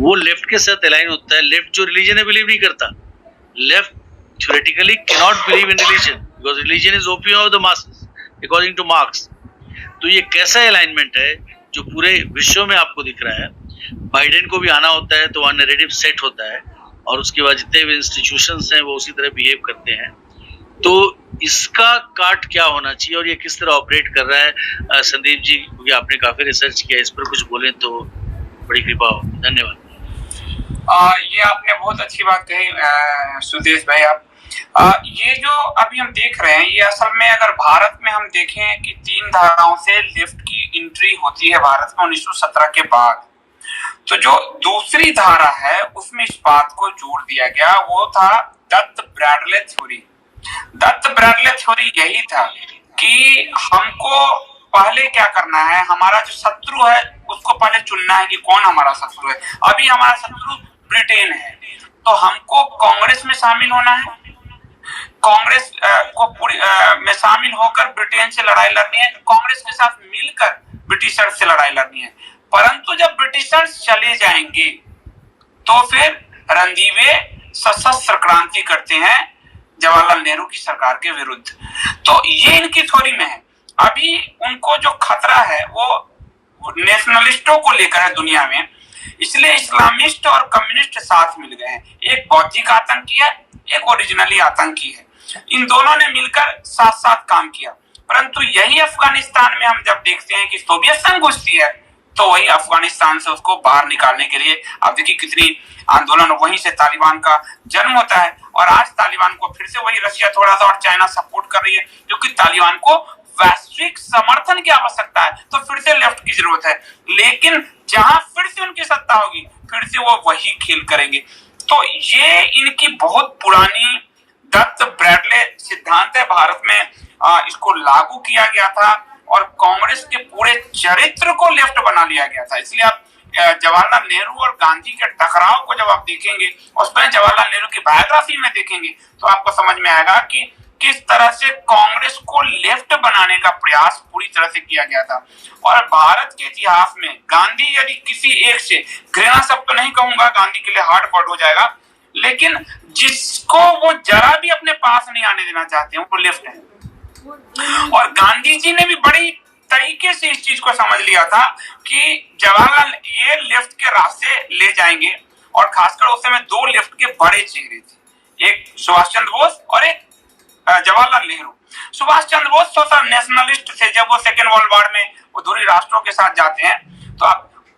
वो लेफ्ट के साथ अलाइन होता है। लेफ्ट जो रिलीजन में बिलीव नहीं करता, left theoretically can not believe in religion because religion is opium of the masses according two marks. तो ये कैसा अलाइनमेंट है जो पूरे विश्व में आपको दिख रहा है। बाइडेन को भी आना होता है तो वहाँ नैरेटिव सेट होता है और उसके बाद जितने भी इंस्टीट्यूशंस हैं वो उसी तरह बिहेव करते हैं। तो इसका काट क्या होना चाहिए और ये किस तरह ऑपरेट कर रहा है? संदीप जी, क्योंकि आपने काफी रिसर्च किया, इस पर कुछ बोले तो बड़ी कृपा हो। धन्यवाद। ये आपने बहुत अच्छी बात कही सुदेश भाई। आप ये जो अभी हम देख रहे हैं, ये असल में अगर भारत में हम देखें कि 3 धाराओं से लेफ्ट की एंट्री होती है भारत में 1917 के बाद, तो जो दूसरी धारा है उसमें इस बात को जोड़ दिया गया, वो था Dutt Bradley theory. Dutt Bradley theory यही था कि हमको पहले क्या करना है, हमारा जो शत्रु है उसको पहले चुनना है कि कौन हमारा शत्रु है। अभी हमारा शत्रु ब्रिटेन है, तो हमको कांग्रेस में शामिल होना है, कांग्रेस को पूरी में शामिल होकर ब्रिटेन से लड़ाई लड़नी है, कांग्रेस के साथ मिलकर ब्रिटिशर्स से लड़ाई लड़नी है। परंतु जब ब्रिटिशर्स चले जाएंगे तो फिर रणदीवे सशस्त्र क्रांति करते हैं जवाहरलाल नेहरू की सरकार के विरुद्ध। तो ये इनकी थ्योरी में है। अभी उनको जो खतरा है वो नेशनलिस्टों को लेकर है दुनिया में, इसलिए इस्लामिस्ट और कम्युनिस्ट साथ मिल गए हैं। एक बौद्धिक आतंकी है, एक ओरिजिनली आतंकी है। इन दोनों ने मिलकर साथ साथ काम किया। परंतु यही अफगानिस्तान में हम जब देखते हैं कि सोवियत संघ घुसती है, तो वही अफगानिस्तान से उसको बाहर निकालने के लिए आप देखिए कितनी आंदोलन, वहीं से तालिबान का जन्म होता है। और आज तालिबान को फिर से वही रशिया थोड़ा सा और चाइना सपोर्ट कर रही है, क्योंकि तालिबान को वैश्विक समर्थन की आवश्यकता है, तो फिर से लेफ्ट की जरूरत है। लेकिन जहां फिर से उनकी सत्ता होगी, फिर से वो वही खेल करेंगे। तो ये इनकी बहुत पुरानी दत्त ब्रैडले सिद्धांत है। भारत में इसको लागू किया गया था और कांग्रेस के पूरे चरित्र को लेफ्ट बना लिया गया था। इसलिए आप जवाहरलाल नेहरू और गांधी के टकराव को जब आप देखेंगे और उस पर जवाहरलाल नेहरू की बायोग्राफी में देखेंगे, तो आपको समझ में आएगा कि किस तरह से कांग्रेस को लेफ्ट बनाने का प्रयास पूरी तरह से किया गया था। और भारत के इतिहास में गांधी, यदि किसी एक से, घृणा शब्द तो नहीं कहूंगा, गांधी के लिए हार्ड वर्ड हो जाएगा, लेकिन जिसको वो जरा भी अपने पास नहीं आने देना चाहते हैं वो लेफ्ट है। और गांधी जी ने भी बड़ी तरीके से इस चीज को समझ लिया था कि जवाहरलाल ये लेफ्ट के रास्ते ले जाएंगे। और खासकर उस समय 2 लेफ्ट के बड़े चेहरे थे, एक सुभाष चंद्र बोस और एक जवाहरलाल नेहरू। सुभाष चंद्र बोस थोड़ा नेशनलिस्ट थे। जब वो सेकेंड वर्ल्ड वॉर में वो दूसरी राष्ट्रों के साथ जाते हैं, तो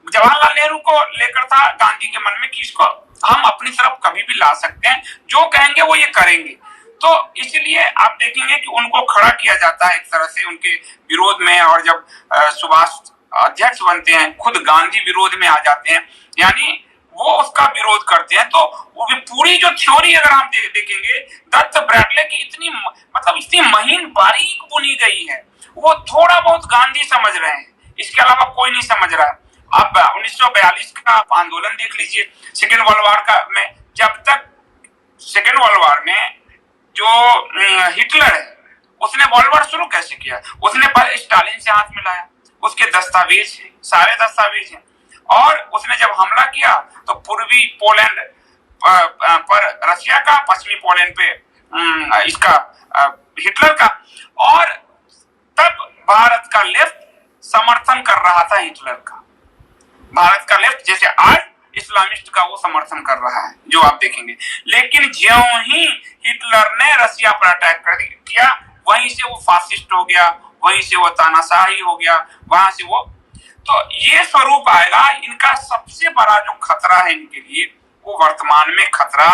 जवाहरलाल नेहरू को लेकर था गांधी के मन में कि इसको हम अपनी तरफ कभी भी ला सकते हैं, जो कहेंगे वो ये करेंगे। तो इसलिए आप देखेंगे कि उनको खड़ा किया जाता है एक तरह से उनके विरोध में। और जब सुभाष अध्यक्ष बनते हैं, खुद गांधी विरोध में आ जाते हैं, यानी वो उसका विरोध करते हैं। तो वो भी पूरी जो थ्योरी अगर हम देखेंगे दत्त ब्रैडले की, इतनी मतलब इतनी महीन बारीक बुनी गई है, वो थोड़ा बहुत गांधी समझ रहे हैं, इसके अलावा कोई नहीं समझ रहा है। आप 1942 का आंदोलन देख लीजिए, सेकेंड वर्ल्ड वॉर का में, जब तक सेकेंड वर्ल्ड वॉर में जो हिटलर है उसने वर्ल्ड वॉर शुरू कैसे किया, उसने पहले स्टालिन से हाथ मिलाया, उसके दस्तावेज सारे दस्तावेज हैं। और उसने जब हमला किया तो पूर्वी पोलैंड पर रशिया का, पश्चिमी पोलैंड पे इसका हिटलर का। और तब भारत का लेफ्ट समर्थन कर रहा था हिटलर का। भारत का लेफ्ट जैसे आज इस्लामिस्ट का वो समर्थन कर रहा है, जो आप देखेंगे। लेकिन ज्यों ही हिटलर ने रशिया पर अटैक कर किया, वहीं से वो फासिस्ट हो गया, वहीं से वो तानाशाही हो गया, वहां से वो। तो ये स्वरूप आएगा। इनका सबसे बड़ा जो खतरा है इनके लिए, वो वर्तमान में खतरा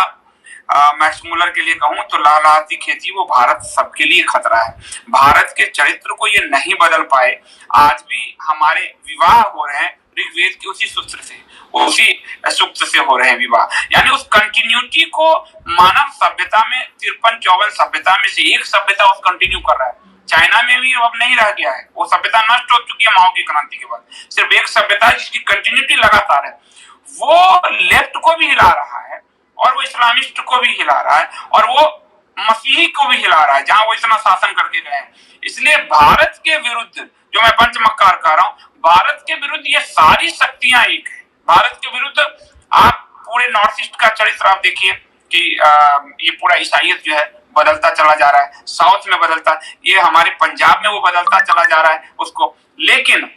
मैक्स मुलर के लिए कहूं तो लहलहाती खेती, वो भारत सबके लिए खतरा है। भारत के चरित्र को ये नहीं बदल पाए। आज भी हमारे विवाह हो रहे हैं ऋग्वेद के उसी सूत्र से, उसी सूक्त से हो रहे हैं विवाह, यानी उस कंटिन्यूटी को मानव सभ्यता में 53-54 सभ्यता में से एक सभ्यता उस कंटिन्यू कर रहा है। चाइना में भी अब नहीं रह गया है, वो सभ्यता नष्ट हो चुकी है माओ की क्रांति के बाद। सिर्फ एक सभ्यता है जिसकी कंटिन्यूटी लगातार है। वो लेफ्ट को भी हिला रहा है और वो इस्लामिस्ट को भी हिला रहा है और वो मसीही को भी हिला रहा है, जहां वो इतना शासन करके गए हैं। इसलिए भारत के विरुद्ध, जो मैं पंचमक्कार कह रहा हूं, भारत के विरुद्ध ये सारी शक्तियां एक है। भारत के विरुद्ध आप पूरे नॉर्थ ईस्ट का चरित्र आप देखिए कि ये पूरा ईसाइयत जो है बदलता चला जा रहा है, साउथ में बदलता, ये हमारे पंजाब में वो बदलता चला जा रहा है उसको। लेकिन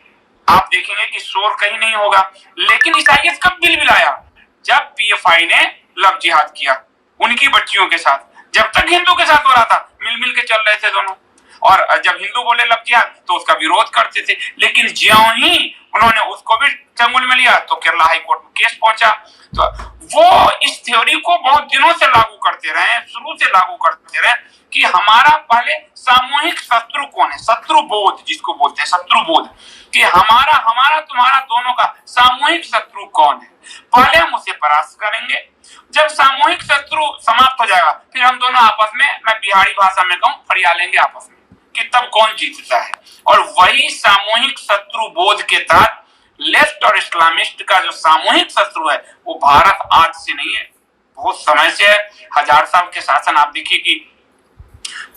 आप देखेंगे कि शोर कहीं नहीं होगा। लेकिन ईसाइयत कब बिलबिलाया? जब पीएफआई ने लव जिहाद किया उनकी बच्चियों के साथ। जब तक हिंदू के साथ हो रहा था, मिल मिल के चल रहे थे दोनों, और जब हिंदू बोले लव जिहाद तो उसका विरोध करते थे। लेकिन ज्यों ही उन्होंने उसको भी चंगुल में लिया तो केरला हाई कोर्ट में केस पहुंचा। तो वो इस थ्योरी को बहुत दिनों से लागू करते रहे, शुरू से लागू करते रहे कि हमारा पहले सामूहिक शत्रु कौन है, शत्रु बोध जिसको बोलते हैं, शत्रु बोध, कि हमारा तुम्हारा दोनों का सामूहिक शत्रु कौन है, पहले हम उसे परास्त करेंगे। जब सामूहिक शत्रु समाप्त हो जाएगा फिर हम दोनों आपस में, मैं बिहारी भाषा में कहूं, फरिया लेंगे आपस में कि तब कौन जीतता है। और वही सामूहिक शत्रु बोध के तहत लेफ्ट और इस्लामिस्ट का जो सामूहिक शत्रु है वो भारत आज से नहीं है, बहुत समय से है। 1000 साल के शासन आप देखिए कि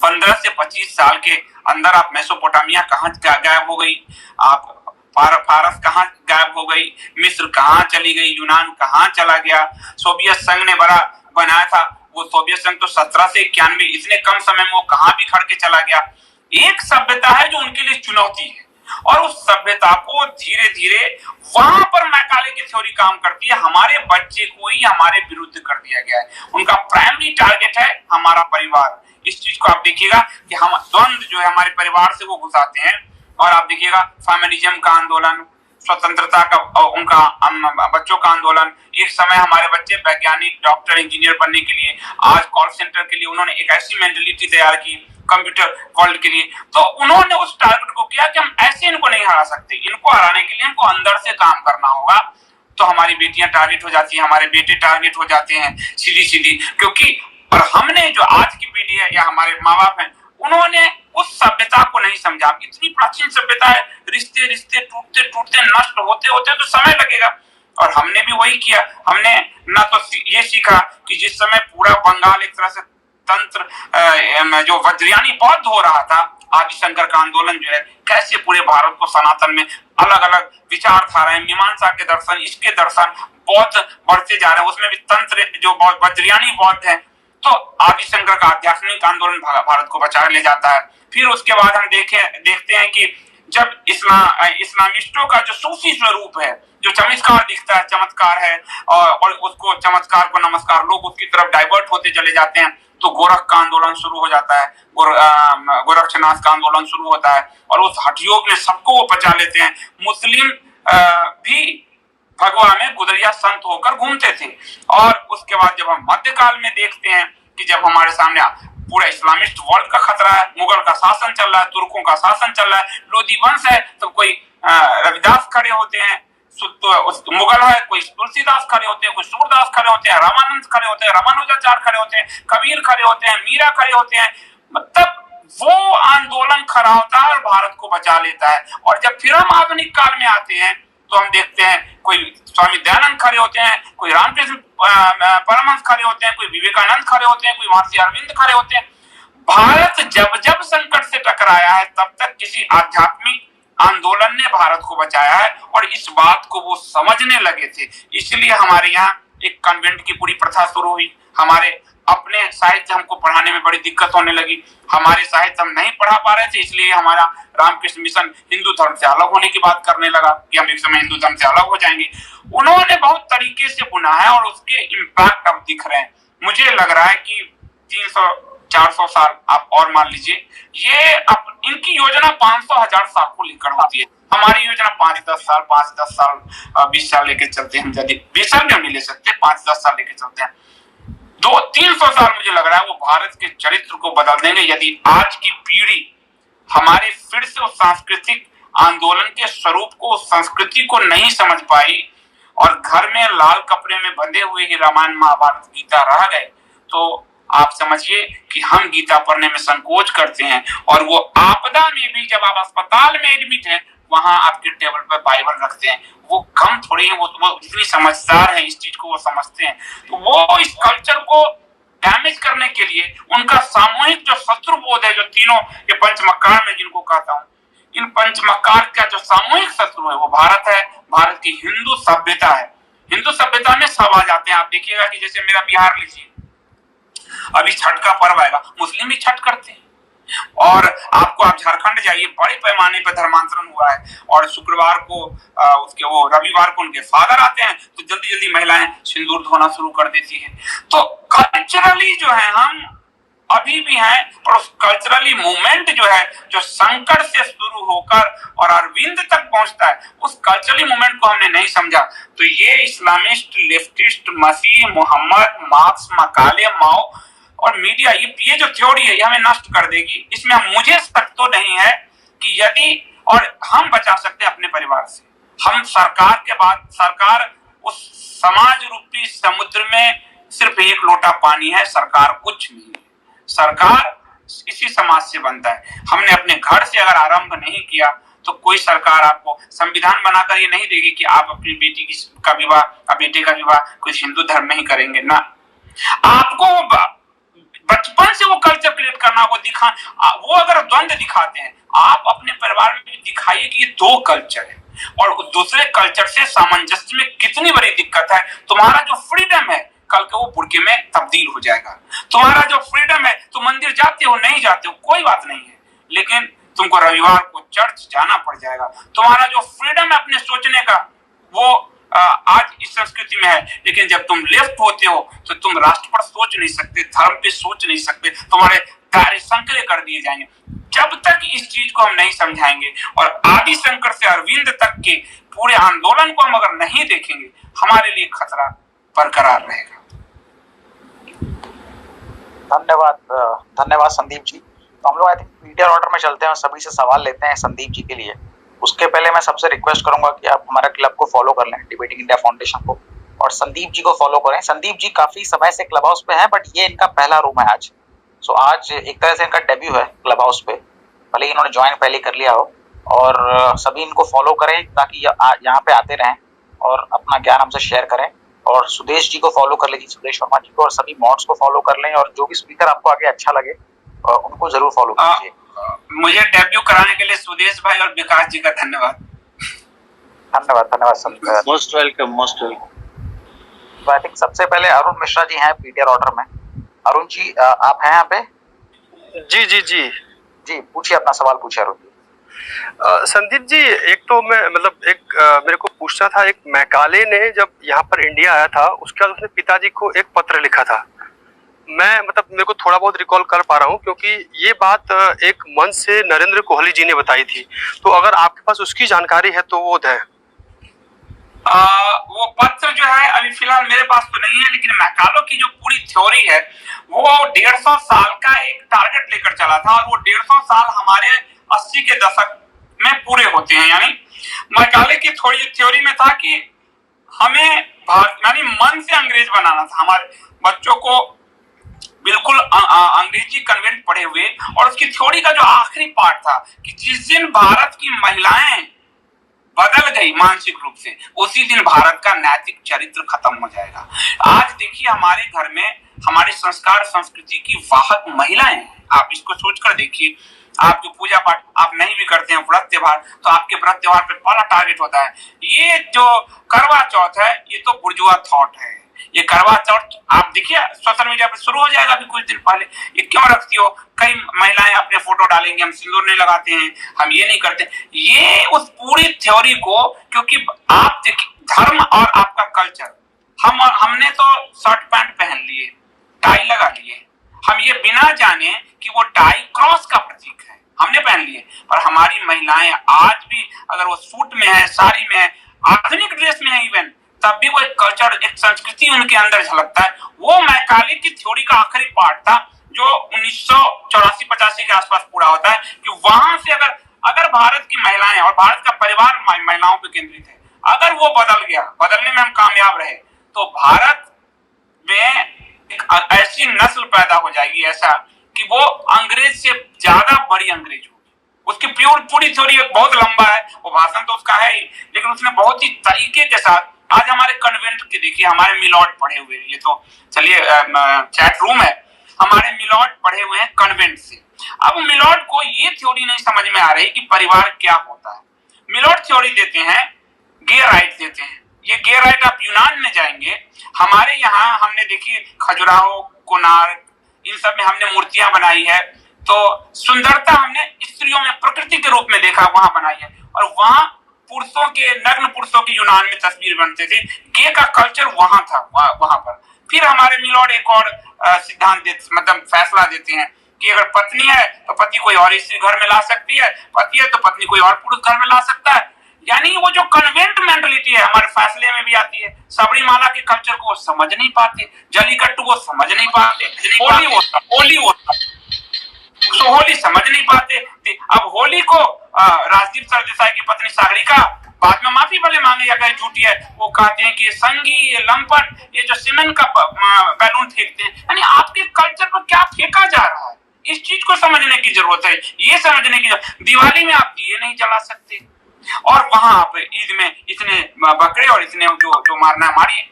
15 से 25 साल के अंदर आप मेसोपोटामिया कहाँ गायब हो गई, आप फारस कहाँ गायब हो गई, मिस्र कहाँ चली गई, यूनान कहाँ चला गया। सोवियत संघ ने बड़ा बनाया था, वो सोवियत संघ तो 17 से 91, इतने कम समय में वो कहाँ बिखर के चला गया। एक सभ्यता है जो उनके लिए चुनौती है, और उस सभ्यता को धीरे धीरे वहां पर मैकाले की थ्योरी काम करती है, हमारे बच्चे को ही हमारे विरुद्ध कर दिया गया है। उनका प्राइमरी टारगेट है हमारा परिवार। इस चीज को आप देखिएगा कि हम द्वंद्व जो है हमारे परिवार से वो घुसाते हैं। और आप देखिएगा फेमिनिज्म का आंदोलन, स्वतंत्रता का उनका बच्चों का आंदोलन, एक समय हमारे बच्चे वैज्ञानिक, डॉक्टर, इंजीनियर बनने के लिए, आज कॉल सेंटर के लिए उन्होंने एक ऐसी मेंटलिटी तैयार की, कंप्यूटर वर्ल्ड के लिए। तो उन्होंने उस टारगेट को किया कि हम ऐसे इनको नहीं हरा सकते, इनको हराने के लिए हमको अंदर से काम करना होगा। तो हमारी बेटियां टारगेट हो जाती है, हमारे बेटे टारगेट हो जाते हैं सीधी सीधी, क्योंकि और हमने जो आज की पीढ़ी है या हमारे माँ बाप हैं, उन्होंने उस सभ्यता को नहीं समझा। इतनी प्राचीन सभ्यता है, रिश्ते रिश्ते टूटते टूटते नष्ट होते होते तो समय लगेगा। और हमने भी वही किया। हमने ना तो ये सीखा कि जिस समय पूरा बंगाल एक तरह से तंत्र जो वज्रयानी बौद्ध हो रहा था, आदिशंकर का आंदोलन जो है, कैसे पूरे भारत को सनातन में अलग अलग विचारधाराएं, मीमांसा के दर्शन, इसके दर्शन, बौद्ध बढ़ते जा रहे हैं, उसमें भी तंत्र जो वज्रयानी बौद्ध है। तो आदिशंकर का आध्यात्मिक आंदोलन भारत को बचा ले जाता है। फिर उसके बाद हम देखते हैं कि जब इस्लामिस्टों का जो सूफी स्वरूप है, जो चमत्कार दिखता है, चमत्कार है, और उसको चमत्कार को नमस्कार, लोग उसकी तरफ डाइवर्ट होते चले जाते हैं। तो गोरख का आंदोलन शुरू हो जाता है, गोरक्षनाथ का आंदोलन शुरू होता है, और उस हठयोग में सबको वो पचा लेते हैं। मुस्लिम भी भगवा में गुदरिया संत होकर घूमते थे। और उसके बाद जब हम मध्यकाल में देखते हैं कि जब हमारे सामने पूरा इस्लामिस्ट वर्ल्ड का खतरा है, मुगल का शासन चल रहा है, तुर्कों का शासन चल रहा है, लोधी वंश है, तो कोई रविदास खड़े होते हैं, तो मुगल है, कोई तुलसीदास खड़े होते हैं, कोई सूरदास खड़े होते हैं, रामानंद खड़े होते हैं, रामानुजाचार्य खड़े होते हैं, कबीर खड़े होते हैं, मीरा खड़े होते हैं। मतलब वो आंदोलन खड़ा होता है और भारत को बचा लेता है। और जब फिर हम आधुनिक काल में आते हैं तो हम देखते हैं कोई स्वामी दयानंद खड़े होते हैं, कोई रामकृष्ण परमहंस खड़े होते हैं, कोई विवेकानंद खड़े होते हैं, कोई महर्षि अरविंद खड़े होते हैं। भारत जब जब संकट से टकराया है तब तक किसी आध्यात्मिक आंदोलन ने भारत को बचाया है, और इस बात को वो समझने लगे थे। इसलिए हमारे यहाँ एक कन्वेंट की पूरी प्रथा शुरू हुई। हमारे अपने साहित्य हमको पढ़ाने में बड़ी दिक्कत होने लगी, हमारे साहित्य हम नहीं पढ़ा पा रहे थे, इसलिए हमारा रामकृष्ण मिशन हिंदू धर्म से अलग होने की बात करने लगा कि हम एक समय हिंदू धर्म से अलग हो जाएंगे। उन्होंने बहुत तरीके से बुना है और उसके इम्पैक्ट अब दिख रहे हैं। मुझे लग रहा है कि 300-400 साल आप और मान लीजिए, ये इनकी योजना 500-1000 साल को लेकर होती है। हमारी योजना 5-10 साल, 5-10 साल, 20 साल लेके चलते हैं। हम यदि 20 साल भी हम नहीं ले सकते, 5-10 साल लेके चलते हैं। 200-300 साल मुझे लग रहा है वो भारत के चरित्र को बदल देंगे, यदि आज की पीढ़ी हमारे फिर से उस सांस्कृतिक आंदोलन के स्वरूप को, उस संस्कृति को नहीं समझ पाई और घर में लाल कपड़े में बंधे हुए ही रामायण महाभारत गीता रह गए, तो आप समझिए कि हम गीता पढ़ने में संकोच करते हैं। और वो आपदा में भी जब आप अस्पताल में एडमिट हैं, वहां आपके टेबल पर बाइबल रखते हैं। वो कम थोड़ी है, वो इतनी समझदार है, इस चीज को वो समझते हैं। तो वो इस कल्चर को डैमेज करने के लिए उनका सामूहिक जो शत्रु बोध है, जो तीनों ये पंचमक्कार में जिनको कहता हूँ, इन पंचमक्कार का जो सामूहिक शत्रु है वो भारत है, भारत की हिंदू सभ्यता है। हिंदू सभ्यता में सब आ जाते हैं। आप देखिएगा कि जैसे मेरा बिहार लीजिए, अभी छठ का पर्व आएगा, मुस्लिम भी छठ करते हैं। और आप झारखंड जाइए, बड़े पैमाने पर धर्मांतरण हुआ है, और शुक्रवार को उसके वो रविवार को उनके फादर आते हैं, तो जल्दी जल्दी महिलाएं सिंदूर धोना शुरू कर देती है। तो कल्चरली जो है हम अभी भी हैं, और उस कल्चरली मूवमेंट जो है, जो शंकर से शुरू होकर और अरविंद तक पहुंचता है, उस कल्चरली मूवमेंट को हमने नहीं समझा। तो ये इस्लामिस्ट, लेफ्टिस्ट, मसीह, मोहम्मद, मार्क्स, मकाले, माओ और मीडिया, ये जो थ्योरी है, ये हमें नष्ट कर देगी। इसमें मुझे शक तो नहीं है कि यदि, और हम बचा सकते हैं अपने परिवार से। हम सरकार के बाद, सरकार उस समाज रूपी समुद्र में सिर्फ एक लोटा पानी है, सरकार कुछ नहीं है। सरकार इसी समाज से बनता है। हमने अपने घर से अगर आरंभ नहीं किया तो कोई सरकार आपको संविधान बनाकर ये नहीं देगी कि आप अपनी बेटी का विवाह, बेटे का विवाह कुछ हिंदू धर्म में ही करेंगे ना। आपको बचपन से वो कल्चर क्रिएट करना, वो अगर द्वंद्व दिखाते हैं, आप अपने परिवार में भी दिखाइए कि ये दो कल्चर है और दूसरे कल्चर से सामंजस्य में कितनी बड़ी दिक्कत है। तुम्हारा जो फ्रीडम है कल के वो बुर्के में तब्दील हो जाएगा। तुम्हारा जो फ्रीडम है, तुम मंदिर जाते हो नहीं जाते हो कोई बात नहीं है, लेकिन तुमको रविवार को चर्च जाना पड़ जाएगा। तुम्हारा जो फ्रीडम है अपने सोचने का, वो आज इस संस्कृति में है, लेकिन जब तुम लेफ्ट होते हो तो तुम राष्ट्र पर सोच नहीं सकते, धर्म पे सोच नहीं सकते, तुम्हारे दायरे संकरे कर दिए जाएंगे। जब तक इस चीज को हम नहीं समझाएंगे और आदि शंकर से अरविंद तक के पूरे आंदोलन को हम अगर नहीं देखेंगे, हमारे लिए खतरा बरकरार रहेगा। धन्यवाद, धन्यवाद संदीप जी। तो हम लोग आई थिंक पीटीआर ऑर्डर में चलते हैं और सभी से सवाल लेते हैं संदीप जी के लिए। उसके पहले मैं सबसे रिक्वेस्ट करूंगा कि आप हमारे क्लब को फॉलो कर लें, डिबेटिंग इंडिया फाउंडेशन को, और संदीप जी को फॉलो करें। संदीप जी काफी समय से क्लब हाउस पे हैं, बट ये इनका पहला रूम है आज। सो आज एक तरह से इनका डेब्यू है क्लब हाउस पे, भले इन्होंने ज्वाइन पहले कर लिया हो। और सभी इनको फॉलो करें ताकि यहाँ पे आते रहें और अपना ज्ञान हमसे शेयर करें। और सुदेश जी को फॉलो कर लीजिए, सुदेश शर्मा जी को, और सभी मॉड्स को फॉलो कर लें, और जो भी स्पीकर आपको आगे अच्छा लगे उनको जरूर फॉलो कीजिए। मुझे डेब्यू कराने के लिए सुदेश भाई और विकास जी का धन्यवाद। धन्यवाद, धन्यवाद, मोस्ट वेलकम, मोस्ट वेलकम। तो आई थिंक सबसे पहले अरुण मिश्रा जी हैं पीटीआर ऑर्डर में। अरुण जी आप हैं यहाँ पे? जी जी जी जी, पूछिए, अपना सवाल पूछिए अरुण जी। संदीप जी, एक तो मैं मेरे को पूछना था, एक मैकाले ने जब यहाँ पर इंडिया आया था उसके बाद उसने पिताजी को एक पत्र लिखा था। मैं मेरे को थोड़ा बहुत रिकॉल कर पा रहा हूँ क्योंकि ये बात एक मंच से नरेंद्र कोहली जी ने बताई थी। तो अगर आपके पास उसकी जानकारी है तो वो दें। वो पत्र जो है अभी फिलहाल मेरे पास तो नहीं है, लेकिन मैकालो की जो पूरी थ्योरी है वो 150 साल का एक टारगेट लेकर चला था, और वो 150 साल हमारे 80 के दशक में पूरे होते हैं। यानी मैकाले की थोड़ी थ्योरी में था कि हमें यानी मन से अंग्रेज बनाना था, हमारे बच्चों को बिल्कुल अंग्रेजी कन्वेंट पढ़े हुए। और उसकी थ्योरी का जो आखिरी पार्ट था कि जिस दिन भारत की महिलाएं बदल गई मानसिक रूप से, उसी दिन भारत का नैतिक चरित्र खत्म हो जाएगा। आज देखिए हमारे घर में हमारे संस्कार संस्कृति की वाहक महिलाएं हैं। आप इसको सोचकर देखिए, आप जो पूजा पाठ आप नहीं भी करते हैं, व्रत त्योहार, तो आपके व्रत त्योहार पे पहला टारगेट होता है ये जो करवा चौथ है, ये तो बुर्जुआ थॉट है। ये करवा चौथ आप देखिए सोशल मीडिया पे शुरू हो जाएगा अभी कुछ दिन पहले, ये क्यों रखती हो? कई महिलाएं अपने फोटो डालेंगे, हम सिंदूर नहीं लगाते हैं, हम ये नहीं करते। ये उस पूरी थ्योरी को, क्योंकि आप देखिए धर्म और आपका कल्चर, हमने तो शर्ट पैंट पहन लिए, टाई लगा लिए, हम ये बिना जाने कि वो टाई क्रॉस का प्रतीक है, हमने पहन लिए। पर हमारी महिलाएं आज भी अगर वो सूट में है, साड़ी में है, आधुनिक ड्रेस में है इवन, तब भी वो एक कल्चर, एक संस्कृति उनके अंदर झलकता है। वो मैकाले की थ्योरी का आखिरी पार्ट था जो 1984-85 के आसपास पूरा होता है कि वहां से अगर भारत की महिलाएं और भारत का परिवार महिलाओं पे केंद्रित है, अगर वो बदल गया, बदलने में हम कामयाब रहे, तो भारत में एक ऐसी नस्ल पैदा हो जाएगी ऐसा कि वो अंग्रेज से ज्यादा बड़ी अंग्रेज होगी। उसकी पूरी थ्योरी बहुत लंबा है, वो भाषण तो उसका है ही, लेकिन उसने बहुत ही तरीके के साथ आज हमारे कन्वेंट के देखिए, हमारे मिलॉर्ड पढ़े हुए हैं, ये तो चलिए चैट रूम है, हमारे मिलॉर्ड पढ़े हुए हैं कन्वेंट से। अब मिलॉर्ड को ये थ्योरी नहीं समझ में आ रही कि परिवार क्या होता है। मिलॉर्ड थ्योरी देते हैं, गे राइट देते हैं, ये गे राइट आप यूनान में जाएंगे, हमारे यहाँ हमने देखी खजुराहो, कोणार्क, इन सब में हमने मूर्तियां बनाई है, तो सुंदरता हमने स्त्रियों में प्रकृति के रूप में देखा, वहां बनाई है। और वहां पुरुषों के, नग्न पुरुषों की यूनान में तस्वीर बनते थे, गे का कल्चर वहां था, वहां पर। फिर हमारे मिलॉर्ड एक और सिद्धांत मतलब फैसला देते हैं कि अगर पत्नी है तो पति कोई और स्त्री घर में ला सकती है, पति है तो पत्नी कोई और पुरुष घर में ला सकता है। यानी वो जो कन्वेंट मेंटलिटी है हमारे फैसले में भी आती है। सबरीमाला के कल्चर को वो समझ नहीं पाते, जलीकट्टू को समझ नहीं पाते, होली समझ नहीं पाते। अब होली को राजदीप सरदेसाई की पत्नी सागरिका बाद में माफी भले मांगे या कहीं झूठी है, वो कहते हैं कि संगी, ये लंपट, ये जो सीमेंट का बैलून फेंकते हैं, यानी आपके कल्चर पर क्या फेंका जा रहा है, इस चीज को समझने की जरूरत है। ये समझने की दिवाली में आप दिए नहीं जला सकते, और वहां आप ईद में इतने बकरे और इतने जो मारना मारिए।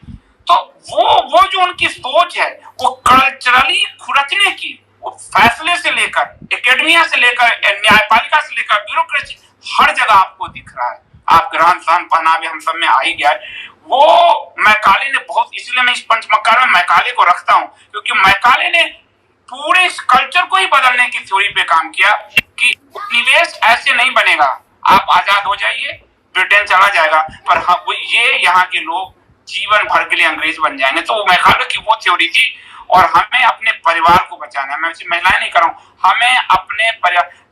तो वो जो उनकी सोच है वो कल्चरली खुरचने की, वो फैसले से लेकर एकेडमिया से लेकर न्यायपालिका से लेकर ब्यूरोक्रेसी हर जगह आपको दिख रहा है। आपके रहन सहन पहनावे हम सब में आ ही गया है। वो मैकाले ने बहुत, इसलिए मैं इस पंचमक्कार में मैकाले को रखता हूं, क्योंकि मैकाले ने पूरे इस कल्चर को ही बदलने की थ्योरी पे काम किया कि उपनिवेश ऐसे नहीं बनेगा, आप आजाद हो जाइए, ब्रिटेन चला जाएगा, पर हाँ ये यहाँ के लोग जीवन भर के लिए अंग्रेज बन जाएंगे। तो मैकाले की वो थ्योरी थी। और हमें अपने परिवार को बचाना है, मैं सिर्फ महिलाएं नहीं कर रहा हूं, हमें अपने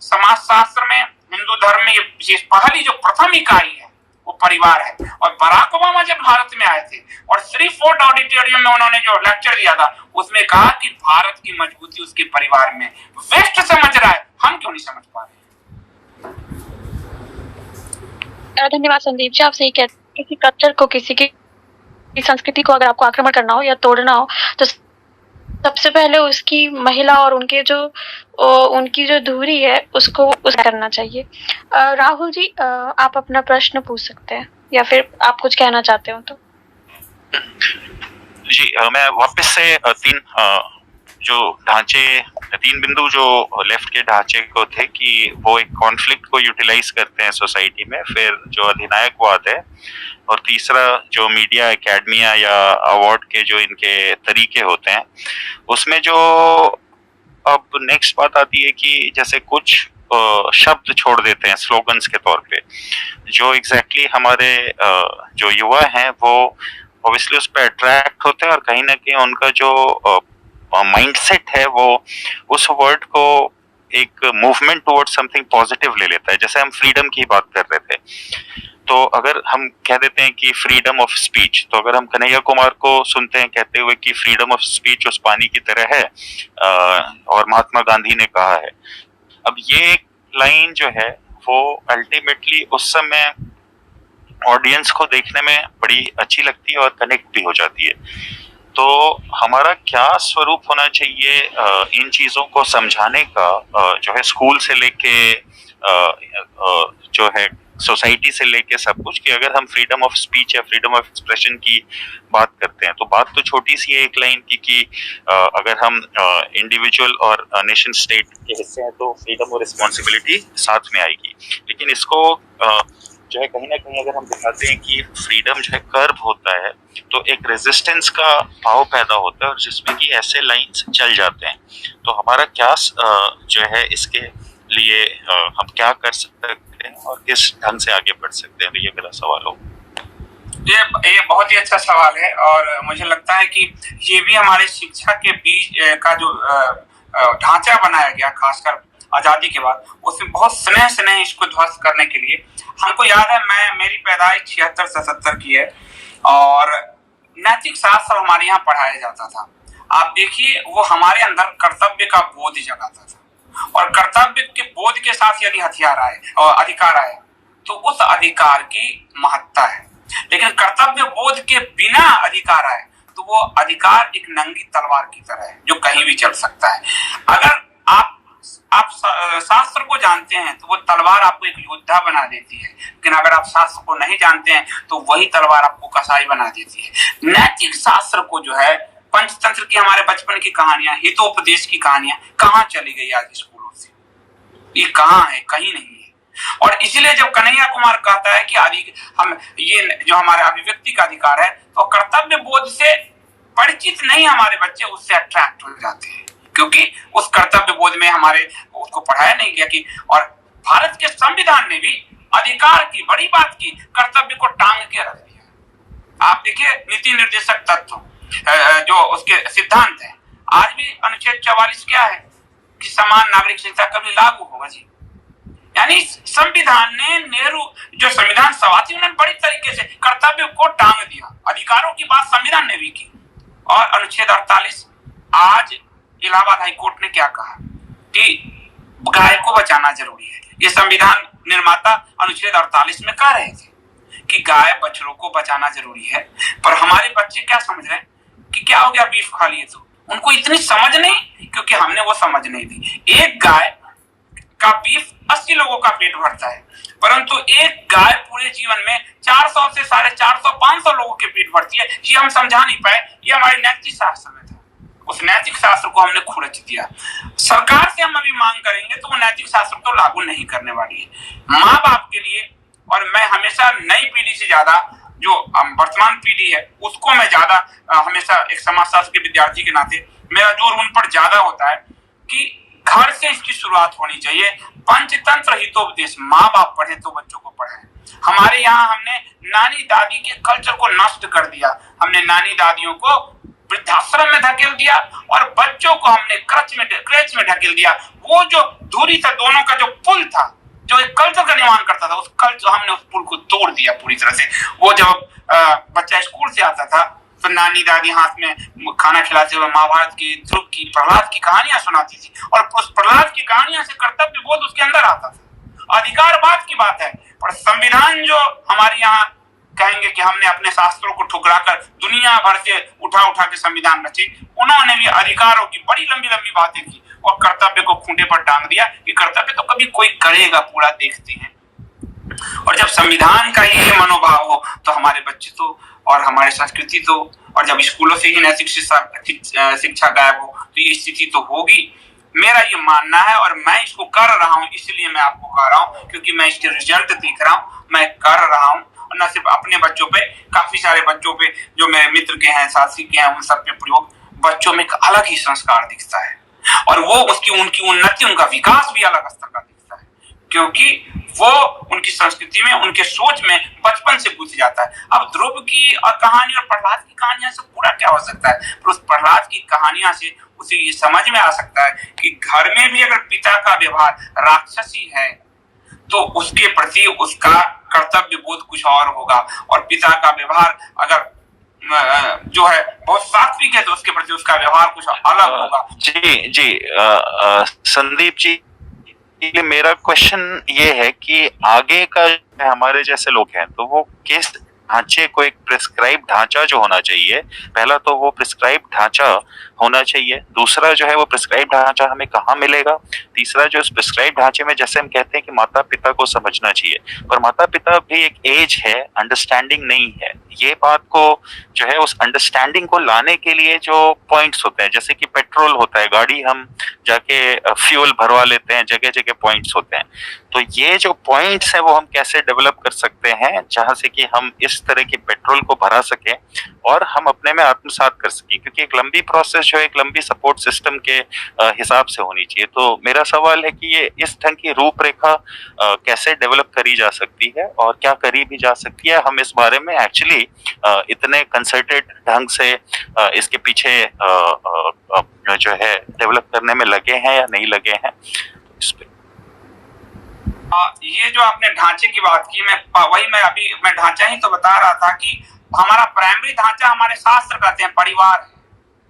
समाज शास्त्र में, हिंदू धर्म में ये विशेष पहली जो प्रथम इकाई है वो परिवार है। और बराक ओबामा जब भारत में आए थे और श्री फोर्ट ऑडिटोरियम में उन्होंने जो लेक्चर दिया था, उसमें कहा कि भारत की मजबूती उसके परिवार में। वेस्ट समझ रहा है, हम क्यों नहीं समझ पा रहे? धन्यवाद संदीप जी, आप सही कहते हैं। किसी कल्चर को, किसी की संस्कृति को अगर आपको आक्रमण करना हो या तोड़ना हो तो सबसे पहले उसकी महिला और उनकी जो धुरी है उसको करना चाहिए। राहुल जी, आप अपना प्रश्न पूछ सकते हैं या फिर आप कुछ कहना चाहते हो तो। जी, मैं वापस से तीन बिंदु जो लेफ्ट के ढांचे को थे कि वो एक कॉन्फ्लिक्ट को यूटिलाइज करते हैं सोसाइटी में, फिर जो अधिनायकवाद है, और तीसरा जो मीडिया, एकेडमिया या अवार्ड के जो इनके तरीके होते हैं, उसमें जो अब नेक्स्ट बात आती है कि जैसे कुछ शब्द छोड़ देते हैं स्लोगन्स के तौर पे, जो एग्जैक्टली हमारे जो युवा हैं वो ऑब्वियसली उस पर अट्रैक्ट होते हैं, और कहीं ना कहीं उनका जो माइंडसेट है वो उस वर्ड को एक मूवमेंट टुवर्ड्स समथिंग पॉजिटिव ले लेता है। जैसे हम फ्रीडम की बात कर रहे थे, तो अगर हम कह देते हैं कि फ्रीडम ऑफ स्पीच, तो अगर हम कन्हैया कुमार को सुनते हैं कहते हुए कि फ्रीडम ऑफ स्पीच उस पानी की तरह है, और महात्मा गांधी ने कहा है। अब ये एक लाइन जो है वो अल्टीमेटली उस समय ऑडियंस को देखने में बड़ी अच्छी लगती है और कनेक्ट भी हो जाती है। तो हमारा क्या स्वरूप होना चाहिए इन चीज़ों को समझाने का, जो है स्कूल से लेके जो है सोसाइटी से लेके सब कुछ, कि अगर हम फ्रीडम ऑफ स्पीच या फ्रीडम ऑफ एक्सप्रेशन की बात करते हैं तो बात तो छोटी सी है एक लाइन की कि अगर हम इंडिविजुअल और नेशन स्टेट के हिस्से हैं तो फ्रीडम और रिस्पॉन्सिबिलिटी साथ में आएगी। लेकिन इसको जो है कहीं ना कहीं अगर हम दिखाते हैं कि फ्रीडम जो है कर्व होता है तो एक रेजिस्टेंस का भाव पैदा होता है, और जिसमें कि ऐसे लाइंस चल जाते हैं। तो हमारा क्या जो है इसके लिए हम क्या कर सकते हैं और किस ढंग से आगे बढ़ सकते हैं, ये मेरा सवाल हो। ये बहुत ही अच्छा सवाल है, और मुझे लगता है कि ये भी हमारे शिक्षा के बीच का जो ढांचा बनाया गया, खासकर आजादी के बाद, उसमें बहुत स्नेह इसको ध्वस्त करने के लिए। हमको याद है, मेरी पैदाइश 76-77 की है, और नैतिक शास्त्र हमारे यहाँ पढ़ाया जाता था। आप देखिए, वो हमारे अंदर कर्तव्य का बोध जगाता था, और कर्तव्य के बोध के साथ यदि हथियार आए और अधिकार आए तो उस अधिकार की महत्ता है। लेकिन कर्तव्य बोध के बिना अधिकार आए तो वो अधिकार एक नंगी तलवार की तरह है जो कहीं भी चल सकता है। अगर आप शास्त्र को जानते हैं तो वो तलवार आपको एक योद्धा बना देती है, लेकिन अगर आप शास्त्र को नहीं जानते हैं तो वही तलवार आपको कसाई बना देती है। नैतिक शास्त्र को जो है, पंचतंत्र की हमारे बचपन की कहानियां, हितोपदेश की कहानियां कहाँ चली गई आज स्कूलों से? ये कहाँ है? कहीं नहीं है। और इसी इसीलिए जब कन्हैया कुमार कहता है कि हम ये जो हमारे अभिव्यक्ति का अधिकार है, तो कर्तव्य बोध से परिचित नहीं हमारे बच्चे उससे अट्रैक्ट हो जाते हैं, क्योंकि उस कर्तव्य बोध में हमारे उसको पढ़ाया नहीं गया कि, और भारत के संविधान ने भी अधिकार की बड़ी बात की, कर्तव्य को टांग के रख दिया। आप देखिए नीति निर्देशक तत्व जो उसके सिद्धांत है, आज भी अनुच्छेद 44 क्या है कि समान नागरिक शिक्षा कभी लागू होगा जी। यानी संविधान ने, नेहरू जो संविधान सभा थी उन्होंने बड़ी तरीके से कर्तव्य को टांग दिया, अधिकारों की बात संविधान ने भी की। और अनुच्छेद 48, आज इलाहाबाद हाईकोर्ट ने क्या कहा कि गाय को बचाना जरूरी है। ये संविधान निर्माता अनुच्छेद 48 में कह रहे थे कि गाय बछड़ों को बचाना जरूरी है, पर हमारे बच्चे क्या समझ रहे हैं कि क्या हो गया, बीफ खा लिए तो। उनको इतनी समझ नहीं, क्योंकि हमने वो समझ नहीं दी। एक गाय का बीफ 80 लोगों का पेट भरता है, परंतु एक गाय पूरे जीवन में 400 से 450, 500 लोगों के पेट भरती है। ये हम समझा नहीं पाए, ये हमारे नैतिक शास्त्र में था। उस नैतिक शास्त्र को हमने खुरच दिया। सरकार से हम अभी मांग करेंगे तो वो नैतिक शास्त्र तो लागू नहीं करने वाली है। माँ बाप के लिए, और मैं हमेशा नई पीढ़ी से ज्यादा जो वर्तमान पीढ़ी है उसको मैं ज्यादा हमेशा एक समाजशास्त्र के विद्यार्थी के नाते मेरा जोर उन पर ज्यादा होता है कि घर से इसकी शुरुआत होनी चाहिए। पंचतंत्र हितोपदेश, माँ बाप पढ़े तो बच्चों को पढ़ाएं। हमारे यहाँ हमने नानी दादी के कल्चर को नष्ट कर दिया। हमने नानी दादियों को वृद्धाश्रम में धकेल दिया और बच्चों को हमने क्रेच में धकेल दिया। वो जो दूरी था, दोनों का जो पुल था, जो एक कल्चर का निर्माण करता था, उस कल्चर हमने उस पुल को तोड़ दिया पूरी तरह से। वो जब बच्चा स्कूल से आता था तो नानी दादी हाथ में खाना खिलाते हुए महाभारत की, ध्रुव की, प्रहलाद की कहानियां सुनाती थी, और उस प्रहलाद की कहानियां से कर्तव्य बोध उसके अंदर आता था। अधिकारवाद की बात है, पर संविधान जो हमारे यहाँ कहेंगे कि हमने अपने शास्त्रों को ठुकराकर दुनिया भर से उठा के संविधान रचे, उन्होंने भी अधिकारों की बड़ी लंबी लंबी बातें की और कर्तव्य को खूंटे पर टांग दिया कि कर्तव्य तो कभी कोई करेगा, पूरा देखते हैं। और जब संविधान का ये मनोभाव हो तो हमारे बच्चे तो, और हमारी संस्कृति तो, और जब स्कूलों से ही नैतिक शिक्षा गायब हो तो ये स्थिति तो होगी। मेरा ये मानना है और मैं इसको कर रहा हूँ, इसलिए मैं आपको कह रहा हूँ क्योंकि मैं इसके रिजल्ट देख रहा हूँ, मैं कर रहा हूँ। और न सिर्फ अपने बच्चों पे, काफी सारे बच्चों पे जो मेरे मित्र के हैं, साथी के हैं, उन सब पे प्रयोग, बच्चों में एक अलग ही संस्कार दिखता है और वो उनकी उन्नति, उनका विकास भी अलग स्तर का दिखता है, क्योंकि वो उनकी संस्कृति में, उनके सोच में बचपन से घुस जाता है। अब ध्रुव की कहानी और प्रहलाद की कहानियां से पूरा क्या हो सकता है, पर उस प्रहलाद की कहानियां से उसे ये समझ में आ सकता है कि घर में भी अगर पिता का व्यवहार राक्षसी है तो उसके प्रति उसका कर्तव्य बोध कुछ और होगा, और पिता का व्यवहार अगर जो है बहुत सात्विक है तो उसके प्रति उसका व्यवहार कुछ अलग होगा। जी संदीप जी, मेरा क्वेश्चन ये है कि आगे का हमारे जैसे लोग हैं तो वो किस ढांचे को, एक प्रिस्क्राइब ढांचा जो होना चाहिए, पहला तो वो प्रिस्क्राइब ढांचा होना चाहिए, दूसरा जो है वो प्रिस्क्राइब ढांचा हमें कहाँ मिलेगा, तीसरा जो इस प्रिस्क्राइब ढांचे में जैसे हम कहते हैं कि माता पिता को समझना चाहिए, पर माता पिता भी एक एज है, अंडरस्टैंडिंग नहीं है। ये बात को जो है उस अंडरस्टैंडिंग को लाने के लिए जो पॉइंट्स होते हैं, जैसे कि पेट्रोल होता है, गाड़ी हम जाके फ्यूल भरवा लेते हैं, जगह जगह पॉइंट्स होते हैं, तो ये जो पॉइंट्स हैं वो हम कैसे डेवलप कर सकते हैं जहां से कि हम इस तरह के पेट्रोल को भरा सकें और हम अपने में आत्मसात कर सकें, क्योंकि एक लंबी प्रोसेस जो है एक लंबी सपोर्ट सिस्टम के हिसाब से होनी चाहिए। तो मेरा सवाल है कि ये इस ढंग की रूपरेखा कैसे डेवलप करी जा सकती है और क्या करी भी जा सकती है, हम इस बारे में एक्चुअली इतने कंसर्टेड ढंग से इसके पीछे जो है डेवलप करने में लगे हैं या नहीं लगे हैं, इस पे। ये जो आपने ढांचे की बात की, मैं ढांचा ही तो बता रहा था कि हमारा प्राइमरी ढांचा हमारे शास्त्र कहते हैं परिवार है।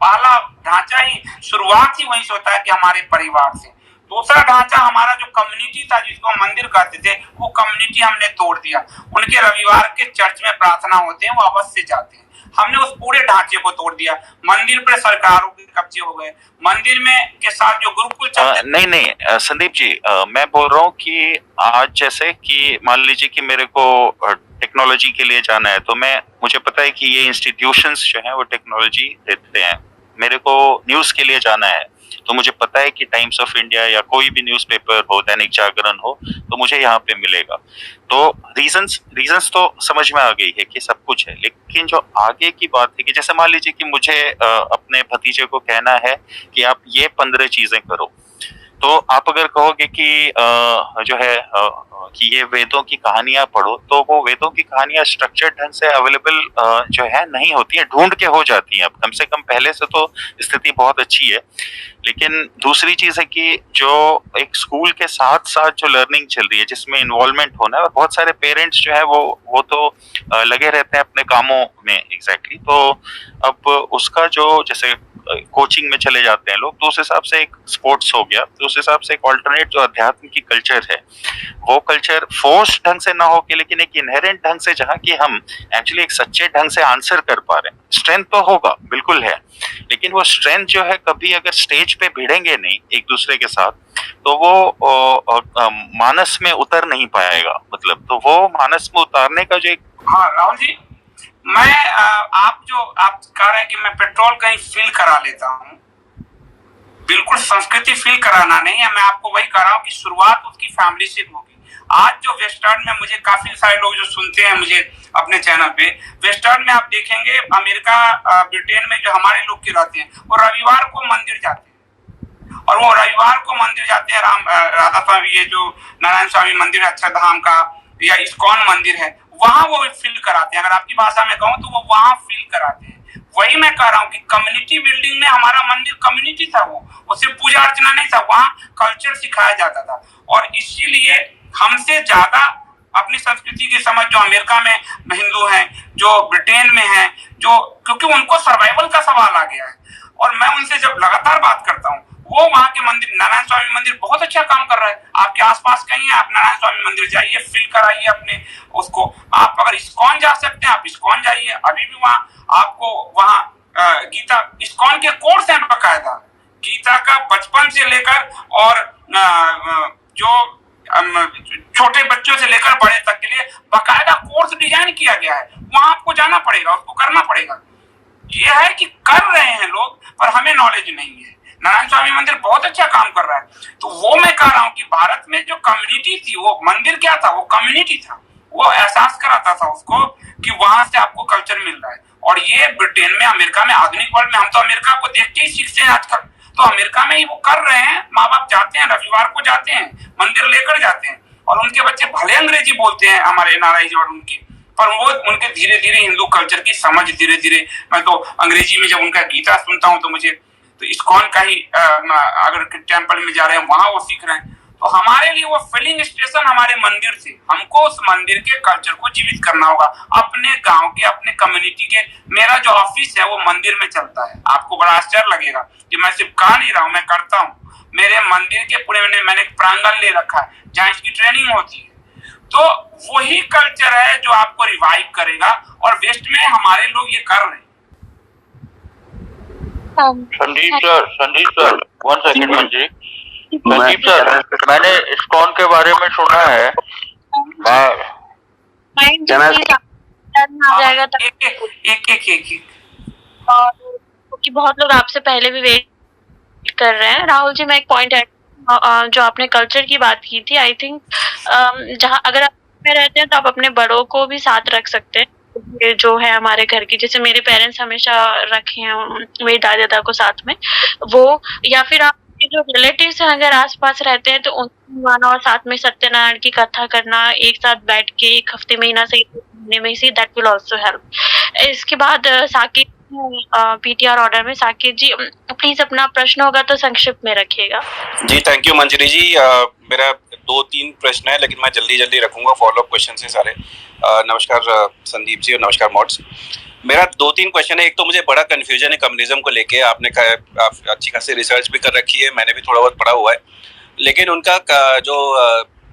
पहला ढांचा ही, शुरुआत ही वहीं से होता है कि हमारे परिवार से। दूसरा ढांचा हमारा जो कम्युनिटी था, जिसको हम मंदिर कहते थे, वो कम्युनिटी हमने तोड़ दिया। उनके रविवार के चर्च में प्रार्थना होते हैं, वो अवश्य जाते हैं, हमने उस पूरे ढांचे को तोड़ दिया। मंदिर पर सरकारों के कब्जे हो गए, मंदिर में के साथ जो गुरुकुल नहीं संदीप जी, मैं बोल रहा हूँ कि आज जैसे कि मान लीजिए कि मेरे को टेक्नोलॉजी के लिए जाना है, तो मुझे पता है कि ये इंस्टीट्यूशंस जो हैं वो टेक्नोलॉजी देते हैं। मेरे को न्यूज़ के लिए जाना है तो मुझे पता है कि टाइम्स ऑफ इंडिया या कोई भी न्यूज़पेपर हो, दैनिक जागरण हो, तो मुझे यहाँ पे मिलेगा। तो रीजंस तो समझ में आ गई है कि सब कुछ है, लेकिन जो आगे की बात है कि जैसे मान लीजिए कि मुझे अपने भतीजे को कहना है कि आप ये 15 चीजें करो, तो आप अगर कहोगे कि जो है कि ये वेदों की कहानियां पढ़ो, तो वो वेदों की कहानियां स्ट्रक्चर्ड ढंग से अवेलेबल जो है नहीं होती है, ढूंढ के हो जाती हैं। अब कम से कम पहले से तो स्थिति बहुत अच्छी है। लेकिन दूसरी चीज है कि जो एक स्कूल के साथ साथ जो लर्निंग चल रही है, जिसमें इन्वॉल्वमेंट होना है, और बहुत सारे पेरेंट्स जो है वो तो लगे रहते हैं अपने कामों में एग्जैक्टली। तो अब उसका जो जैसे कोचिंग में चले जाते हैं लोग, तो उस हिसाब से एक स्पोर्ट्स हो गया, तो उस हिसाब से एक ऑल्टरनेट जो अध्यात्म की कल्चर है, वो कल्चर फोर्स ढंग से ना हो के, लेकिन एक इनहेरेंट ढंग से, जहाँ की हम एक्चुअली एक सच्चे ढंग से आंसर कर पा रहे हैं। स्ट्रेंथ तो होगा, बिल्कुल है, लेकिन वो स्ट्रेंथ जो है कभी अगर स्टेज पे भिड़ेंगे नहीं एक दूसरे के साथ, तो वो मानस में उतर नहीं पाएगा। मतलब तो वो मानस में उतारने का जो एक हाँ राहुल जी, मैं आप कह रहे हैं कि मैं पेट्रोल कहीं फिल करा लेता हूँ, बिल्कुल संस्कृति फिल कराना नहीं है। मैं आपको वही कह रहा हूँ कि शुरुआत उसकी फैमिली से होगी। आज जो वेस्टर्न में, मुझे काफी सारे लोग जो सुनते हैं मुझे अपने चैनल पे, वेस्टर्न में आप देखेंगे, अमेरिका ब्रिटेन में जो हमारे लोग के रहते हैं, वो रविवार को मंदिर जाते हैं, और वो रविवार को मंदिर जाते हैं। राधा स्वामी, ये जो नारायण स्वामी मंदिर है अक्षरधाम का, या इस्कॉन मंदिर है, वहां वो फील कराते हैं। अगर आपकी भाषा में कहूँ तो वो वहां फील कराते हैं। वही मैं कह रहा हूँ कि कम्युनिटी बिल्डिंग में हमारा मंदिर कम्युनिटी था, वो सिर्फ पूजा अर्चना नहीं था, वहाँ कल्चर सिखाया जाता था। और इसीलिए हमसे ज्यादा अपनी संस्कृति की समझ जो अमेरिका में हिंदू हैं, जो ब्रिटेन में हैं, जो, क्योंकि उनको सर्वाइवल का सवाल आ गया है। और मैं उनसे जब लगातार बात करता हूँ, वो वहाँ के मंदिर, नारायण स्वामी मंदिर बहुत अच्छा काम कर रहा है। आपके आसपास कहीं है, आप नारायण स्वामी मंदिर जाइए, फील कराइए अपने उसको। आप अगर इस्कॉन जा सकते हैं, आप इस्कॉन जाइए, अभी भी वहाँ आपको वहाँ गीता, इस्कॉन के कोर्स हैं बकायदा, गीता का बचपन से लेकर और जो छोटे बच्चों से लेकर बड़े तक के लिए बकायदा कोर्स डिजाइन किया गया है। वहां आपको जाना पड़ेगा, उसको करना पड़ेगा। ये है कि कर रहे हैं लोग, पर हमें नॉलेज नहीं है। नारायण स्वामी मंदिर बहुत अच्छा काम कर रहा है। तो वो मैं कह रहा हूँ कि भारत में जो कम्युनिटी थी, वो मंदिर क्या था, वो कम्युनिटी था। वो एहसास कराता था उसको कि वहां से आपको कल्चर मिल रहा है। और ये ब्रिटेन में, अमेरिका में, आधुनिक वर्ल्ड में, हम तो अमेरिका को देख के ही सीखते हैं आजकल। तो अमेरिका में ही वो कर रहे हैं। माँ बाप जाते हैं, रविवार को जाते हैं, मंदिर लेकर जाते हैं, और उनके बच्चे भले अंग्रेजी बोलते हैं, हमारे नारायण और उनके, पर वो उनके धीरे धीरे हिंदू कल्चर की समझ धीरे धीरे, मैं तो अंग्रेजी में जब उनका गीता सुनता हूँ तो मुझे तो इस्कॉन का ही अगर टेम्पल में जा रहे हैं वहां वो सीख रहे हैं। तो हमारे लिए वो फिलिंग स्टेशन हमारे मंदिर से, हमको उस मंदिर के कल्चर को जीवित करना होगा, अपने गांव के, अपने कम्युनिटी के। मेरा जो ऑफिस है वो मंदिर में चलता है। आपको बड़ा आश्चर्य लगेगा कि मैं सिर्फ कह नहीं रहा हूँ, मैं करता हूँ। मेरे मंदिर के पूरे मैंने एक प्रांगण ले रखा है जहाँ इसकी ट्रेनिंग होती है। तो वही कल्चर है जो आपको रिवाइव करेगा, और वेस्ट में हमारे लोग ये कर रहे हैं। संदीप सर 1 सेकंड जी। संदीप सर, मैंने इस्कॉन के बारे में सुना है। माइंड आ जाएगा एक और क्योंकि बहुत लोग आपसे पहले भी वेट कर रहे हैं। राहुल जी, मैं एक पॉइंट जो आपने कल्चर की बात की थी, आई थिंक जहाँ अगर आप में रहते हैं तो आप अपने बड़ों को भी साथ रख सकते हैं, जो है हमारे घर की, जैसे मेरे पेरेंट्स हमेशा रखे हैं मेरी दादी दादा को साथ में, वो, या फिर आप जो रिलेटिव्स हैं अगर आसपास रहते हैं तो उनको माना और साथ में सत्यनारायण की कथा करना, एक साथ बैठ के 1 हफ्ते महीना से महीने में से, दैट विल आल्सो हेल्प। इसके बाद साकिब पीटीआर ऑर्डर में, साकिब जी प्लीज अपना प्रश्न होगा तो संक्षिप्त में रखिएगा। जी थैंक यू मंजरी जी। मेरा 2-3 प्रश्न है, लेकिन मैं जल्दी रखूंगा, फॉलोअप क्वेश्चन है सारे। नमस्कार संदीप जी और नमस्कार मॉड्स। मेरा 2-3 क्वेश्चन है। एक तो मुझे बड़ा कन्फ्यूजन है कम्युनिज्म को लेके। आपने अच्छी खासी रिसर्च भी कर रखी है, मैंने भी थोड़ा बहुत पढ़ा हुआ है, लेकिन उनका जो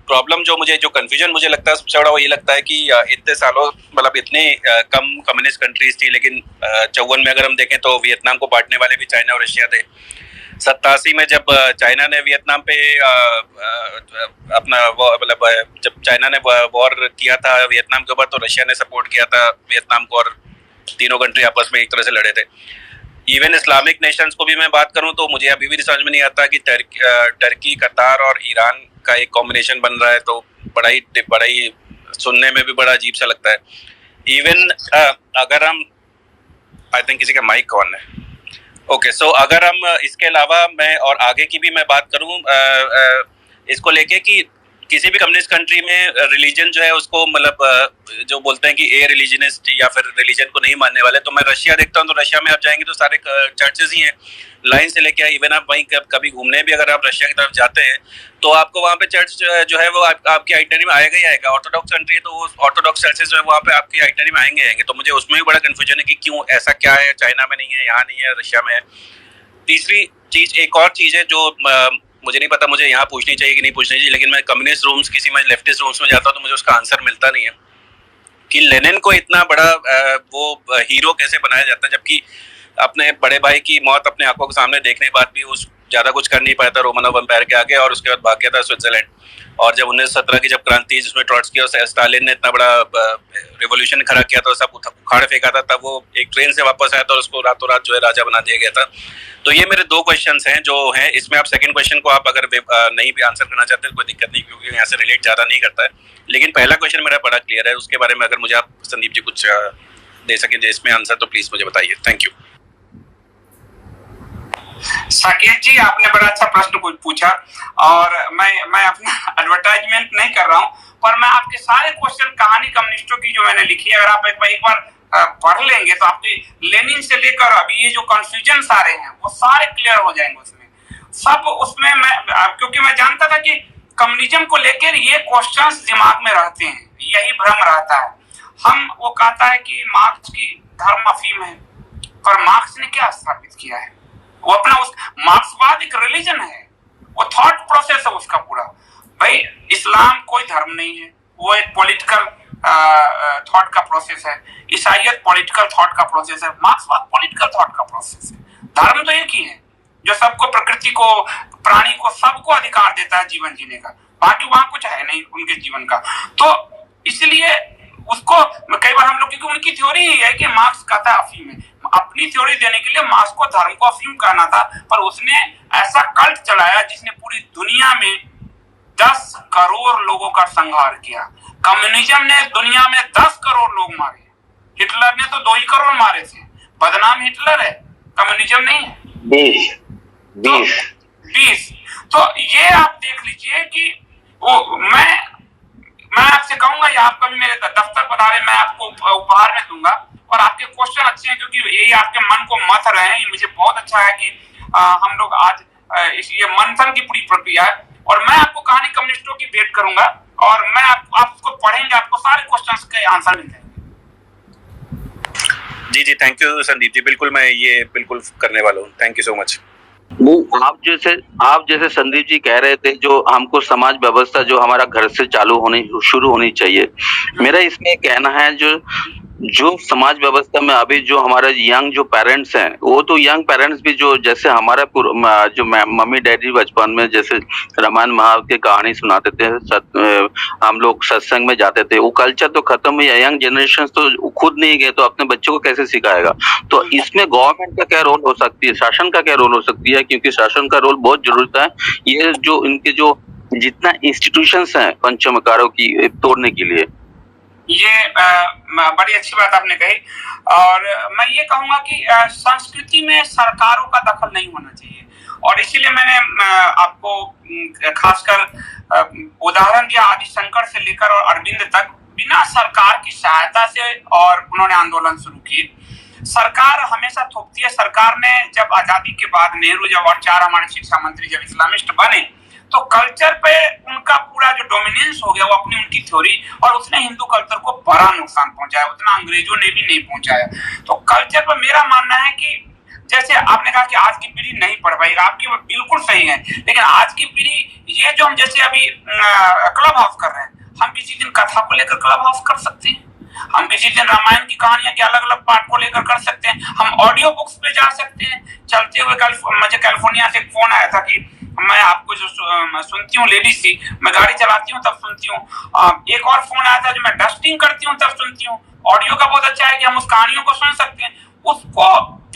प्रॉब्लम, जो कन्फ्यूजन मुझे लगता है सबसे बड़ा, वो ये लगता है कि इतने सालों, मतलब इतने कम कम्युनिस्ट कंट्रीज थी, लेकिन 54 में अगर हम देखें तो वियतनाम को बांटने वाले भी चाइना और रशिया थे। 87 में जब चाइना ने वियतनाम पे अपना मतलब जब चाइना ने वॉर किया था वियतनाम के ऊपर, तो रशिया ने सपोर्ट किया था वियतनाम को, और तीनों कंट्री आपस में एक तरह से लड़े थे। इवन इस्लामिक नेशंस को भी मैं बात करूं तो मुझे अभी भी समझ में नहीं आता कि टर्की, कतार और ईरान का एक कॉम्बिनेशन बन रहा है, तो बड़ा ही सुनने में भी बड़ा अजीब सा लगता है। इवन अगर हम, आई थिंक किसी का माइक ऑन है, ओके, सो अगर हम इसके अलावा मैं और आगे की भी मैं बात करूं इसको लेके कि किसी भी कम्युनिस्ट कंट्री में रिलीजन जो है उसको मतलब जो बोलते हैं कि ए रिलीजनिस्ट या फिर रिलीजन को नहीं मानने वाले, तो मैं रशिया देखता हूँ तो रशिया में आप जाएंगे तो सारे चर्चेज ही हैं लाइन से लेके, इवन आप वहीं कभी घूमने भी अगर आप रशिया की तरफ जाते हैं तो आपको वहाँ पे चर्च जो है वो आपकी आइटनरी में आएगा ही आएगा। ऑर्थोडॉक्स कंट्री है तो ऑर्थोडॉक्स चर्चेज जो है वहाँ पे आपकी आइटनरी में आएंगे। तो मुझे उसमें भी बड़ा कन्फ्यूजन है कि क्यों ऐसा क्या है, चाइना में नहीं है, यहाँ नहीं है, रशिया में है। तीसरी चीज, एक और चीज है जो मुझे नहीं पता मुझे यहाँ पूछनी चाहिए कि नहीं पूछनी चाहिए, लेकिन मैं कम्युनिस्ट रूम्स किसी में लेफ्टिस्ट रूम्स में जाता हूँ तो मुझे उसका आंसर मिलता नहीं है कि लेनिन को इतना बड़ा वो हीरो कैसे बनाया जाता है, जबकि अपने बड़े भाई की मौत अपने आंखों के सामने देखने के बाद भी उस ज़्यादा कुछ कर नहीं पाया था रोमनोव एम्पायर के आगे, और उसके बाद भाग गया था स्विट्जरलैंड। और जब 1917 की जब क्रांति जिसमें ट्रॉट्स्की और स्टालिन ने इतना बड़ा रिवॉल्यूशन खड़ा किया था, सब उखाड़ फेंका था, तब वो एक ट्रेन से वापस आया था और उसको रातों रात जो है राजा बना दिया गया था। तो ये मेरे दो क्वेश्चंस हैं जो हैं, इसमें आप सेकंड क्वेश्चन को आप अगर नहीं भी आंसर करना चाहते तो कोई दिक्कत नहीं, क्योंकि यहाँ से रिलेट ज़्यादा नहीं करता है। लेकिन पहला क्वेश्चन मेरा बड़ा क्लियर है, उसके बारे में अगर मुझे आप संदीप जी कुछ दे सकें इसमें आंसर तो प्लीज़ मुझे बताइए। Thank you. साकेत जी, आपने बड़ा अच्छा प्रश्न पूछा और मैं अपना एडवर्टाइजमेंट नहीं कर रहा हूं, पर मैं आपके सारे क्वेश्चन कहानी कम्युनिस्टों की जो मैंने लिखी है, अगर आप एक बार पढ़ लेंगे तो आपके लेनिन से लेकर अभी ये जो कंफ्यूजन सारे हैं वो सारे क्लियर हो जाएंगे उसमें सब। उसमें मैं क्योंकि मैं जानता था कि कम्युनिज्म को लेकर ये क्वेश्चंस दिमाग में रहते हैं, यही भ्रम रहता है। वो कहता है कि मार्क्स की धर्म अफीम है, पर मार्क्स ने क्या स्थापित किया है? वो अपना उस मार्क्सवाद एक रिलीजन है, वो थॉट प्रोसेस है उसका पूरा। भाई इस्लाम कोई धर्म नहीं है, वो एक पॉलिटिकल थॉट का प्रोसेस है। ईसाइयत पॉलिटिकल थॉट का प्रोसेस है, मार्क्सवाद पॉलिटिकल थॉट का प्रोसेस है। धर्म तो एक ही है जो सबको, प्रकृति को, प्राणी को, सबको अधिकार देता है जीवन जीने का, बाकी वहां कुछ है नहीं उनके जीवन का। तो इसलिए उसको कई बार हम लोग, क्योंकि उनकी थ्योरी ही है कि मार्क्स कहता है अफीम है, अपनी थ्योरी देने के लिए मार्क्स को धर्म को अफीम कहना था, पर उसने ऐसा कल्ट चलाया जिसने पूरी दुनिया में 10 करोड़ लोगों का संहार किया। कम्युनिज्म ने दुनिया में 10 करोड़ लोग मारे, हिटलर ने तो 2 ही करोड़ मारे थे। बदनाम हिटलर है, कम्युनिज्म नहीं है। 20। तो ये आप देख लीजिए कि वो मैं आपसे कहूंगा, या आप कभी मेरे दफ्तर पधारे, मैं आपको उपहार में दूंगा। और आपके क्वेश्चन अच्छे हैं क्योंकि ये आपके मन को मथ रहे हैं, ये मुझे बहुत अच्छा है कि हम लोग आज ये मंथन की पूरी प्रक्रिया है। और मैं आपको कहानी कम्युनिस्टों की भेंट करूंगा और मैं आप उसको पढ़ेंगे, आपको सारे क्वेश्चंस के आंसर मिल जाएंगे। जी, थैंक यू संदीप जी, बिल्कुल मैं ये बिल्कुल करने वाला हूँ। Thank you so much. वो आप जैसे संदीप जी कह रहे थे, जो हमको समाज व्यवस्था जो हमारा घर से शुरू होनी चाहिए। मेरा इसमें कहना है जो समाज व्यवस्था में अभी जो हमारे यंग जो पेरेंट्स हैं, वो तो यंग पेरेंट्स भी जो जैसे हमारा जो मम्मी डैडी बचपन में जैसे रामायण महाभारत की कहानी सुनाते थे, हम लोग सत्संग में जाते थे, वो कल्चर तो खत्म हुई। यंग जनरेशन तो खुद नहीं गए तो अपने बच्चों को कैसे सिखाएगा? तो इसमें गवर्नमेंट का क्या रोल हो सकती है, शासन का क्या रोल हो सकती है? क्योंकि शासन का रोल बहुत जरूरत है, ये जो इनके जो जितना इंस्टीट्यूशंस हैं पंचमकारों की तोड़ने के लिए। ये बड़ी अच्छी बात आपने कही। और मैं ये कहूंगा कि संस्कृति में सरकारों का दखल नहीं होना चाहिए, और इसीलिए मैंने आपको खासकर उदाहरण दिया आदि शंकर से लेकर और अरविंद तक, बिना सरकार की सहायता से और उन्होंने आंदोलन शुरू किए। सरकार हमेशा थोपती है। सरकार ने जब आजादी के बाद नेहरू जब और 4 हमारे शिक्षा मंत्री जब इस्लामिस्ट बने, तो कल्चर पे उनका पूरा जो डोमिनेंस हो गया, वो अपनी उनकी थ्योरी, और उसने हिंदू कल्चर को बड़ा नुकसान पहुंचाया, उतना अंग्रेजों ने भी नहीं पहुंचाया। तो कल्चर पर मेरा मानना है कि जैसे आपने कहा कि आज की पीढ़ी नहीं पढ़ पाएगी, आपकी बिल्कुल सही है, लेकिन आज की पीढ़ी ये जो हम जैसे अभी क्लब हाउस कर रहे हैं, हम किसी दिन कथा को लेकर क्लब हाउस कर सकते हैं, हम किसी दिन रामायण की कहानियां के अलग अलग पार्ट को लेकर कर सकते हैं, हम ऑडियो बुक्स पे जा सकते हैं। चलते हुए मुझे कैलिफोर्निया से फोन आया था कि मैं आपको जो सुनती हूँ, लेडीज थी, मैं गाड़ी चलाती हूँ तब सुनती हूँ। एक और फोन आया था जो मैं डस्टिंग करती हूँ तब सुनती हूँ। ऑडियो का बहुत अच्छा है कि हम उस कहानियों को सुन सकते हैं। उसको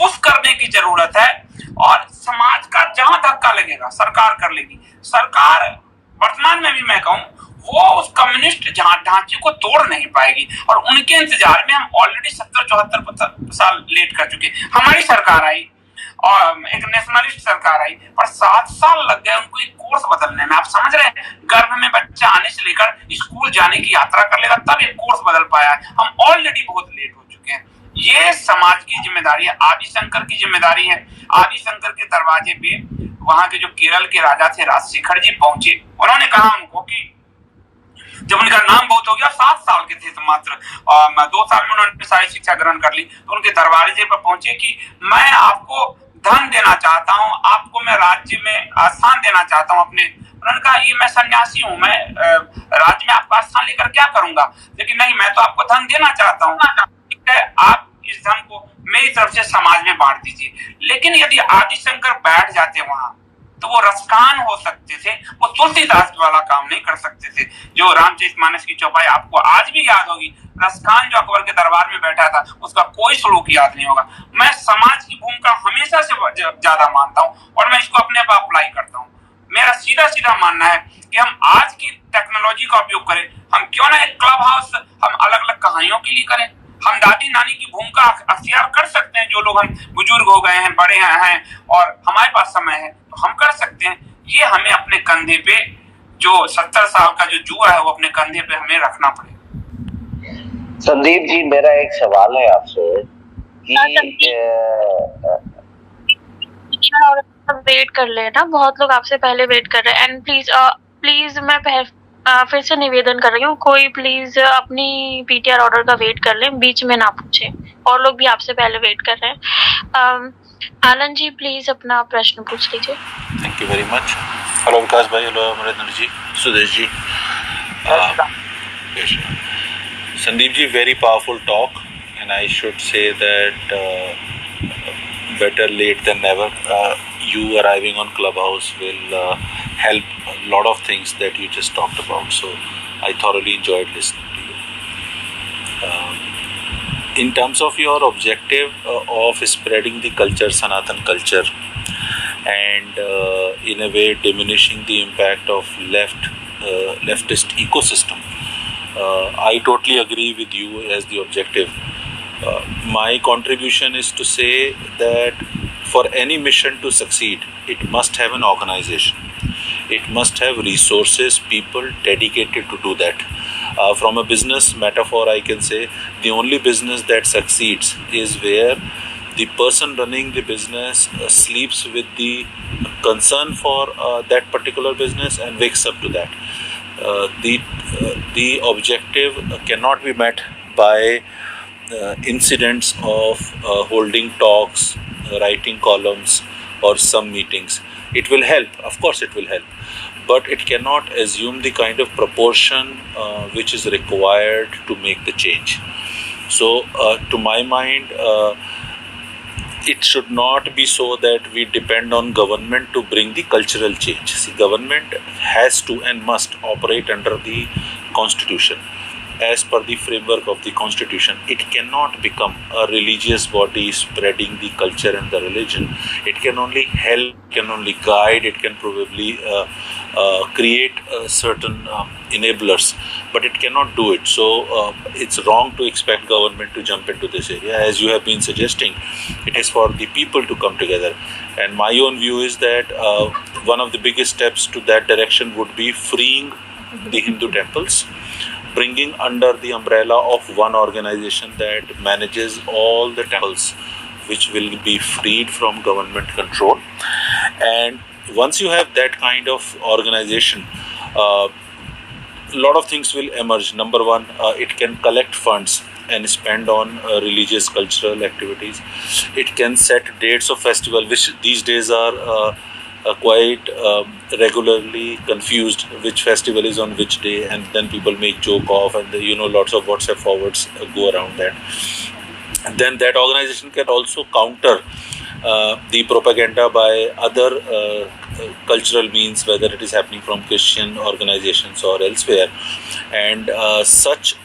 पुश करने की जरूरत है। और समाज का जहां धक्का लगेगा सरकार कर लेगी। सरकार वर्तमान में भी मैं कहूं वो उस कम्युनिस्ट ढांचे को तोड़ नहीं पाएगी, और उनके इंतजार में हम ऑलरेडी 70-74 साल लेट कर चुके। हमारी सरकार आई और एक नेशनलिस्ट सरकार आई, पर 7 साल लग गए उनको एक कोर्स बदलने में। आप समझ रहे हैं, गर्भ में बच्चा आने से लेकर स्कूल जाने की यात्रा कर लेगा तब एक कोर्स बदल पाया है। हम ऑलरेडी बहुत लेट हो चुके हैं। ये समाज की जिम्मेदारी है, आदि शंकर की जिम्मेदारी है। आदि शंकर के दरवाजे पे वहां के जो केरल के राजा थे राजशेखर जी पहुंचे। उन्होंने कहा उनको कि जब उनका नाम बहुत हो गया, 7 साल के थे तो मात्र, और 2 साल में उन्होंने सारी शिक्षा ग्रहण कर ली, तो उनके दरवाजे पर पहुंचे कि मैं आपको धन देना चाहता हूं, आपको मैं राज्य में स्थान देना चाहता हूं अपने। उन्होंने कहा ये मैं सन्यासी हूं, मैं राज्य में आपका स्थान लेकर क्या करूंगा, लेकिन नहीं मैं तो आपको धन देना चाहता हूं, ठीक है आप इस धन को मेरी तरफ से समाज में बांट दीजिए। लेकिन यदि आदि शंकर बैठ जाते वहां तो वो रसकान हो सकते थे, वो तुलसीदास वाला काम नहीं कर सकते थे। जो रामचरितमानस की चौपाई आपको आज भी याद होगी, रसकान जो अकबर के दरबार में बैठा था उसका कोई सलूक याद नहीं होगा। मैं समाज की भूमिका हमेशा से ज्यादा मानता हूँ और मैं इसको अपने आप अप्लाई करता हूँ। मेरा सीधा सीधा मानना है कि हम आज की टेक्नोलॉजी का उपयोग करें। हम क्यों ना एक क्लब हाउस हम अलग अलग कहानियों के लिए करें। हम दादी नानी की भूमिका अख्तियार कर सकते हैं, जो लोग हम बुजुर्ग हो गए हैं, बड़े हैं और हमारे पास समय है तो हम कर सकते हैं। ये हमें अपने कंधे पे जो 70 साल का जो जुआ है वो अपने कंधे पे हमें रखना पड़ेगा। संदीप जी, मेरा एक सवाल है आपसे कि वेट कर लेना, बहुत लोग आपसे पहले वेट कर रहे हैं। एंड प्लीज मैं फिर से निवेदन कर रही हूँ, कोई प्लीज अपनी पीटीआर ऑर्डर का वेट कर लें, बीच में ना पूछे, और लोग भी आपसे पहले वेट कर रहे हैं। आनंद जी प्लीज अपना प्रश्न पूछ लीजिए। Thank you very much. Hello Vikas भाई, hello Amarendra ji, Sudesh ji. Sandeep ji, very powerful talk, and I should say that better late than never. You arriving on Clubhouse will help a lot of things that you just talked about. So I thoroughly enjoyed listening to you. In terms of your objective of spreading the culture, Sanatan culture, and in a way diminishing the impact of leftist ecosystem, I totally agree with you as the objective. My contribution is to say that for any mission to succeed, it must have an organization. It must have resources, people dedicated to do that. From a business metaphor, I can say the only business that succeeds is where the person running the business sleeps with the concern for that particular business and wakes up to that. The objective cannot be met by incidents of holding talks, writing columns, or some meetings. It will help, of course it will help, but it cannot assume the kind of proportion which is required to make the change. So to my mind, it should not be so that we depend on government to bring the cultural change. See, government has to and must operate under the constitution, as per the framework of the constitution. It cannot become a religious body spreading the culture and the religion. It can only help, can only guide, it can probably create certain enablers, but it cannot do it. So it's wrong to expect government to jump into this area. As you have been suggesting, it is for the people to come together. And my own view is that one of the biggest steps to that direction would be freeing the Hindu temples, bringing under the umbrella of one organization that manages all the temples, which will be freed from government control. And once you have that kind of organization, a lot of things will emerge. Number one, it can collect funds and spend on religious cultural activities. It can set dates of festival, which these days are quite regularly confused which festival is on which day, and then people make joke of, and lots of WhatsApp forwards go around that. And then that organization can also counter the propaganda by other cultural means, whether it is happening from Christian organizations or elsewhere, and such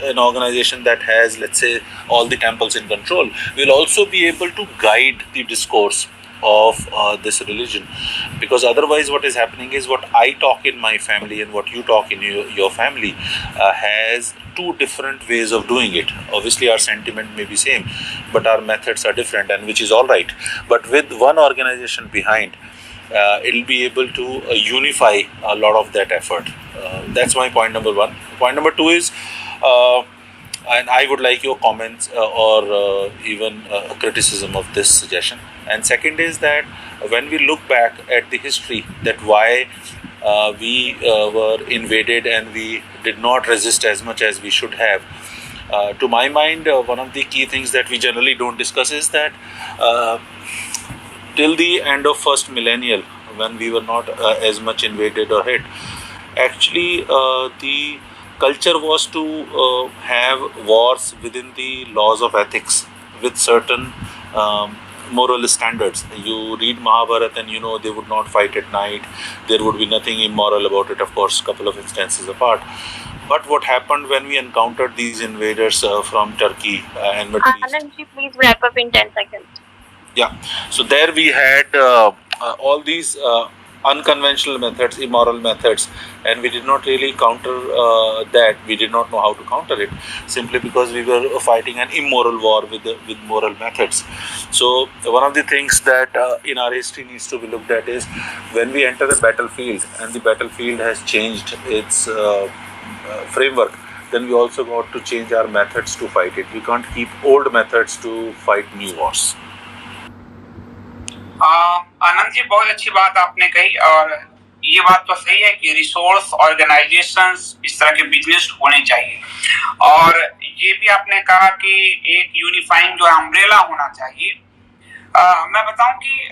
an organization that has, let's say, all the temples in control will also be able to guide the discourse of this religion, because otherwise what is happening is what I talk in my family and what you talk in your family has two different ways of doing it. Obviously our sentiment may be same, but our methods are different, and which is all right. But with one organization behind, it'll be able to unify a lot of that effort. That's my point number one. Point number two is, and I would like your comments or even criticism of this suggestion. And second is that when we look back at the history, that why we were invaded and we did not resist as much as we should have. To my mind, one of the key things that we generally don't discuss is that till the end of first millennial, when we were not as much invaded or hit, actually the culture was to have wars within the laws of ethics with certain moral standards. You read Mahabharata and you know they would not fight at night. There would be nothing immoral about it, of course, couple of instances apart. But what happened when we encountered these invaders from Turkey and Middle East? Anandji, please wrap up in 10 seconds. Yeah, so there we had all these unconventional methods, immoral methods, and we did not really counter that. We did not know how to counter it, simply because we were fighting an immoral war with moral methods. So one of the things that in our history needs to be looked at is when we enter the battlefield and the battlefield has changed its framework, then we also got to change our methods to fight it. We can't keep old methods to fight new wars. Anand ji, बहुत अच्छी बात आपने कही, और ये बात तो सही है कि रिसोर्स ऑर्गेनाइजेशंस इस तरह के बिजनेस होने चाहिए, और ये भी आपने कहा कि एक यूनिफाइंग जो अम्ब्रेला होना चाहिए। मैं बताऊं कि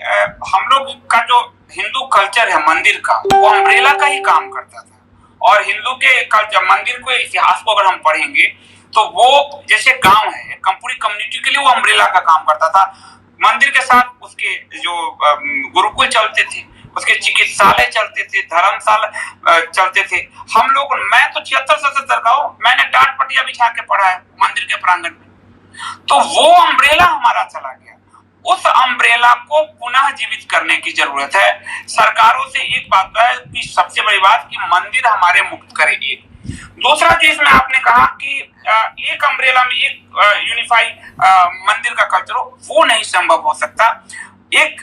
हम लोग का जो हिंदू कल्चर है मंदिर का, वो अम्ब्रेला का ही काम करता था, और हिंदू के कल्चर मंदिर को इतिहास को अगर हम पढ़ेंगे तो वो जैसे गांव है, पूरी कम्युनिटी के लिए वो अम्ब्रेला का काम करता था। मंदिर के साथ उसके जो गुरुकुल चलते थे, उसके चिकित्सालय चलते थे, धर्मशाला चलते थे। हम लोग, मैं तो 76-77 का हूं, मैंने टाट पटिया बिछा के पढ़ा है मंदिर के प्रांगण में। तो वो अम्ब्रेला हमारा चला गया, उस अम्ब्रेला को पुनः जीवित करने की जरूरत है। सरकारों से एक बात तो है कि सबसे बड़ी बात कि मंदिर हमारे मुक्त करेगी। दूसरा चीज में आपने कहा कि एक अम्ब्रेला में एक यूनिफाई मंदिर का कल्चर हो, वो नहीं संभव हो सकता। एक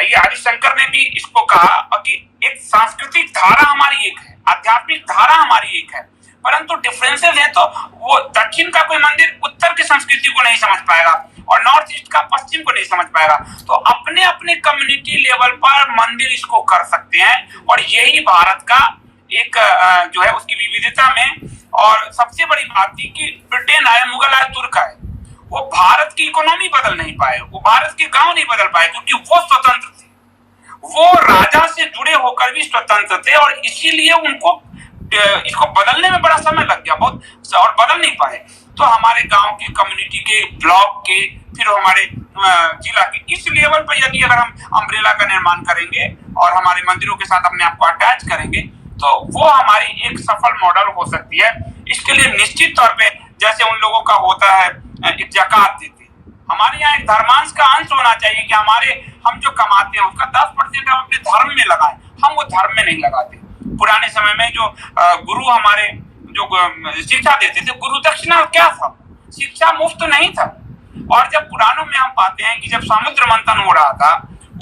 ये आदिशंकर ने भी इसको कहा कि एक सांस्कृतिक धारा हमारी एक है, आध्यात्मिक धारा हमारी एक है, परंतु डिफरेंसेस है। तो वो दक्षिण का कोई मंदिर उत्तर की संस्कृति को नहीं समझ पाएगा और नॉर्थ ईस्ट का पश्चिम को नहीं समझ पाएगा। तो अपने अपने कम्युनिटी लेवल पर मंदिर इसको कर सकते हैं, और यही भारत का एक जो है उसकी विविधता में। और सबसे बड़ी बात थी कि ब्रिटेन आए, मुगल आए, तुर्क आए, वो भारत की इकोनॉमी बदल नहीं पाए, वो भारत के गांव नहीं बदल पाए, क्योंकि वो स्वतंत्र थे, वो राजा से जुड़े होकर भी स्वतंत्र थे, और इसीलिए उनको इसको बदलने में बड़ा समय लग गया बहुत, और बदल नहीं पाए। तो हमारे गांव के, कम्युनिटी के, ब्लॉक के, फिर हमारे जिला के, इस लेवल पर यदि अगर हम अम्ब्रेला का निर्माण करेंगे और हमारे मंदिरों के साथ अपने आप को अटैच करेंगे, तो वो हमारी एक सफल मॉडल हो सकती है। इसके लिए निश्चित तौर पे जैसे उन लोगों का होता है एक ज़कात देते, हमारे यहाँ एक धर्मांश का अंश होना चाहिए कि हम जो कमाते हैं उसका 10% हम अपने धर्म में लगाएं। हम वो धर्म में नहीं लगाते। पुराने समय में जो गुरु हमारे जो शिक्षा देते थे, गुरु दक्षिणा क्या था? शिक्षा मुफ्त नहीं था। और जब पुराणों में हम पाते हैं कि जब समुद्र मंथन हो रहा था,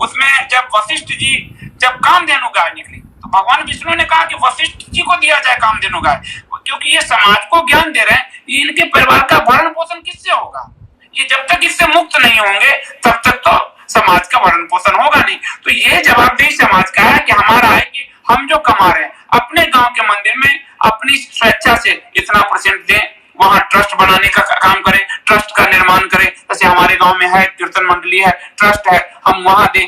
उसमें जब वशिष्ठ जी, जब कामधेनु गाय निकली, तो भगवान विष्णु ने कहा कि वशिष्ठ जी को दिया जाए कामधेनु गाय, क्योंकि ये समाज को ज्ञान दे रहे हैं, ये इनके परिवार का भरण पोषण किससे होगा? ये जब तक इससे मुक्त नहीं होंगे तब तक तो समाज का भरण पोषण होगा नहीं। तो ये जवाबदेही समाज का है कि हमारा है कि हम जो कमा रहे हैं अपने गांव के मंदिर में अपनी स्वेच्छा से इतना % दें, वहां ट्रस्ट बनाने का काम करें, ट्रस्ट का निर्माण करें। जैसे हमारे गांव में है कीर्तन मंडली है, ट्रस्ट है, हम वहां दें।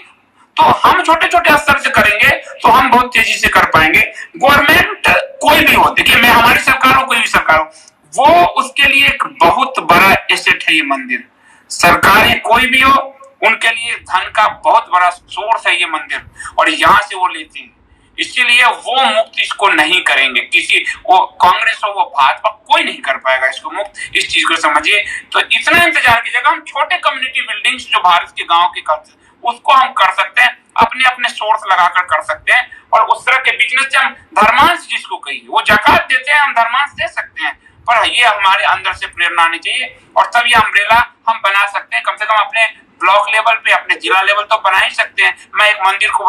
तो हम छोटे छोटे स्तर से करेंगे तो हम बहुत तेजी से कर पाएंगे। गवर्नमेंट कोई भी हो, देखिए मैं हमारी सरकार हो, कोई भी सरकार हो, वो उसके लिए एक बहुत बड़ा एसेट है ये मंदिर। सरकारी कोई भी हो, उनके लिए धन का बहुत बड़ा सोर्स है ये मंदिर, और यहाँ से वो लेते हैं, इसीलिए वो मुक्त इसको नहीं करेंगे। किसी वो कांग्रेस हो वो भाजपा, कोई नहीं कर पाएगा इसको मुक्त। इस चीज को समझिए। तो इतना इंतजार कीजिएगा। हम छोटे कम्युनिटी बिल्डिंग्स जो भारत के गांव के कल्चर, उसको हम कर सकते हैं, अपने अपने सोर्स लगाकर कर सकते हैं। और उस तरह के बिजनेस से हम धर्मांश जिसको कहिए, वो जकात देते हैं, हम धर्मांश दे सकते हैं, पर ये हमारे अंदर से प्रेरणा आनी चाहिए। और तब ये अम्ब्रेला हम बना सकते हैं, कम से कम अपने ब्लॉक लेवल पे, अपने जिला लेवल तो बना ही सकते हैं। मैं एक मंदिर को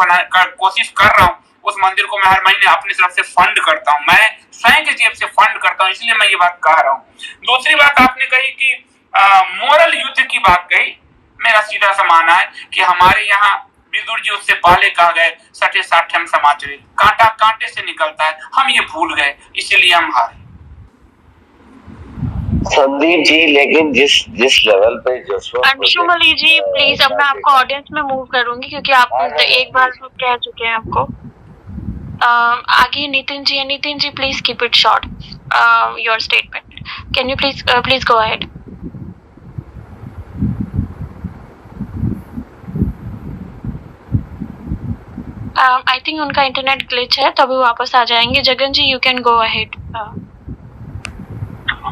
कोशिश कर रहा हूँ, उस मंदिर को मैं हर महीने अपनी तरफ से फंड करता हूँ, मैं स्वयं की जेब से फंड करता हूँ, इसलिए मैं ये बात कह रहा हूँ। दूसरी बात आपने कही कि मोरल युद्ध की बात कही, मेरा सीधा सा मानना है कि हमारे यहाँ विदुर जी उससे पहले कहा गए सठे साठ्यम समाचरित, कांटा कांटे से निकलता है, हम ये भूल गए, इसीलिए हम हारे। संदीप जी, लेकिन जिस लेवल पे अंशुमली जी प्लीज, अब मैं आपको ऑडियंस में मूव करूंगी क्योंकि आप एक बार कह चुके हैं आपको। आगे नितिन जी है। Nitin ji please keep it short, your statement, can you please go ahead. I think उनका इंटरनेट ग्लिच है, तो अभी वापस आ जाएंगे। Jagan ji you can go ahead.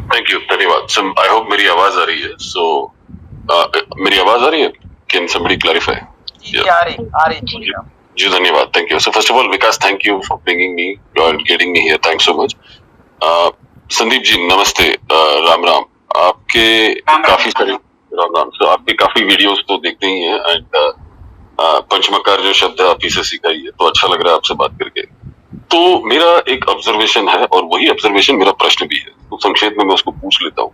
Thank you, धन्यवाद। आई होप मेरी आवाज आ रही है। मेरी आवाज आ रही है? Can somebody clarify? आ रही जी धन्यवाद, thank you. So first of all Vikas, thank you for bringing me and getting me here, thanks so much. Sandeep ji नमस्ते, राम राम। आपके काफी सारे राम राम। सो आपके काफी वीडियोस तो देखते ही हैं एंड पंचमकार जो शब्द है आप ही से सीखा ही है, तो अच्छा लग रहा है आपसे बात करके। तो मेरा एक ऑब्जर्वेशन है और वही ऑब्जर्वेशन मेरा प्रश्न भी है, तो संक्षेप में मैं उसको पूछ लेता हूँ।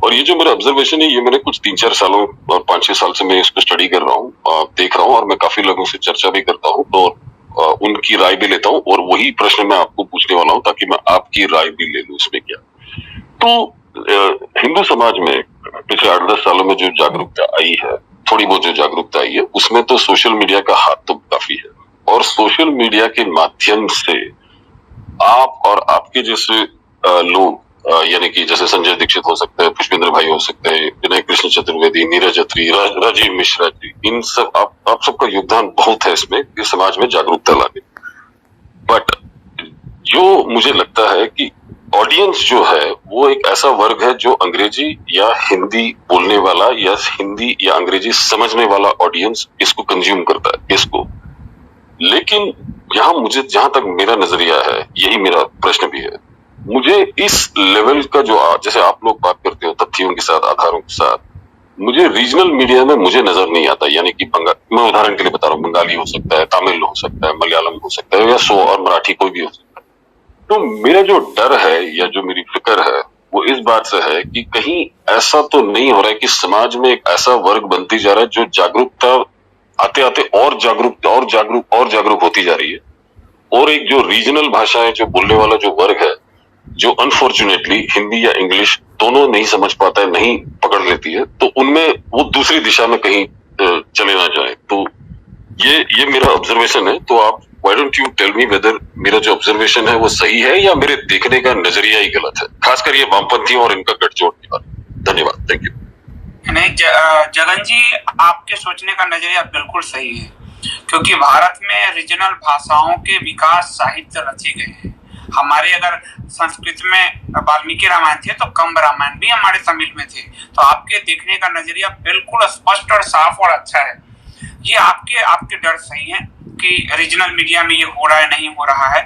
और ये जो मेरा ऑब्जर्वेशन है, ये मैंने कुछ 3-4 सालों और 5-6 साल से मैं इसको स्टडी कर रहा हूँ, देख रहा हूँ, और मैं काफी लोगों से चर्चा भी करता हूँ, तो उनकी राय भी लेता हूँ, और वही प्रश्न मैं आपको पूछने वाला हूँ ताकि मैं आपकी राय भी ले लूँ इसमें क्या। तो हिंदू समाज में पिछले 8-10 सालों में जो जागरूकता आई है, थोड़ी बहुत जो जागरूकता आई है, उसमें तो सोशल मीडिया का हाथ तो काफी है। और सोशल मीडिया के माध्यम से आप और आपके जैसे लोग, यानी कि जैसे संजय दीक्षित हो सकते हैं, पुष्पेंद्र भाई हो सकते हैं, विनय कृष्ण चतुर्वेदी, नीरज अत्री, राजीव मिश्रा जी, इन सब आप सबका योगदान बहुत है इसमें कि समाज में जागरूकता लाने। बट जो मुझे लगता है कि ऑडियंस जो है वो एक ऐसा वर्ग है जो अंग्रेजी या हिंदी बोलने वाला या हिंदी या अंग्रेजी समझने वाला ऑडियंस इसको कंज्यूम करता है इसको। लेकिन यहाँ मुझे जहां तक मेरा नजरिया है, यही मेरा प्रश्न भी है, मुझे इस लेवल का जो जैसे आप लोग बात करते हो तथ्यों के साथ, आधारों के साथ, मुझे रीजनल मीडिया में मुझे नजर नहीं आता। यानी कि मैं उदाहरण के लिए बता रहा हूँ, बंगाली हो सकता है, तमिल हो सकता है, मलयालम हो सकता है, या और मराठी कोई भी हो सकता है। तो मेरा जो डर है या जो मेरी फिक्र है वो इस बात से है कि कहीं ऐसा तो नहीं हो रहा है कि समाज में एक ऐसा वर्ग बनती जा रहा है जो जागरूकता आते आते और जागरूक होती जा रही है, और एक जो रीजनल भाषाएं जो बोलने वाला जो वर्ग है, जो अनफॉर्चुनेटली हिंदी या इंग्लिश दोनों नहीं समझ पाता है, नहीं पकड़ लेती है, तो उनमें वो दूसरी दिशा में कहीं चले ना जाए। तो ये मेरा ऑब्जर्वेशन है। तो आप why don't you tell me whether मेरा जो ऑब्जर्वेशन है वो सही है या मेरे देखने का नजरिया ही गलत है, खासकर ये वामपंथियों और इनका गठजोड़ की बात। धन्यवाद, थैंक यू। नहीं जगन जी, आपके सोचने का नजरिया बिल्कुल सही है, क्योंकि भारत में रीजनल भाषाओं के विकास साहित्य रचे गए हैं। हमारे अगर संस्कृत में वाल्मीकि रामायण थे तो कंब रामायण भी हमारे तमिल में थे। तो आपके देखने का नजरिया बिल्कुल स्पष्ट और साफ और अच्छा है। ये आपके डर सही है कि रीजनल मीडिया में ये हो रहा है, नहीं हो रहा है।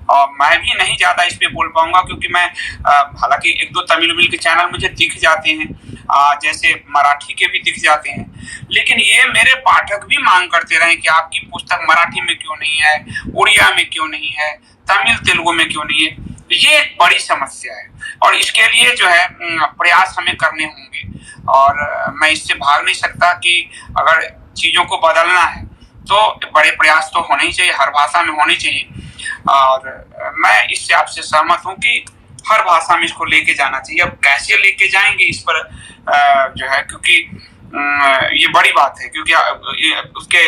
और मैं भी नहीं ज्यादा इस पे बोल पाऊंगा, क्योंकि मैं हालांकि 1-2 तमिल के चैनल मुझे दिख जाते हैं, जैसे मराठी के भी दिख जाते हैं, लेकिन ये मेरे पाठक भी मांग करते रहे कि आपकी पुस्तक मराठी में क्यों नहीं है, उड़िया में क्यों नहीं है, तमिल तेलुगु में क्यों नहीं है। ये एक बड़ी समस्या है और इसके लिए जो है प्रयास हमें करने होंगे, और मैं इससे भाग नहीं सकता कि अगर चीजों को बदलना है तो बड़े प्रयास तो होने ही चाहिए, हर भाषा में होने चाहिए। और मैं इससे आपसे सहमत हूँ कि हर भाषा में इसको लेके जाना चाहिए। अब कैसे लेके जाएंगे इस पर जो है, क्योंकि ये बड़ी बात है, क्योंकि उसके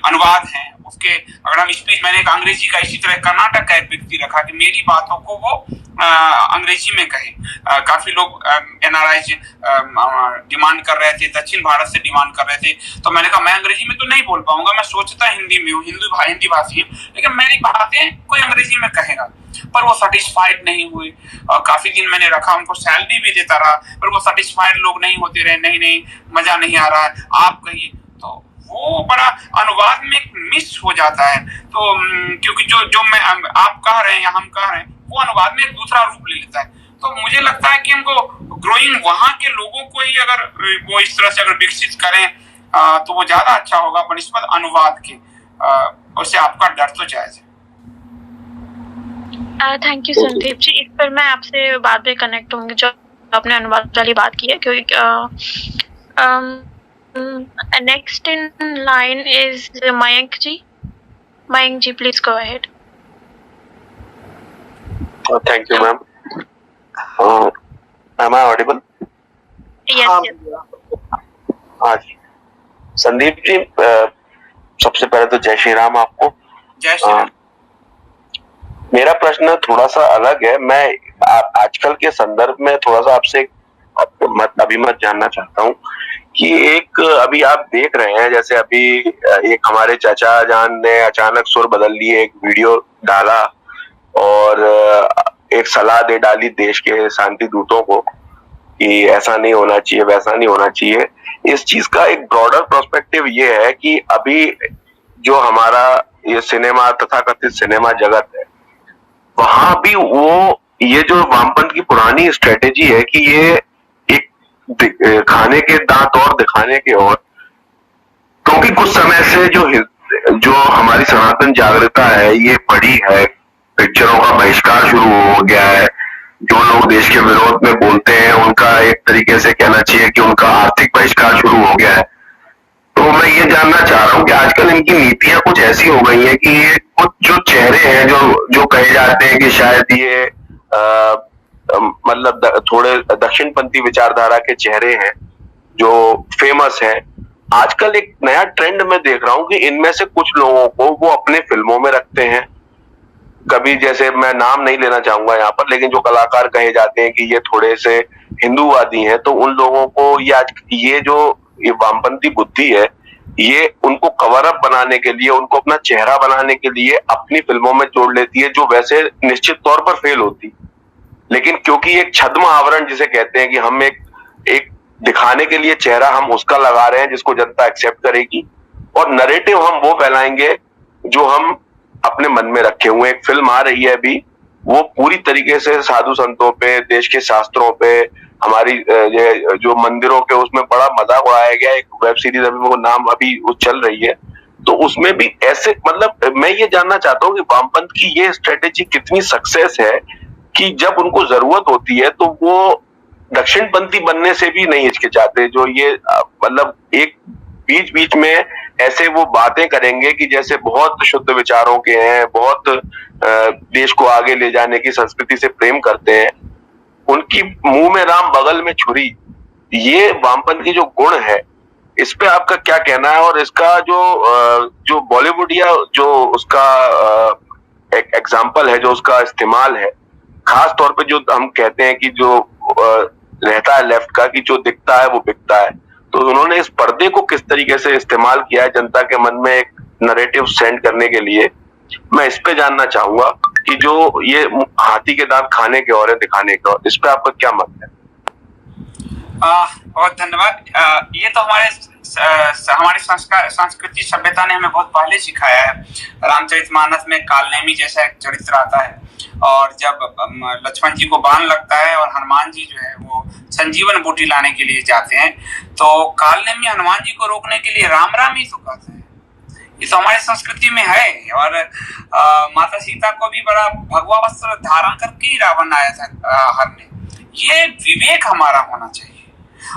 अनुवाद हैं, उसके अगर हम स्पीच, मैंने एक अंग्रेजी का इसी तरह कर्नाटक का एक व्यक्ति रखा कि मेरी बातों को वो अंग्रेजी में कहे। काफी लोग NRI डिमांड कर रहे थे, दक्षिण भारत से डिमांड कर रहे थे, तो मैंने कहा मैं अंग्रेजी में तो नहीं बोल पाऊंगा, मैं सोचता हिंदी में हूँ, हिंदी भाषी हूँ, लेकिन मेरी बातें कोई अंग्रेजी में कहेगा। पर वो सेटिस्फाइड नहीं हुए। काफी दिन मैंने रखा, उनको सैलरी भी देता रहा, पर वो सेटिस्फाइड लोग नहीं होते रहे। नहीं मजा नहीं आ रहा है, आप कहिए। तो वो बड़ा अनुवाद में मिस हो जाता है। तो क्योंकि जो मैं आप कह रहे हैं या हम कह रहे हैं, वो अनुवाद में एक दूसरा रूप ले लेता है। तो मुझे लगता है कि हमको ग्रोइंग वहां के लोगों को ही अगर वो इस तरह से अगर विकसित करें तो वो ज्यादा अच्छा होगा बनिस्बत अनुवाद के। उससे आपका डर तो जायज है। थैंक यू संदीप जी। इस पर मैं आपसे बाद में कनेक्ट होंगी जो आपने अनुवाद वाली बात की है, क्योंकि next in line is Mayank ji. Mayank ji please go ahead. Thank you ma'am. Am I audible? Yes. हाँ जी संदीप जी, सबसे पहले तो जय श्री राम आपको। जय श्री राम। मेरा प्रश्न थोड़ा सा अलग है। मैं आजकल के संदर्भ में थोड़ा सा आपसे अभिमत जानना चाहता हूँ कि एक अभी आप देख रहे हैं, जैसे अभी एक हमारे चाचा जान ने अचानक सुर बदल लिए, एक वीडियो डाला और एक सलाह दे डाली देश के शांति दूतों को कि ऐसा नहीं होना चाहिए, वैसा नहीं होना चाहिए। इस चीज का एक ब्रॉडर पर्सपेक्टिव ये है कि अभी जो हमारा ये सिनेमा तथाकथित सिनेमा जगत है, वहां भी वो ये जो वामपंथ की पुरानी स्ट्रेटेजी है कि ये एक खाने के दांत और दिखाने के और, क्योंकि कुछ समय से जो हमारी सनातन जागरूकता है ये बढ़ी है, पिक्चरों का बहिष्कार शुरू हो गया है, जो लोग देश के विरोध में बोलते हैं उनका एक तरीके से कहना चाहिए कि उनका आर्थिक बहिष्कार शुरू हो गया है। तो मैं ये जानना चाह रहा हूँ कि आजकल इनकी नीतियां कुछ ऐसी हो गई हैं कि ये कुछ जो चेहरे हैं जो कहे जाते हैं कि शायद ये मतलब थोड़े दक्षिणपंथी विचारधारा के चेहरे हैं जो फेमस हैं, आजकल एक नया ट्रेंड में देख रहा हूँ कि इनमें से कुछ लोगों को वो अपने फिल्मों में रखते हैं। कभी जैसे मैं नाम नहीं लेना चाहूंगा यहाँ पर, लेकिन जो कलाकार कहे जाते हैं कि ये थोड़े से हिंदूवादी हैं, तो उन लोगों को ये जो वामपंथी बुद्धि है ये उनको कवर अप बनाने के लिए, उनको अपना चेहरा बनाने के लिए अपनी फिल्मों में जोड़ लेती है, जो वैसे निश्चित तौर पर फेल होती। लेकिन क्योंकि एक छद्म आवरण जिसे कहते हैं कि हम एक दिखाने के लिए चेहरा हम उसका लगा रहे हैं जिसको जनता एक्सेप्ट करेगी, और नरेटिव हम वो फैलाएंगे जो हम अपने मन में रखे हुए। एक फिल्म आ रही है अभी, वो पूरी तरीके से साधु संतों पे, देश के शास्त्रों पे, हमारी जो मंदिरों के उसमें बड़ा मजाक उड़ाया गया। एक वेब सीरीज अभी वो नाम अभी वो चल रही है, तो उसमें भी ऐसे मतलब मैं ये जानना चाहता हूँ कि वामपंथ की ये स्ट्रेटेजी कितनी सक्सेस है कि जब उनको जरूरत होती है तो वो दक्षिणपंथी बनने से भी नहीं हिचकिचाते। जो ये मतलब एक बीच बीच में ऐसे वो बातें करेंगे कि जैसे बहुत शुद्ध विचारों के हैं, बहुत देश को आगे ले जाने की संस्कृति से प्रेम करते हैं, उनकी मुंह में राम बगल में छुरी, ये वामपंथ की जो गुण है, इस पे आपका क्या कहना है? और इसका जो बॉलीवुड या जो उसका एक एग्जाम्पल है, जो उसका इस्तेमाल है, खास तौर पे जो हम कहते हैं कि जो रहता है लेफ्ट का कि जो दिखता है वो बिकता है, तो उन्होंने इस पर्दे को किस तरीके से इस्तेमाल किया है जनता के मन में एक नरेटिव सेंड करने के लिए, मैं इस पे जानना चाहूंगा कि जो ये हाथी के दांत खाने के और है दिखाने के और, इस पे आपका क्या मत है? बहुत धन्यवाद। ये तो हमारी संस्कृति सभ्यता ने हमें बहुत पहले सिखाया है। रामचरितमानस में कालनेमी जैसा एक चरित्र आता है, और जब लक्ष्मण जी को बाण लगता है और हनुमान जी जो है वो संजीवन बूटी लाने के लिए जाते हैं, तो कालनेमी हनुमान जी को रोकने के लिए राम राम ही तो कहते हैं। ये तो हमारी संस्कृति में है। और माता सीता को भी बड़ा भगवा वस्त्र धारण करके ही रावण आया था हरने। ये विवेक हमारा होना चाहिए,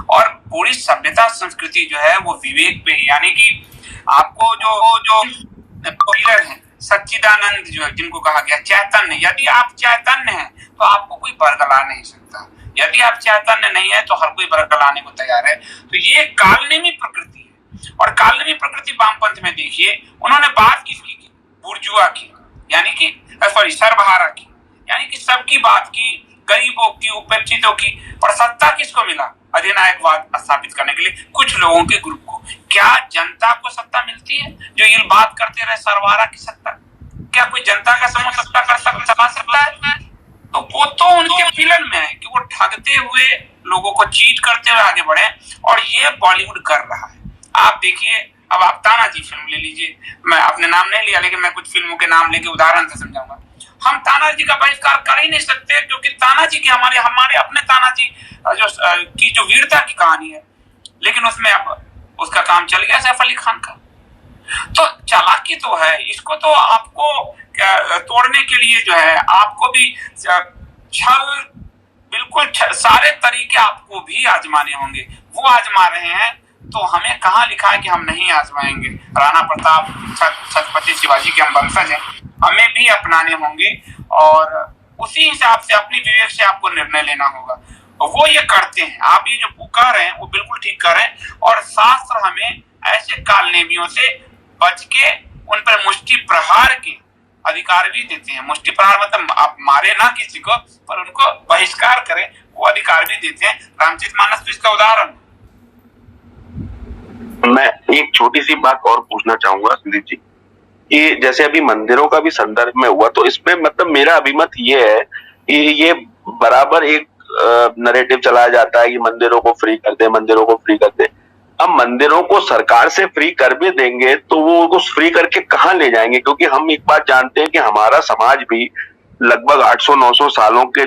और पूरी सभ्यता संस्कृति जो है वो विवेक पे, यानी कि आपको जो पिलर है सच्चिदानंद जो है, जिनको कहा गया चैतन्य, यदि आप चैतन्य हैं तो आपको कोई बरगला नहीं सकता। यदि आप चैतन्य नहीं है तो हर कोई बरगलाने को तैयार है। तो ये कालनेमी प्रकृति है। और कालवी प्रकृति वामपंथ में देखिए उन्होंने बात किसकी की? बुर्जुआ की, यानी कि सॉरी सर्वहारा की, यानी कि सबकी बात की, गरीबों की, उपेक्षितों की। और सत्ता किसको मिला? अधिनायकवाद स्थापित करने के लिए कुछ लोगों के ग्रुप को। क्या जनता को सत्ता मिलती है? जो ये बात करते रहे सर्वहारा की सत्ता, क्या कोई जनता का समूह सत्ता कर सकता है? तो वो तो उनके फिल्म में है कि वो ठगते हुए लोगों को चीट करते हुए आगे बढ़े, और ये बॉलीवुड कर रहा है। आप देखिए, अब आप तानाजी फिल्म ले लीजिए, मैं अपने नाम नहीं लिया लेकिन मैं कुछ फिल्मों के नाम लेके उदाहरण से समझाऊंगा। हम तानाजी का बहिष्कार कर ही नहीं सकते क्योंकि तानाजी की हमारे अपने तानाजी की जो वीरता की कहानी है, लेकिन उसमें अब उसका काम चल गया सैफ अली खान का। तो चालाकी तो है, इसको तो आपको तोड़ने के लिए जो है आपको भी छल, बिल्कुल सारे तरीके आपको भी आजमाने होंगे। वो आजमा रहे हैं तो हमें कहाँ लिखा है कि हम नहीं आजमाएंगे? राणा प्रताप, छत्रपति शिवाजी के हम वंशज हैं, हमें भी अपनाने होंगे और उसी हिसाब से अपनी विवेक से आपको निर्णय लेना होगा। वो ये करते हैं, आप ये जो कह रहे हैं वो बिल्कुल ठीक कर रहे हैं। और शास्त्र हमें ऐसे कालनेमियों से बच के उन पर मुष्टि प्रहार के अधिकार भी देते हैं। मुष्टि प्रहार मतलब आप मारे ना किसी को, पर उनको बहिष्कार करें, वो अधिकार भी देते हैं। रामचरितमानस तो इसका उदाहरण। मैं एक छोटी सी बात और पूछना चाहूंगा संदीप जी, कि जैसे अभी मंदिरों का भी संदर्भ में हुआ, तो इसमें मतलब मेरा अभिमत ये है कि ये बराबर एक नैरेटिव चलाया जाता है कि मंदिरों को फ्री कर दे, मंदिरों को फ्री कर दे। अब मंदिरों को सरकार से फ्री कर भी देंगे तो वो उनको फ्री करके कहाँ ले जाएंगे? क्योंकि हम एक बात जानते हैं कि हमारा समाज भी लगभग 800-900 सालों के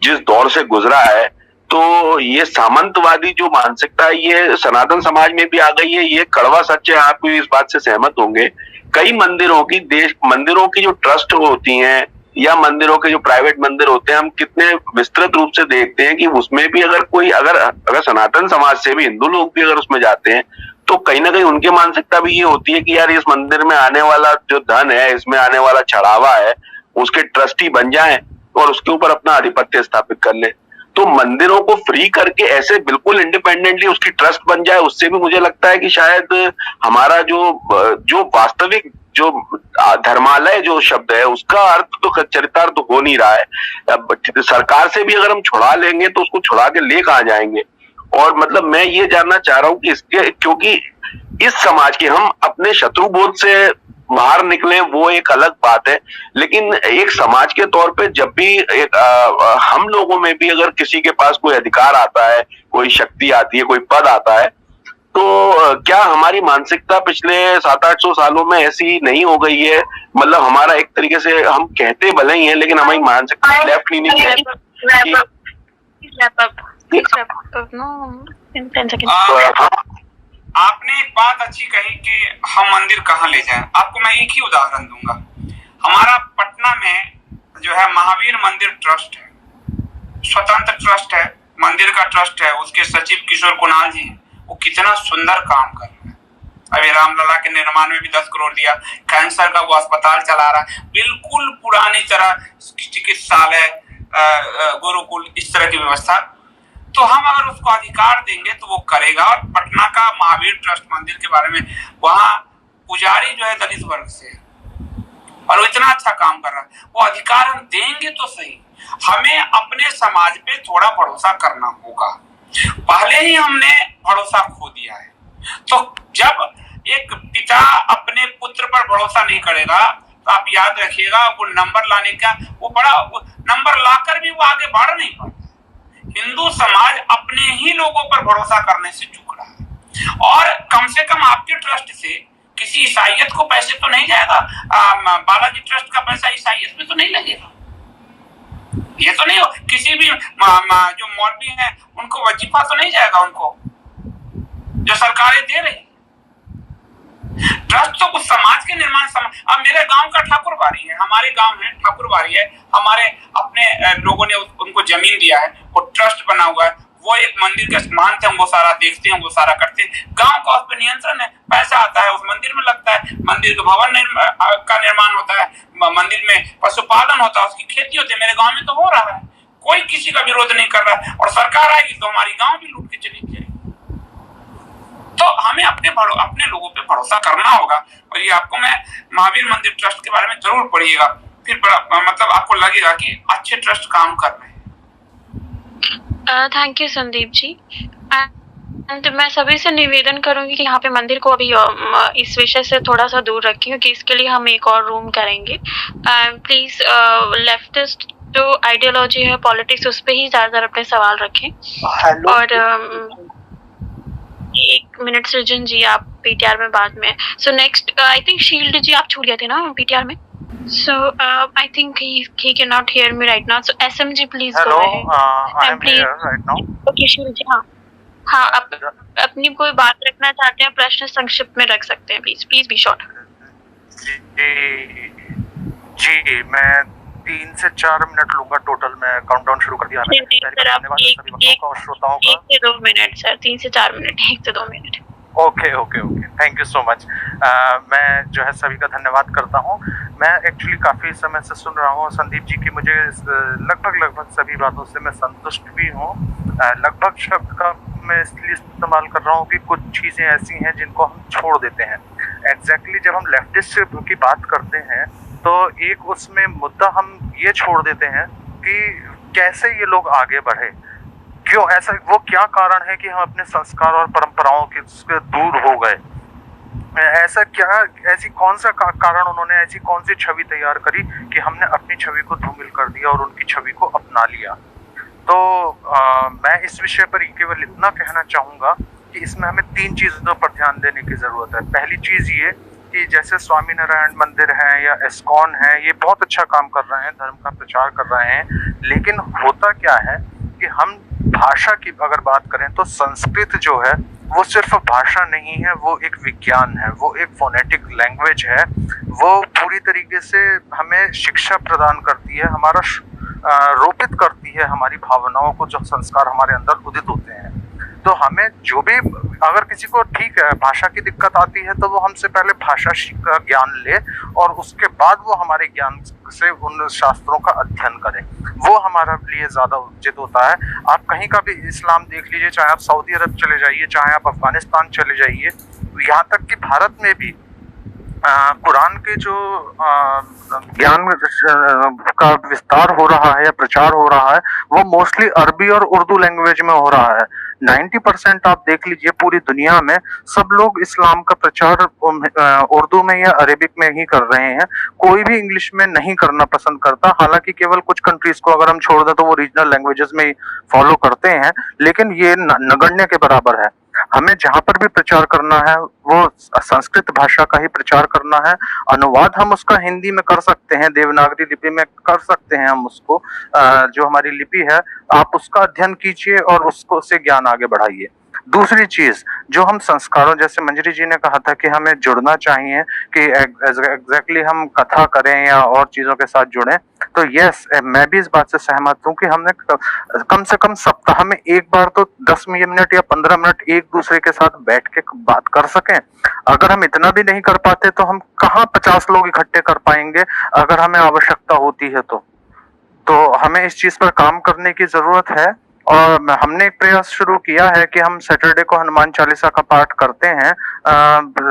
जिस दौर से गुजरा है, तो ये सामंतवादी जो मानसिकता है ये सनातन समाज में भी आ गई है। ये कड़वा सच है, आप भी इस बात से सहमत होंगे। कई मंदिरों की जो ट्रस्ट होती हैं या मंदिरों के जो प्राइवेट मंदिर होते हैं, हम कितने विस्तृत रूप से देखते हैं कि उसमें भी अगर सनातन समाज से भी हिंदू लोग भी अगर उसमें जाते हैं तो कहीं ना कहीं उनकी मानसिकता भी ये होती है कि यार इस मंदिर में आने वाला जो धन है, इसमें आने वाला चढ़ावा है, उसके ट्रस्टी बन जाएं और उसके ऊपर अपना आधिपत्य स्थापित कर ले। तो मंदिरों को फ्री करके ऐसे बिल्कुल इंडिपेंडेंटली उसकी ट्रस्ट बन जाए, उससे भी मुझे लगता है कि शायद हमारा जो वास्तविक जो धर्मालय जो शब्द है उसका अर्थ तो चरितार्थ हो नहीं रहा है। अब सरकार से भी अगर हम छुड़ा लेंगे तो उसको छुड़ा के ले कहाँ जाएंगे? और मतलब मैं ये जानना चाह रहा हूँ कि क्योंकि इस समाज के हम अपने शत्रुबोध से बाहर निकले वो एक अलग बात है, लेकिन एक समाज के तौर पे जब भी हम लोगों में भी अगर किसी के पास कोई अधिकार आता है, कोई शक्ति आती है, कोई पद आता है, तो क्या हमारी मानसिकता पिछले 700-800 सालों में ऐसी नहीं हो गई है? मतलब हमारा एक तरीके से हम कहते भले ही है लेकिन हमारी मानसिकता लेफ्ट ही नहीं है। आपने एक बात अच्छी कही कि हम मंदिर कहाँ ले जाएं। आपको मैं एक ही उदाहरण दूंगा। हमारा पटना में जो है महावीर मंदिर ट्रस्ट है, स्वतंत्र ट्रस्ट है, मंदिर का ट्रस्ट है, उसके सचिव किशोर कुणाल जी हैं। वो कितना सुंदर काम कर रहे हैं। अभी रामलला के निर्माण में भी 10 करोड़ दिया, कैंसर का वो अस्पताल चला रहा है, बिल्कुल पुरानी तरह चिकित्सालय, गुरुकुल, इस तरह की व्यवस्था। तो हम अगर उसको अधिकार देंगे तो वो करेगा। और पटना का महावीर ट्रस्ट मंदिर के बारे में, वहाँ पुजारी जो है दलित वर्ग से है और वो इतना अच्छा काम कर रहा है। वो अधिकार हम देंगे तो सही। हमें अपने समाज पे थोड़ा भरोसा करना होगा। पहले ही हमने भरोसा खो दिया है। तो जब एक पिता अपने पुत्र पर भरोसा नहीं करेगा तो आप याद रखिएगा वो नंबर लाने का नंबर लाकर भी वो आगे बढ़ नहीं पाता। हिंदू समाज अपने ही लोगों पर भरोसा करने से चूक रहा है। और कम से कम आपके ट्रस्ट से किसी ईसाइयत को पैसे तो नहीं जाएगा, बालाजी ट्रस्ट का पैसा ईसाइयत में तो नहीं लगेगा। ये तो नहीं हो किसी भी जो मौलवी हैं उनको वजीफा तो नहीं जाएगा उनको, जो सरकारें दे रही। ट्रस्ट तो कुछ समाज के निर्माण अब मेरे गांव का ठाकुरबाड़ी है, हमारे गांव है ठाकुरबाड़ी है, हमारे अपने लोगों ने उनको जमीन दिया है, वो ट्रस्ट बना हुआ है। वो एक मंदिर के मानते हैं, वो सारा देखते हैं, वो सारा करते हैं। गांव का उस पर नियंत्रण है, पैसा आता है उस मंदिर में लगता है, मंदिर के भवन का निर्माण होता है, मंदिर में पशुपालन होता है, उसकी खेती होती है। मेरे गांव में तो हो रहा है, कोई किसी का विरोध नहीं कर रहा है। और सरकार आएगी तो हमारी गांव भी लूट के चली जाएगी। तो हमें अपने लोगों पे भरोसा करना होगा। और ये आपको मैं महावीर मंदिर ट्रस्ट के बारे में जरूर पढ़िएगा, फिर बड़ा मतलब आपको लगेगा कि अच्छे ट्रस्ट काम कर रहे हैं। Thank you Sandeep ji. And मैं सभी से निवेदन करूंगी कि यहाँ पे मंदिर को अभी इस विषय से थोड़ा सा दूर रखें, क्योंकि इसके लिए हम एक और रूम करेंगे। प्लीज लेफ्टिस्ट जो आइडियोलॉजी है, पॉलिटिक्स, उस पे ही ज्यादातर अपने सवाल रखें। और 1 मिनट सृजन जी, आप पीटीआर में बाद में। So next I think Shield ji आप छूट गए थे ना पीटीआर में। So I think he cannot hear me right now. So SMG please Hello, go ahead. I am here right now. Okay, शील जी, हाँ आप अपनी कोई बात रखना चाहते हैं, प्रश्न संक्षिप्त में रख सकते हैं, प्लीज बी शॉर्ट। जी मैं 3 से 4 मिनट लूंगा टोटल। मैं काउंटडाउन शुरू कर दिया है। सर आप 1 से 2 मिनट सर, 3 से 4 मिनट, 1 से 2 minute. Okay, thank you so much. मैं जो है सभी का धन्यवाद करता हूँ। मैं एक्चुअली काफ़ी समय से सुन रहा हूँ संदीप जी की, मुझे लगभग सभी बातों से मैं संतुष्ट भी हूँ। लगभग शब्द का मैं इसलिए इस्तेमाल कर रहा हूँ कि कुछ चीज़ें ऐसी हैं जिनको हम छोड़ देते हैं। एग्जैक्टली जब हम लेफ्टिस्ट की बात करते हैं तो एक उसमें मुद्दा हम ये छोड़ देते हैं कि कैसे ये लोग आगे बढ़े, क्यों ऐसा, वो क्या कारण है कि हम अपने संस्कार और परंपराओं के दूर हो गए। ऐसा क्या, ऐसी कौन सा कारण उन्होंने, ऐसी कौन सी छवि तैयार करी कि हमने अपनी छवि को धूमिल कर दिया और उनकी छवि को अपना लिया। तो मैं इस विषय पर केवल इतना कहना चाहूँगा कि इसमें हमें 3 चीज़ों पर ध्यान देने की ज़रूरत है। पहली चीज़ ये कि जैसे स्वामीनारायण मंदिर है या इस्कॉन है, ये बहुत अच्छा काम कर रहे हैं, धर्म का प्रचार कर रहे हैं, लेकिन होता क्या है कि हम भाषा की अगर बात करें तो संस्कृत जो है वो सिर्फ भाषा नहीं है, वो एक विज्ञान है, वो एक फोनेटिक लैंग्वेज है। वो पूरी तरीके से हमें शिक्षा प्रदान करती है, हमारा रोपित करती है हमारी भावनाओं को, जो संस्कार हमारे अंदर उदित होते हैं। तो हमें जो भी, अगर किसी को ठीक है भाषा की दिक्कत आती है तो वो हमसे पहले भाषा का ज्ञान ले और उसके बाद वो हमारे ज्ञान से उन शास्त्रों का अध्ययन करे, वो हमारे लिए ज्यादा उचित होता है। आप कहीं का भी इस्लाम देख लीजिए, चाहे आप सऊदी अरब चले जाइए, चाहे आप अफगानिस्तान चले जाइए, यहाँ तक कि भारत में भी कुरान के जो ज्ञान का विस्तार हो रहा है या प्रचार हो रहा है वो मोस्टली अरबी और उर्दू लैंग्वेज में हो रहा है। 90% आप देख लीजिए पूरी दुनिया में सब लोग इस्लाम का प्रचार उर्दू में या अरेबिक में ही कर रहे हैं, कोई भी इंग्लिश में नहीं करना पसंद करता। हालांकि केवल कुछ कंट्रीज को अगर हम छोड़ दें तो वो रीजनल लैंग्वेजेस में ही फॉलो करते हैं, लेकिन ये नगण्य के बराबर है। हमें जहां पर भी प्रचार करना है वो संस्कृत भाषा का ही प्रचार करना है। अनुवाद हम उसका हिंदी में कर सकते हैं, देवनागरी लिपि में कर सकते हैं हम उसको, जो हमारी लिपि है आप उसका अध्ययन कीजिए और उसको से ज्ञान आगे बढ़ाइए। दूसरी चीज जो हम संस्कारों, जैसे मंजरी जी ने कहा था कि हमें जुड़ना चाहिए कि एग्जैक्टली हम कथा करें या और चीजों के साथ जुड़ें, तो यस मैं भी इस बात से सहमत हूँ कि हमने कम से कम सप्ताह में एक बार तो 10 मिनट या 15 मिनट एक दूसरे के साथ बैठ के बात कर सकें। अगर हम इतना भी नहीं कर पाते तो हम कहाँ 50 लोग इकट्ठे कर पाएंगे अगर हमें आवश्यकता होती है तो हमें इस चीज पर काम करने की जरूरत है। और हमने एक प्रयास शुरू किया है कि हम सैटरडे को हनुमान चालीसा का पाठ करते हैं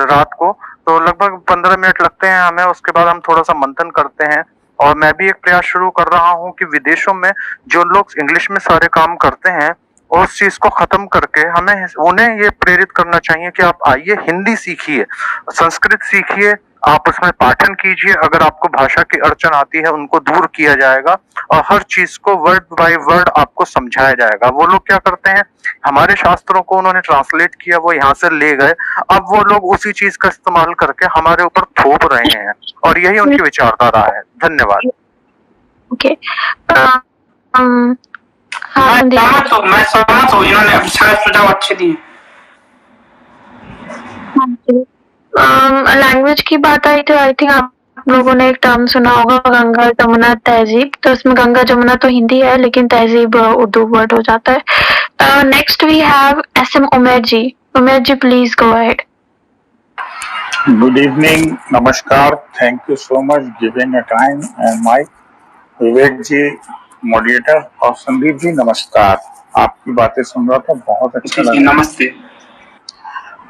रात को, तो लगभग 15 मिनट लगते हैं हमें, उसके बाद हम थोड़ा सा मंथन करते हैं। और मैं भी एक प्रयास शुरू कर रहा हूँ कि विदेशों में जो लोग इंग्लिश में सारे काम करते हैं उस चीज को खत्म करके हमें उन्हें ये प्रेरित करना चाहिए कि आप आइए हिंदी सीखिए, संस्कृत सीखिए, आप उसमें पाठन कीजिए। अगर आपको भाषा की अड़चन आती है उनको दूर किया जाएगा और हर चीज को वर्ड बाय वर्ड आपको समझाया जाएगा। वो लोग क्या करते हैं, हमारे शास्त्रों को उन्होंने ट्रांसलेट किया, वो यहाँ से ले गए, अब वो लोग उसी चीज का इस्तेमाल करके हमारे ऊपर थोप रहे हैं और यही उनकी विचारधारा है। धन्यवाद। ओके, मैं सहमत हूँ, इन्होंने अच्छा सुझाव अच्छे दिए। लैंग्वेज की बात आई तो आई थिंक आप लोगों ने एक टर्म सुना होगा, गंगा जमुना तहजीब। तो इसमें गंगा जमुना तो हिंदी है लेकिन तहजीब उर्दू वर्ड हो जाता है। Next we have SM Umer ji. Umer ji please go ahead. Good evening, नमस्कार, thank you so much giving a time and mic. Vivek ji moderator और संदीप जी नमस्कार, आपकी बातें सुन रहा था, बहुत अच्छा लगा। नमस्ते।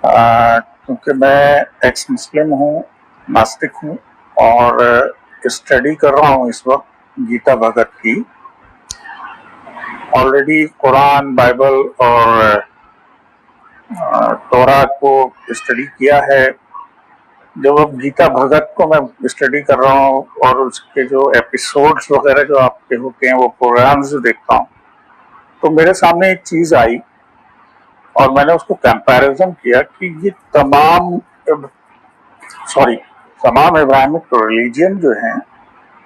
क्योंकि मैं एक्स मुस्लिम हूँ, नास्तिक हूँ और स्टडी कर रहा हूँ इस वक्त गीता भगत की। ऑलरेडी कुरान, बाइबल और तोरा को स्टडी किया है। जब अब गीता भगत को मैं स्टडी कर रहा हूँ और उसके जो एपिसोड्स वगैरह जो आपके होते हैं, वो प्रोग्राम्स जो देखता हूँ, तो मेरे सामने एक चीज आई और मैंने उसको कंपैरिजन किया कि ये तमाम इब्राहिमिक रिलीजन जो हैं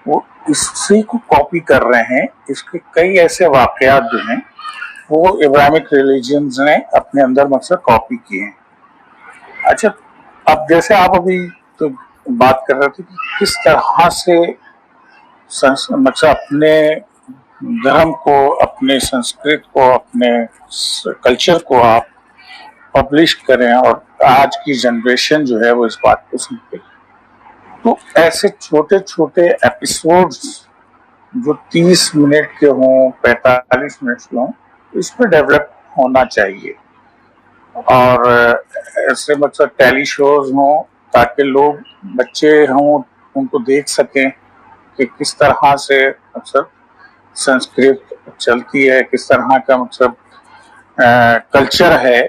वो इसी को कॉपी कर रहे हैं। इसके कई ऐसे वाकयात जो हैं वो इब्राहिमिक रिलीजन्स ने अपने अंदर मकसद कॉपी किए हैं। अच्छा, अब जैसे आप अभी तो बात कर रहे थे कि किस तरह से मकसद अपने धर्म को, अपने संस्कृत को, अपने कल्चर को आप पब्लिश करें और आज की जनरेशन जो है वो इस बात को सुनते। तो ऐसे छोटे छोटे एपिसोड्स जो 30 मिनट के हों, 45 मिनट के हों, इस पर डेवलप होना चाहिए और ऐसे मकसद टेली शोज हों ताकि लोग, बच्चे हों, उनको देख सकें कि किस तरह से मकसद संस्कृत चलती है, किस तरह का मतलब कल्चर है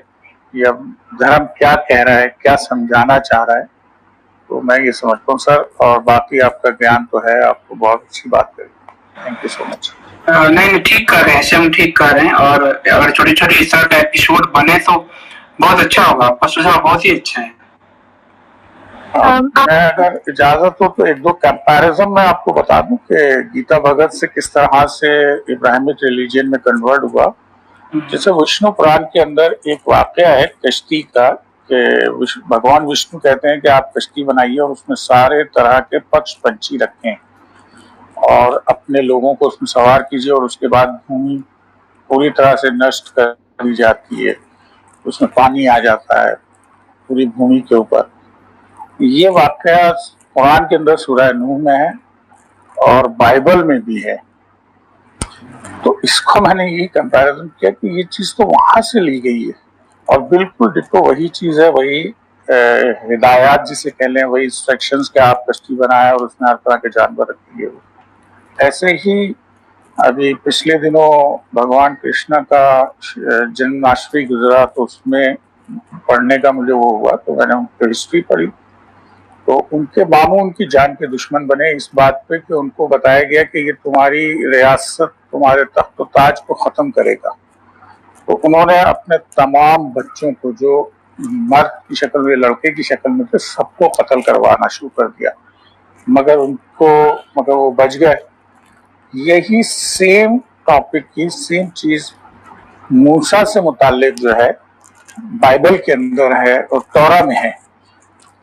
या धर्म क्या कह रहा है, क्या समझाना चाह रहा है। तो मैं ये समझता हूँ सर, और बाकी आपका ज्ञान तो है, आपको बहुत अच्छी बात करी। Thank you so much. नहीं, ठीक कर रहे हैं, हम ठीक कर रहे हैं और अगर छोटे छोटे इस तरह का एपिसोड बने तो बहुत अच्छा होगा। आपका सुझाव बहुत ही अच्छा है। मैं अगर इजाजत हो तो एक दो कंपैरिजन मैं आपको बता दूं कि गीता भगत से किस तरह से इब्राहिमिक रिलीजन में कन्वर्ट हुआ। जैसे विष्णु पुराण के अंदर एक वाकया है कश्ती का कि भगवान विष्णु कहते हैं कि आप कश्ती बनाइए और उसमें सारे तरह के पक्षी पंछी रखें और अपने लोगों को उसमें सवार कीजिए और उसके बाद भूमि पूरी तरह से नष्ट कर दी जाती है, उसमें पानी आ जाता है पूरी भूमि के ऊपर। ये वाकया कुरान के अंदर सूरह नूह में है और बाइबल में भी है। तो इसको मैंने यही कंपैरिजन किया कि ये चीज तो वहां से ली गई है और बिल्कुल डिट्टो वही चीज है, वही हिदायत जिसे कह लें, वही इंस्ट्रक्शंस के आप कश्ती बनाए और उसमें हर तरह के जानवर रखिए। ऐसे ही अभी पिछले दिनों भगवान कृष्ण का जन्माष्टमी गुजरा तो उसमें पढ़ने का मुझे वो हुआ, तो मैंने उनकी हिस्ट्री पढ़ी। तो उनके मामू उनकी जान के दुश्मन बने इस बात पे कि उनको बताया गया कि ये तुम्हारी रियासत, तुम्हारे तख्त ताज को खत्म करेगा। तो उन्होंने अपने तमाम बच्चों को जो मर्द की शक्ल में, लड़के की शक्ल में थे, सबको कत्ल करवाना शुरू कर दिया, मगर वो बच गए। यही सेम टॉपिक की सेम चीज मूसा से मुताल्लिक जो है बाइबल के अंदर है और तौरा में है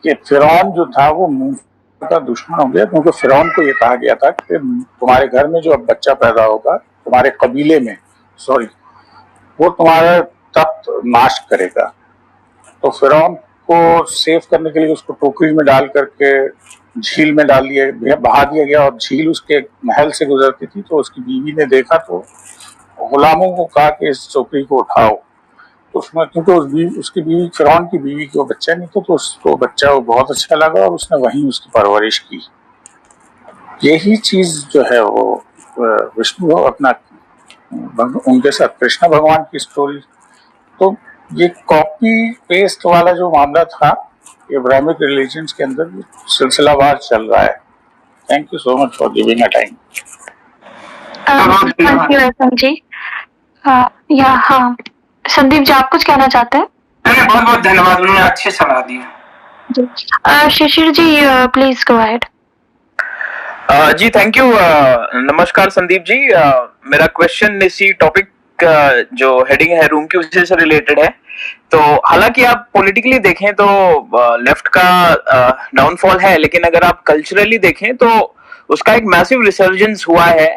कि फिरौन जो था वो मूसा का दुश्मन हो गया, क्योंकि फिरौन को ये कहा गया था कि तुम्हारे घर में जो अब बच्चा पैदा होगा, तुम्हारे कबीले में, वो तुम्हारा तख्त नाश करेगा। तो फिरौन को सेव करने के लिए उसको टोकरी में डाल करके झील में डाल दिया, बहा दिया गया और झील उसके महल से गुजरती थी। तो उसकी बीवी ने देखा तो गुलामों को कहा कि इस टोकरी को उठाओ। तो उसमें क्योंकि उसकी बीवी, फिरौन की बीवी को बच्चा नहीं था, तो उसको बच्चा वो बहुत अच्छा लगा और उसने वहीं उसकी परवरिश की। यही चीज जो है वो विष्णु अपना उनके साथ कृष्ण भगवान की स्टोरी। तो ये कॉपी पेस्ट वाला जो मामला था इब्राहिमिक रिलीजन्स के अंदर सिलसिलावार चल रहा है। Thank you so much for giving a time. Thank you SM ji. हाँ, संदीप जी आप कुछ कहना चाहते हैं? बहुत बहुत धन्यवाद, उन्होंने अच्छी सलाह दी। Shishir ji please go ahead. जी थैंक यू। नमस्कार संदीप जी। मेरा क्वेश्चन इसी टॉपिक जो हेडिंग है रूम की उसी से रिलेटेड है। तो हालांकि आप पॉलिटिकली देखें तो लेफ्ट का डाउनफॉल है, लेकिन अगर आप कल्चरली देखें तो उसका एक मैसिव रिसर्जेंस हुआ है,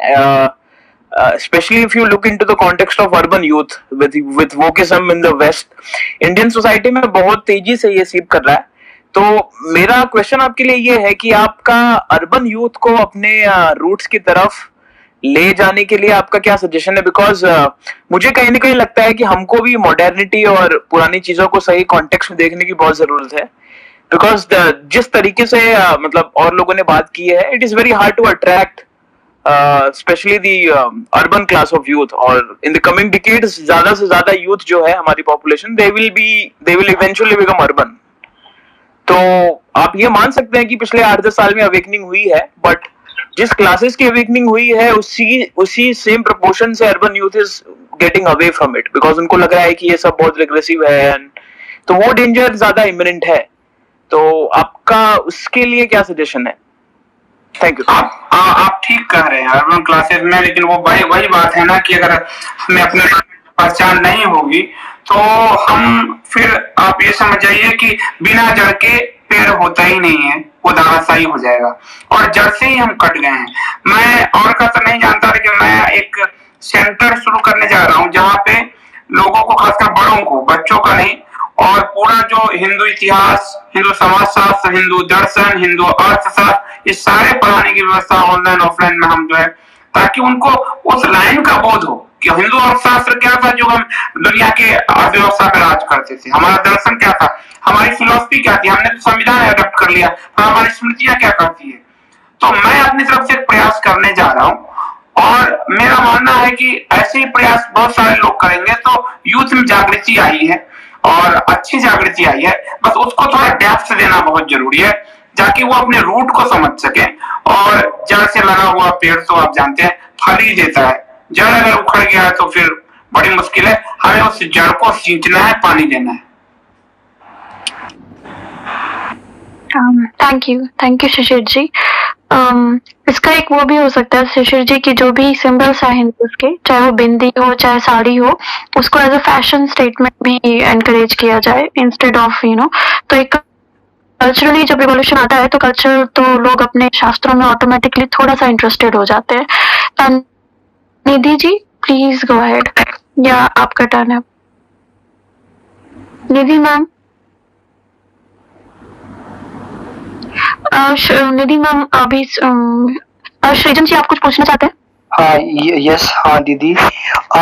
especially if you look into the context of urban youth with wokeism in the West, Indian society में बहुत तेजी से ये सीप कर रहा है। तो मेरा क्वेश्चन आपके लिए ये है कि आपका अर्बन यूथ को अपने रूट्स की तरफ ले जाने के लिए आपका क्या सजेशन है? बिकॉज मुझे कहीं ना कहीं लगता है कि हमको भी मॉडर्निटी और पुरानी चीजों को सही कॉन्टेक्स्ट में देखने की बहुत जरूरत है। बिकॉज जिस तरीके से मतलब और लोगों ने बात की है, it is very hard to attract specially the urban class of youth, और इन द कमिंग डिकेड्स ज्यादा से ज्यादा यूथ जो है हमारी population, they will eventually become urban. तो आप ये मान सकते हैं कि पिछले 8-10 साल में अवेकनिंग हुई है, बट जिस क्लासेस की अवेकनिंग हुई है उसी सेम प्रोपोर्शन से urban youth is getting away from it, because उनको लग रहा है कि ये सब बहुत रिग्रेसिव है, एंड तो वो डेंजर ज्यादा इमिनेंट है। तो आपका उसके लिए क्या सजेशन है? Thank you. आप ठीक कह रहे हैं अर्बन क्लासेस में, लेकिन वो वही बात है ना कि अगर हमें अपने पहचान नहीं होगी तो हम फिर आप ये समझ जाइए कि बिना जड़ के पेड़ होता ही नहीं है, वो धराशायी हो जाएगा, और जड़ से ही हम कट गए हैं। मैं और का तो नहीं जानता, लेकिन मैं एक सेंटर शुरू करने जा रहा हूँ जहाँ पे लोगों को, खासकर बड़ों को, बच्चों का नहीं, और पूरा जो हिंदू इतिहास, हिंदू समाजशास्त्र, हिंदू दर्शन, हिंदू अर्थशास्त्र, ये सारे पढ़ाने की व्यवस्था ऑनलाइन ऑफलाइन में हम जो है, ताकि उनको उस लाइन का बोध हो कि हिंदू अर्थशास्त्र क्या था जो हम दुनिया के अर्थव्यवस्था में राज करते थे, हमारा दर्शन क्या था, हमारी फिलोसफी क्या थी, हमने तो संविधान अडॉप्ट कर लिया, पर हमारी स्मृतियां क्या करती है। तो मैं अपनी तरफ से प्रयास करने जा रहा हूँ, और मेरा मानना है कि ऐसे ही प्रयास बहुत सारे लोग करेंगे तो यूथ में जागृति आई है, और अच्छी जागृति आई है, बस उसको थोड़ा डेप्थ देना बहुत जरूरी है, ताकि वो अपने रूट को समझ सके। और जड़ से लगा हुआ पेड़ तो आप जानते हैं फल ही देता है, जड़ अगर उखड़ गया है तो फिर बड़ी मुश्किल है, हमें उस जड़ को सींचना है, पानी देना है। थैंक यू शिशिर जी। इसका एक वो भी हो सकता है शिशिर जी की जो भी सिंबल्स हैं हिंदूज के, चाहे वो बिंदी हो चाहे साड़ी हो, उसको एज अ फैशन स्टेटमेंट भी एनकरेज किया जाए इंस्टेड ऑफ तो एक कल्चरली जब रिवॉल्यूशन आता है तो कल्चर तो लोग अपने शास्त्रों में ऑटोमेटिकली थोड़ा सा इंटरेस्टेड हो जाते हैं। Nidhi ji please go ahead, या आपका टर्न है। निधि मैम, निधि मैम अभी सृजन जी आप कुछ पूछना चाहते हैं? हाँ यस, हाँ दीदी,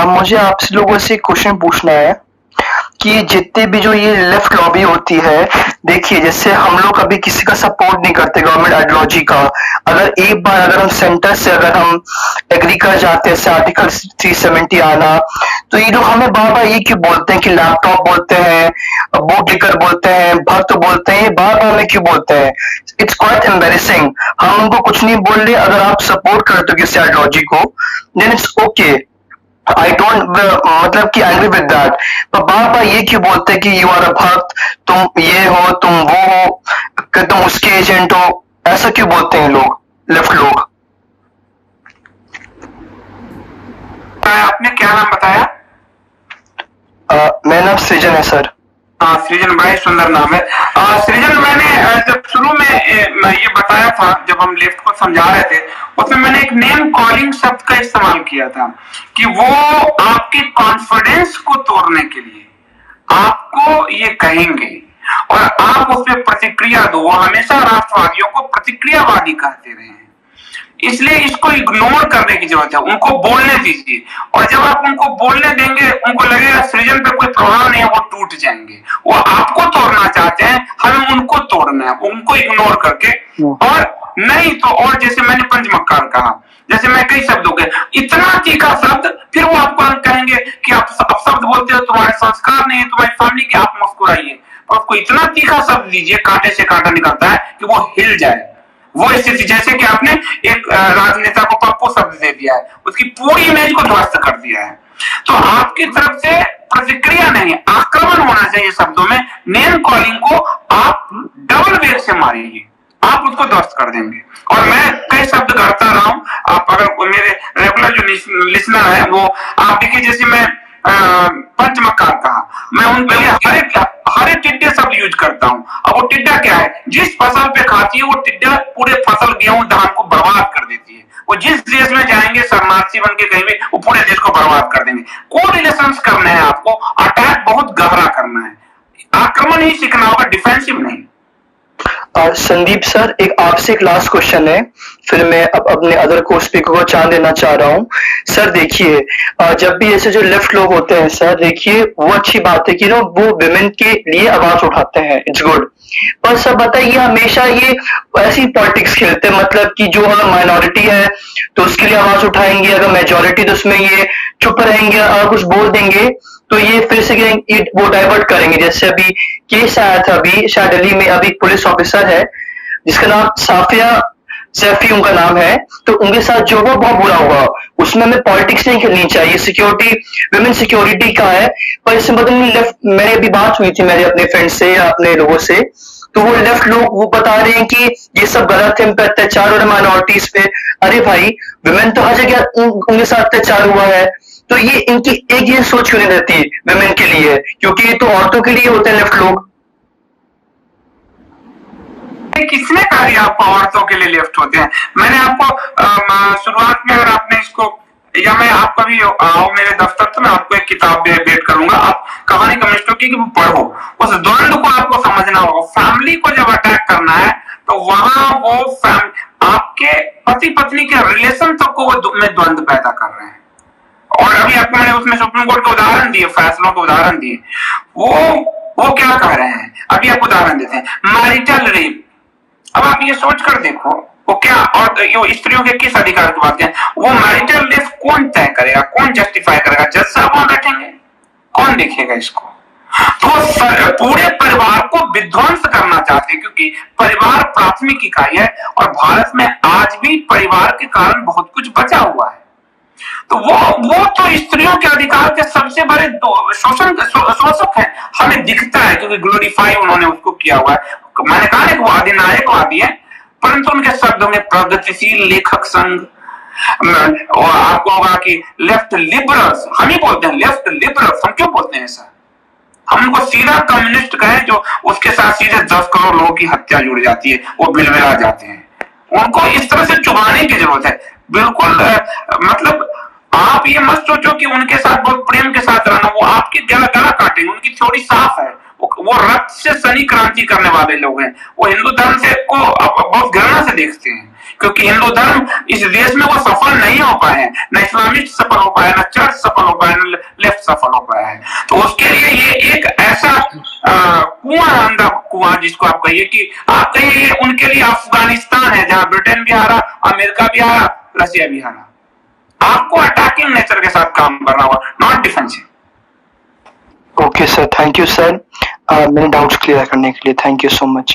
मुझे आपसे लोगों से क्वेश्चन पूछना है कि जितने भी जो ये लेफ्ट लॉबी होती है, देखिए जैसे हम लोग कभी किसी का सपोर्ट नहीं करते गवर्नमेंट आइडियोलॉजी का, अगर एक बार अगर हम सेंटर से अगर हम एग्री कर जाते हैं जैसे आर्टिकल 370 आना, तो ये लोग हमें बार बार ये क्यों बोलते हैं कि लैपटॉप बोलते हैं, बूट लिकर बोलते हैं, भक्त बोलते हैं, ये बार बार हमें क्यों बोलते हैं? It's quite embarrassing. हम उनको कुछ नहीं बोल रहे, अगर आप सपोर्ट करते हो किसी आइडियोलॉजी को then it's okay, I don't मतलब कि एग्री विद दैट, पर बार बार ये क्यों बोलते हैं कि यू आर अ भक्त, तुम ये हो, तुम वो हो, कि तुम उसके एजेंट हो, ऐसा क्यों बोलते हैं लोग, लेफ्ट लोग? आपने क्या नाम बताया? मेरा नाम सृजन है सर। हाँ सृजन, बड़ा ही सुंदर नाम है। सृजन, मैंने जब शुरू में ये बताया था, जब हम लेफ्ट को समझा रहे थे, उसमें मैंने एक नेम कॉलिंग शब्द का इस्तेमाल किया था कि वो आपके कॉन्फिडेंस को तोड़ने के लिए आपको ये कहेंगे और आप उस पर प्रतिक्रिया दो। वो हमेशा राष्ट्रवादियों को प्रतिक्रियावादी कहते रहे हैं, इसलिए इसको इग्नोर करने की जरूरत है, उनको बोलने दीजिए। और जब आप उनको बोलने देंगे, उनको लगेगा सृजन पे कोई प्रभाव नहीं है, वो टूट जाएंगे। वो आपको तोड़ना चाहते हैं, हमें उनको तोड़ना है, उनको इग्नोर करके। और नहीं तो, और जैसे मैंने पंचमक्कार कहा, जैसे मैं कई शब्दों के इतना तीखा शब्द, फिर वो आपको कहेंगे कि आप शब्द बोलते हो, तुम्हारे संस्कार नहीं है, तुम्हारी फैमिली की, आप मुस्कुराइए। और उसको इतना तीखा शब्द दीजिए, कांटे से कांटा निकलता है, कि वो हिल जाए। वो स्थिति जैसे कि आपने एक राजनेता को पप्पू शब्द दे दिया है, उसकी पूरी इमेज को ध्वस्त कर दिया है। तो आपकी तरफ से प्रतिक्रिया नहीं, आक्रमण होना चाहिए शब्दों में। नेम कॉलिंग को आप डबल वेग से मारेंगे, आप उसको ध्वस्त कर देंगे। और मैं कई शब्द करता रहा हूं, आप अगर मेरे रेगुलर जो लिसनर है वो आप देखिए, जैसे मैं पंचमक्कार कहा, मैं उनके लिए हर एक टिड्डे शब्द यूज करता हूँ। अब वो टिड्डा क्या है? जिस फसल पे खाती है वो टिड्डा पूरे फसल, गेहूं, धान को बर्बाद कर देती है। वो जिस देश में जाएंगे शरणार्थी बन के कहीं भी, वो पूरे देश को बर्बाद कर देंगे। को रिलेशंस करना है आपको, अटैक बहुत गहरा करना है, आक्रमण ही सीखना होगा, डिफेंसिव नहीं। संदीप सर, एक आपसे एक लास्ट क्वेश्चन है फिर मैं अब अपने अदर को स्पीकर को चांस देना चाह रहा हूँ। सर देखिए, जब भी ऐसे जो लेफ्ट लोग होते हैं सर, देखिए वो अच्छी बात है कि ना वो विमेन के लिए आवाज उठाते हैं, इट्स गुड। पर सर बताइए, हमेशा ये ऐसी पॉलिटिक्स खेलते हैं, मतलब कि जो अगर माइनॉरिटी है तो उसके लिए आवाज उठाएंगे, अगर मेजोरिटी तो उसमें ये चुप रहेंगे, अगर कुछ बोल देंगे तो ये फिर से वो डाइवर्ट करेंगे। जैसे अभी केस आया था, अभी शायद दिल्ली में अभी पुलिस ऑफिसर है जिसका नाम साफिया सैफी उनका नाम है, तो उनके साथ जो हुआ बहुत बुरा हुआ। उसमें हमें पॉलिटिक्स नहीं खेलनी चाहिए, सिक्योरिटी, विमेन सिक्योरिटी का है। पर इससे मतलब लेफ्ट, मेरी अभी बात हुई थी मेरे अपने फ्रेंड से या अपने लोगों से, तो वो लेफ्ट लोग वो बता रहे हैं कि ये सब गलत है, इन पे अत्याचार हो रहा है माइनॉरिटीज पे। अरे भाई, विमेन तो हर जगह उनके साथ अत्याचार हुआ है, तो ये इनकी एक ये सोच क्यों नहीं रहती विमेन के लिए, क्योंकि ये तो औरतों के लिए होते हैं लेफ्ट लोग। किसने कहा ये आपको औरतों के लिए लेफ्ट होते हैं? मैंने आपको शुरुआत में, अगर आपने इसको, या मैं आप कभी आओ मेरे दफ्तर तो मैं आपको एक किताब भेंट करूंगा, आप कहानी कम्युनिस्टों की वो पढ़ो, उस द्वंद को आपको समझना होगा। फैमिली को जब अटैक करना है तो वहां वो आपके पति पत्नी के रिलेशन तक को वो में द्वंद पैदा कर रहे हैं। और अभी आपको मैंने उसमें सुप्रीम कोर्ट के उदाहरण दिए, फैसलों के उदाहरण दिए, वो क्या कह रहे हैं, अभी आप उदाहरण देते हैं मैरिटल रेप। अब आप ये सोच कर देखो वो क्या, और ये स्त्रियों के किस अधिकार की बात है, वो मैरिटल रेप कौन तय करेगा, कौन जस्टिफाई करेगा? जज साहब वहां बैठेंगे, कौन देखेगा इसको? तो पूरे परिवार को विध्वंस करना चाहते हैं, क्योंकि परिवार प्राथमिक इकाई है और भारत में आज भी परिवार के कारण बहुत कुछ बचा हुआ है। तो वो तो स्त्रियों के अधिकार के सबसे बड़े शोषक हैं, हमें दिखता है, क्योंकि ग्लोरीफाई उन्होंने उसको किया हुआ है। मैंने कहा कि वो अधिनायकवादी है, परंतु उनके शब्दों में प्रगतिशील लेखक संघ, और आपको होगा कि लेफ्ट लिबरल्स, हम ही बोलते हैं लेफ्ट लिबरल्स। हम क्यों बोलते हैं ऐसा? हम उनको सीधा कम्युनिस्ट कहें, जो उसके साथ सीधे 10 करोड़ लोगों की हत्या जुड़ जाती है, वो बिलबिला जाते हैं। उनको इस तरह से चुभाने की जरूरत है। बिल्कुल, मतलब आप ये मत सोचो कि उनके साथ बहुत प्रेम के साथ रहना, वो आपकी गला काटेंगे। उनकी थोड़ी साफ है, वो रक्त से सनी क्रांति करने वाले लोग हैं। वो हिंदू धर्म से को बहुत घृणा से देखते हैं, क्योंकि हिंदू धर्म इस देश में वो सफल नहीं हो पाए हैं, न इस्लामिस्ट सफल हो पाए, न चर्च सफल हो पाए, न लेफ्ट सफल हो पाया है। तो उसके लिए ये एक ऐसा कुआं, अंधा कुआं जिसको आप कहिए, कि आप कहिए उनके लिए अफगानिस्तान है, जहां ब्रिटेन भी हारा, अमेरिका भी हारा, रशिया भी हारा। आपको अटैकिंग नेचर के साथ काम करना होगा, not defensive. Okay sir, thank you sir, मेरे डाउट्स क्लियर करने के लिए thank you so much.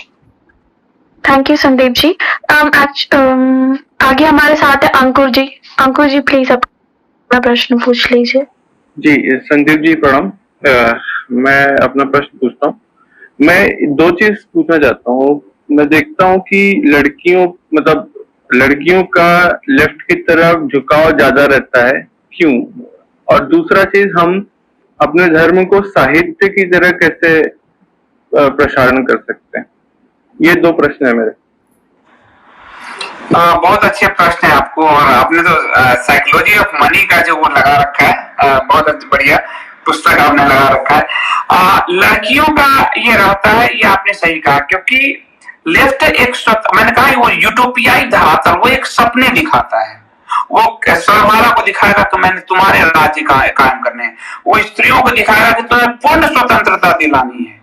Thank you Sandeep ji. आगे हमारे साथ है अंकुर जी। अंकुर जी प्लीज अपना प्रश्न पूछ लीजिए। जी संदीप जी प्रणाम। मैं अपना प्रश्न पूछता हूँ। मैं 2 चीज पूछना चाहता हूँ। मैं देखता हूँ कि लड़कियों का लेफ्ट की तरफ झुकाव ज्यादा रहता है, क्यों? और दूसरा चीज, हम अपने धर्म को साहित्य की तरह कैसे प्रसारण कर सकते हैं? ये 2 प्रश्न है मेरे। बहुत अच्छे प्रश्न है आपको, और आपने तो साइकोलॉजी ऑफ मनी का जो वो लगा रखा है, बहुत बढ़िया पुस्तक आपने लगा रखा है। लड़कियों का ये रहता है, ये आपने सही कहा, क्योंकि लेफ्ट एक मैंने कहा वो यूटोपियाई धरातल, वो एक सपने दिखाता है। वो सरमाला को दिखाएगा कि मैंने तुम्हारे राज्य कायम करने हैं, वो स्त्रियों को दिखाएगा कि तुम्हें पूर्ण स्वतंत्रता दिलानी है,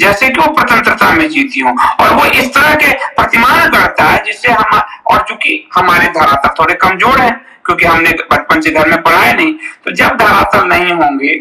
जैसे कि वो स्वतंत्रता में जीती हूँ। और वो इस तरह के प्रतिमान करता है जिससे हम, और चूंकि हमारे धरातल थोड़े कमजोर हैं, क्योंकि हमने बचपन से घर में पढ़ाया नहीं, तो जब धरातल नहीं होंगे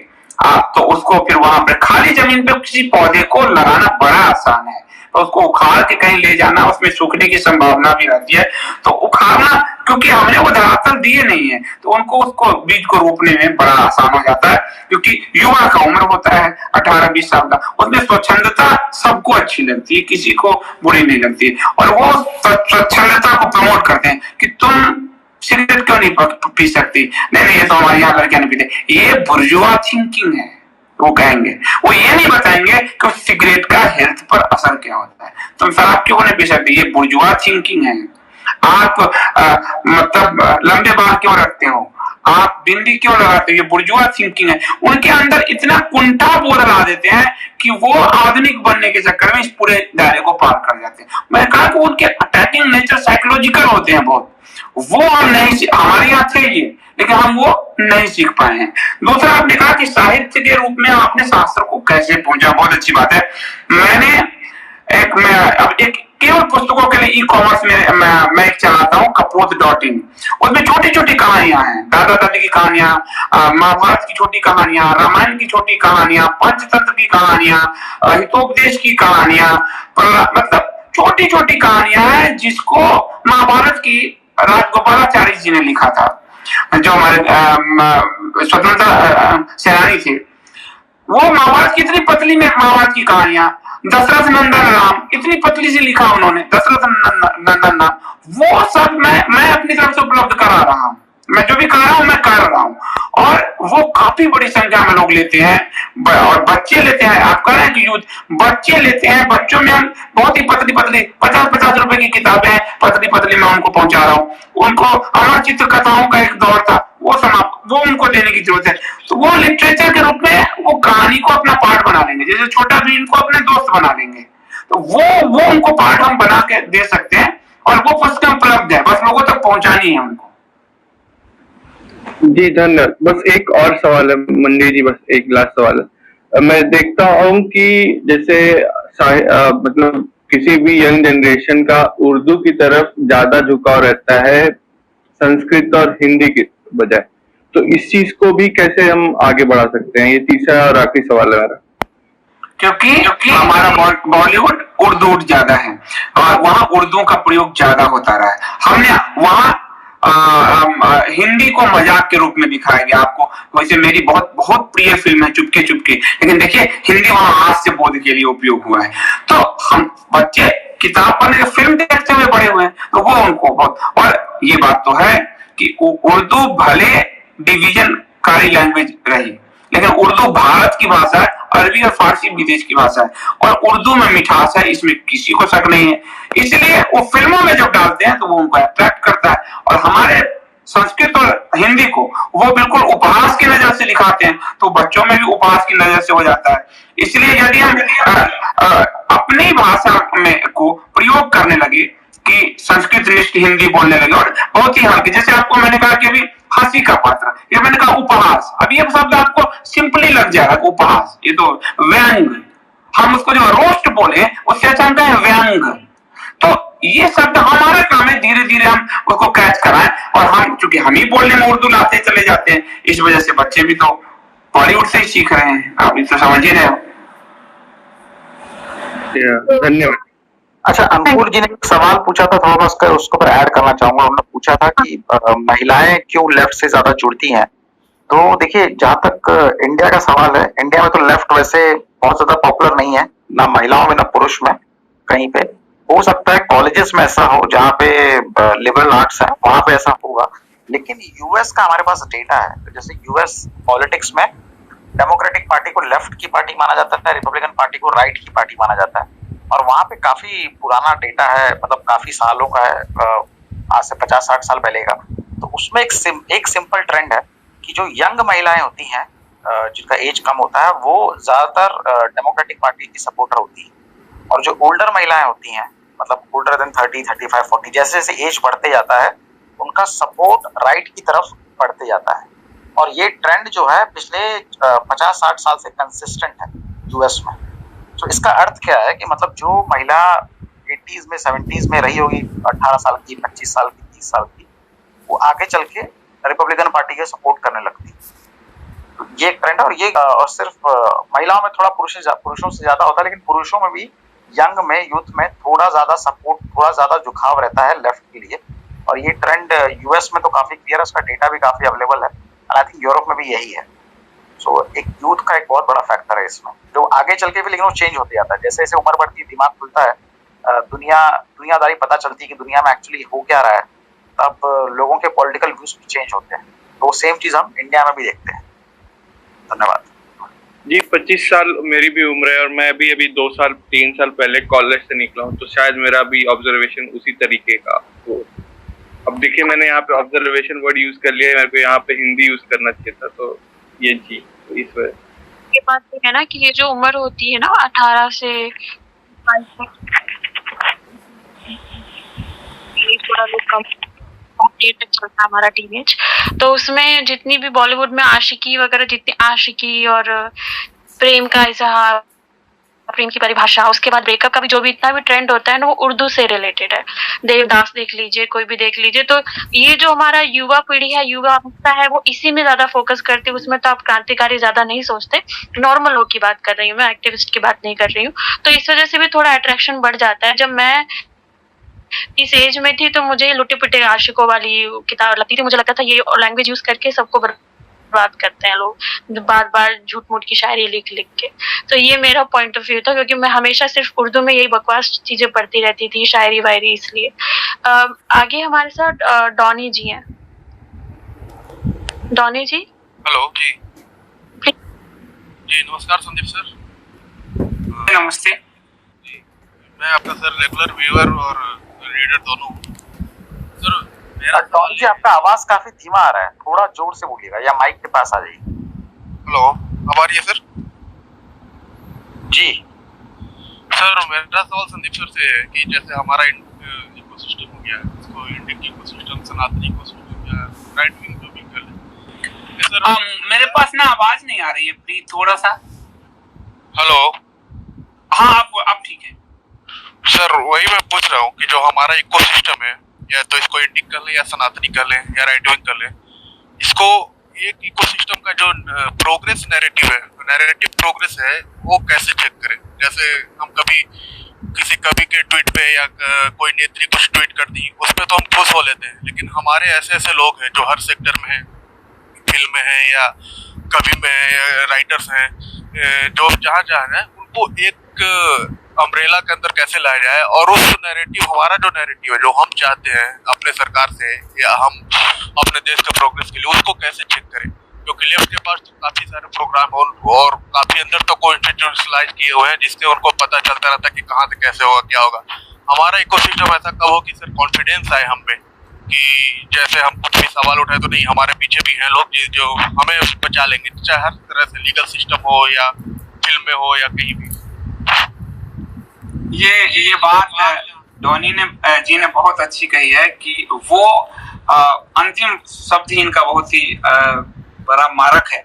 तो उसको फिर वहां पर खाली जमीन पे किसी पौधे को लगाना बड़ा आसान है, तो उसको उखाड़ के कहीं ले जाना, उसमें सूखने की संभावना भी रहती है। तो उखाड़ना, क्योंकि हमने वो धरातल दिए नहीं है, तो उनको उसको बीज को रोपने में बड़ा आसान हो जाता है, क्योंकि युवा का उम्र होता है 18-20 साल का, उसमें स्वच्छंदता सबको अच्छी लगती है, किसी को बुरी नहीं लगती। और वो स्वच्छंदता को प्रमोट करते हैं कि तुम सिगरेट क्यों नहीं पी सकती, नहीं ये तो हमारे यहाँ लड़कियां नहीं पीते। ये बुर्जुआ थिंकिंग है, वो कहेंगे, वो ये नहीं बताएंगे कि सिगरेट का हेल्थ पर असर क्या होता है। तुम शराब क्यों नहीं पी सकते, ये बुर्जुआ थिंकिंग है। आप मतलब लंबे बाल क्यों रखते हो, आप बिंदी क्यों लगाते हो, ये बुर्जुआ थिंकिंग है। उनके अंदर इतना कुंठा बोध ला देते हैं कि वो आधुनिक बनने के चक्कर में इस पूरे दायरे को पार कर जाते हैं। मैंने कहा कि उनके अटैकिंग नेचर साइकोलॉजिकल होते हैं बहुत, वो हम नहीं, हमारे यहाँ थे ये, लेकिन हम वो नहीं सीख पाए हैं। दूसरा, आपने कहा कि साहित्य के रूप में आपने शास्त्र को कैसे पहुंचा, बहुत अच्छी बात है। मैंने एक केवल पुस्तकों के लिए ई कॉमर्स में मैं एक चलाता हूँ, कपोत.in। उसमें छोटी छोटी कहानियां हैं, दादा दादी की कहानियां, महाभारत की छोटी कहानियां, रामायण की छोटी कहानियां, पंचतंत्र की कहानियां, हितोपदेश की कहानियां, मतलब छोटी छोटी कहानियां हैं जिसको महाभारत की राजगोपालाचारी जी ने लिखा था, जो हमारे स्वतंत्रता सेनानी थे। वो महाभारत की इतनी पतली में महाभारत की कहानियां, दशरथ नंदन राम इतनी पतली सी लिखा उन्होंने, दशरथ नंदन राम, वो सब मैं अपनी तरफ से उपलब्ध करा रहा हूँ। मैं जो भी कर रहा हूँ मैं कर रहा हूँ, और वो काफी बड़ी संख्या में लोग लेते हैं, और बच्चे लेते हैं। आप कह रहे हैं कि यूथ बच्चे लेते हैं, बच्चों में हम बहुत ही पतली पतली 50-50 रुपए की किताबें पतली पतली मैं उनको पहुंचा रहा हूँ। उनको अमर चित्र कथाओं का एक दौर था, वो समाप्त, वो उनको देने की जरूरत है। तो वो लिटरेचर के रूप में वो कहानी को अपना पार्ट बना लेंगे, जैसे छोटा भीम को अपने दोस्त बना लेंगे। तो वो उनको पार्ट हम बना के दे सकते हैं, और वो पुस्तक उपलब्ध है, बस लोगों तक पहुंचानी है उनको। जी धन्यवाद। बस एक और सवाल है मंडी जी, बस एक लास्ट सवाल है। मैं देखता हूँ कि जैसे मतलब किसी भी यंग जनरेशन का उर्दू की तरफ ज्यादा झुकाव रहता है संस्कृत और हिंदी की बजाय, तो इस चीज को भी कैसे हम आगे बढ़ा सकते हैं? ये तीसरा और आखिरी सवाल है मेरा। क्योंकि हमारा बॉलीवुड उर्दू ज्यादा है, और वहाँ उर्दू का प्रयोग ज्यादा होता रहा है। हमने वहाँ हिंदी को मजाक के रूप में दिखाया गया आपको। वैसे मेरी बहुत बहुत प्रिय फिल्म है चुपके चुपके, लेकिन देखिए हिंदी वहाँ हास्य बोध के लिए उपयोग हुआ है। तो हम बच्चे किताब पढ़ने, फिल्म देखते हुए बड़े हुए हैं, तो वो उनको बहुत, और ये बात तो है कि उर्दू भले डिवीजनकारी लैंग्वेज रही, लेकिन उर्दू भारत की भाषा है, अरबी और फारसी विदेश की भाषा है, और उर्दू में मिठास है, इसमें किसी को शक नहीं है। इसलिए वो फिल्मों में जब डालते हैं तो वो उनको अट्रैक्ट करता है, और हमारे संस्कृत और हिंदी को वो बिल्कुल उपहास की नजर से दिखाते हैं, तो बच्चों में भी उपहास की नजर से हो जाता है। इसलिए यदि हम अपनी भाषा में को प्रयोग करने लगे कि संस्कृत निष्ठ हिंदी बोलने लगे, और बहुत ही हल्के, जैसे आपको मैंने कहा कि अभी हंसी का पात्र, ये मैंने कहा उपहास, अब ये शब्द आपको सिंपली लग जाएगा उपहास, ये तो व्यंग, हम उसको जो रोस्ट बोले उससे अच्छा हम कहें व्यंग। तो ये शब्द हमारा काम है, धीरे धीरे हम उसको कैच कराएं, और हम चूंकि हम ही बोलने में उर्दू लाते चले जाते हैं, इस वजह से बच्चे भी तो बॉलीवुड से ही सीख रहे हैं। आप इस तो समझ ही रहे हो। धन्यवाद। अच्छा, अंकुर जी ने एक सवाल पूछा था, थोड़ा उसका उसके ऊपर ऐड करना चाहूंगा। उन्होंने पूछा था कि महिलाएं क्यों लेफ्ट से ज्यादा जुड़ती हैं। तो देखिए, जहां तक इंडिया का सवाल है, इंडिया में तो लेफ्ट वैसे बहुत ज्यादा पॉपुलर नहीं है, ना महिलाओं में ना पुरुष में। कहीं पे हो सकता है कॉलेजेस में ऐसा हो जहाँ पे लिबरल आर्ट्स है, वहां पे ऐसा होगा, लेकिन यूएस का हमारे पास डेटा है। जैसे यूएस पॉलिटिक्स में डेमोक्रेटिक पार्टी को लेफ्ट की पार्टी माना जाता है, रिपब्लिकन पार्टी को राइट की पार्टी माना जाता है, और वहां पे काफी पुराना डेटा है, मतलब काफी सालों का है, आज से 50-60 साल पहले का। तो उसमें एक सिंपल ट्रेंड है कि जो यंग महिलाएं होती हैं, जिनका एज कम होता है, वो ज्यादातर डेमोक्रेटिक पार्टी की सपोर्टर होती है, और जो ओल्डर महिलाएं होती हैं, मतलब ओल्डर देन 30, 35, 40, जैसे जैसे एज बढ़ते जाता है उनका सपोर्ट राइट की तरफ बढ़ते जाता है। और ये ट्रेंड जो है पिछले 50-60 साल से कंसिस्टेंट है यूएस में। तो इसका अर्थ क्या है कि मतलब जो महिला 80s में 70s में रही होगी, 18 साल की, 25 साल की, 30 साल की, वो आगे चल के रिपब्लिकन पार्टी के सपोर्ट करने लगती है। तो ये ट्रेंड है, और ये और सिर्फ महिलाओं में थोड़ा पुरुषों से ज्यादा होता है, लेकिन पुरुषों में भी यंग में, यूथ में थोड़ा ज्यादा सपोर्ट, थोड़ा ज्यादा झुकाव रहता है लेफ्ट के लिए। और ये ट्रेंड यूएस में तो काफी क्लियर है, उसका डेटा भी काफी अवेलेबल है, और आई थिंक यूरोप में भी यही है। सो एक यूथ का एक बहुत बड़ा फैक्टर है इसमें, जो आगे चल के भी लेकिन वो चेंज होते जाता है। जैसे जैसे उम्र बढ़ती है, दिमाग खुलता है, दुनियादारी पता चलती है कि दुनिया में एक्चुअली हो क्या रहा है, तब लोगों के पॉलिटिकल व्यूज भी चेंज होते हैं। तो सेम चीज हम इंडिया में भी देखते हैं। धन्यवाद जी। 25 साल मेरी भी उम्र है, और मैं भी अभी 2 साल 3 साल पहले कॉलेज से निकला हूँ, तो शायद मेरा भी ऑब्जर्वेशन उसी तरीके का हो। अब देखिए मैंने यहाँ पे ऑब्जर्वेशन वर्ड यूज कर लिया है, मेरे को यहाँ पे हिंदी यूज करना चाहिए था, तो ये जी तो इस वजह ये बात तो है ना कि ये जो उम्र होती है ना 18 से 22 तक, ये थोड़ा लोग कम लेट तक चलता है हमारा टीनेज, तो उसमें जितनी भी बॉलीवुड में आशिकी वगैरह, जितनी आशिकी और प्रेम का इजहार, प्रेम की परिभाषा, उसके बाद ब्रेकअप का भी जो भी इतना भी ट्रेंड होता है ना, वो उर्दू से रिलेटेड है। देवदास देख लीजिए, कोई भी देख लीजिए, तो ये जो हमारा युवा पीढ़ी है, युवा अवस्था है, वो इसी में ज्यादा फोकस करती है। उसमें तो आप क्रांतिकारी ज्यादा नहीं सोचते, नॉर्मल लोग की बात कर रही हूँ मैं, एक्टिविस्ट की बात नहीं कर रही हूँ। तो इस वजह से भी थोड़ा अट्रैक्शन बढ़ जाता है। जब मैं इस एज में थी तो मुझे लुटे पुटे आशिकों वाली किताब लगती थी, मुझे लगता था ये लैंग्वेज यूज करके सबको बात करते हैं लोग, बार बार झूठ मूठ की शायरी लिख लिख के। तो ये मेरा पॉइंट ऑफ व्यू था, क्योंकि मैं हमेशा सिर्फ उर्दू में यही बकवास चीजें पढ़ती रहती थी, शायरी वायरी, इसलिए। आगे हमारे साथ डॉनी जी हैं। डॉनी जी, हेलो जी। जी नमस्कार संदीप सर। नमस्ते जी, मैं आपका सर रेगुलर व्यूअर और रीडर दोनों हूँ सर। डॉन जी आपका आवाज काफी धीमा आ रहा है, थोड़ा जोर से बोलिएगा या माइक के पास आ जाइए। हेलो, अब आ रही है सर? जी सर, मेरा सवाल संदीप सर से है कि जैसे हमारा इकोसिस्टम हो गया, इसको इंडियन इकोसिस्टम, सनातनी इकोसिस्टम या राइट विंग जो भी कर ले सर। मेरे पास ना आवाज नहीं आ रही है, प्लीज थोड़ा सा। हेलो, हाँ अब ठीक है सर। वही मैं पूछ रहा हूँ कि जो हमारा इकोसिस्टम है, या तो इसको इंडिक कर ले या सनातनी कर ले या राइट विंग कर ले, इसको एक इकोसिस्टम का जो प्रोग्रेस नैरेटिव है, नैरेटिव प्रोग्रेस है, वो कैसे चेक करें? जैसे हम कभी किसी कवि के ट्वीट पे या कोई नेत्री कुछ ट्वीट कर दी, उस पर तो हम खुश हो लेते हैं, लेकिन हमारे ऐसे ऐसे लोग हैं जो हर सेक्टर में हैं, फिल्म में हैं या कवि में हैं या राइटर्स हैं, जो जहाँ जहाँ हैं, उनको एक अम्ब्रेला के अंदर कैसे लाया जाए, और उस नैरेटिव, हमारा जो नैरेटिव है जो हम चाहते हैं अपने सरकार से या हम अपने देश के प्रोग्रेस के लिए, उसको कैसे चेक करें? क्योंकि लेफ्ट के पास तो काफी सारे प्रोग्राम और काफी अंदर तक को इंस्टीट्यूशनलाइज किए हुए हैं, जिससे उनको पता चलता रहता है कि कहाँ से कैसे होगा, क्या होगा। हमारा इकोसिस्टम ऐसा कब हो कि सर कॉन्फिडेंस आए हम पे कि जैसे हम कुछ भी सवाल उठाए तो नहीं, हमारे पीछे भी हैं लोग जो हमें बचा लेंगे, चाहे हर तरह से लीगल सिस्टम हो या फिल्म में हो या कहीं भी। ये बात डॉनी जी ने बहुत अच्छी कही है कि वो अंतिम शब्द ही इनका बहुत ही बड़ा मारक है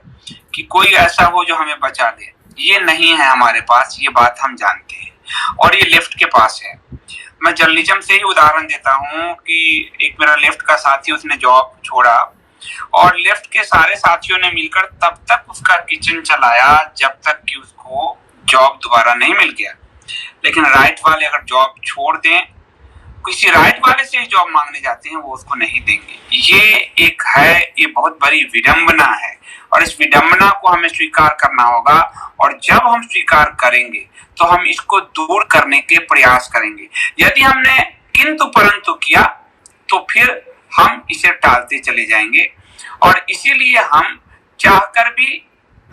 कि कोई ऐसा हो जो हमें बचा दे। ये नहीं है हमारे पास, ये बात हम जानते हैं, और ये लेफ्ट के पास है। मैं जर्नलिज्म से ही उदाहरण देता हूँ कि एक मेरा लेफ्ट का साथी, उसने जॉब छोड़ा और लेफ्ट के सारे साथियों ने मिलकर तब तक उसका किचन चलाया जब तक कि उसको जॉब दोबारा नहीं मिल गया। लेकिन राइट वाले अगर जॉब छोड़ दें, किसी राइट वाले से जॉब मांगने जाते हैं, वो उसको नहीं देंगे। ये एक है, ये बहुत बड़ी विडंबना है, और इस विडंबना को हमें स्वीकार करना होगा। और जब हम स्वीकार करेंगे तो हम इसको दूर करने के प्रयास करेंगे। यदि हमने किंतु परंतु किया तो फिर हम इसे टालते चले जाएंगे, और इसीलिए हम चाहकर भी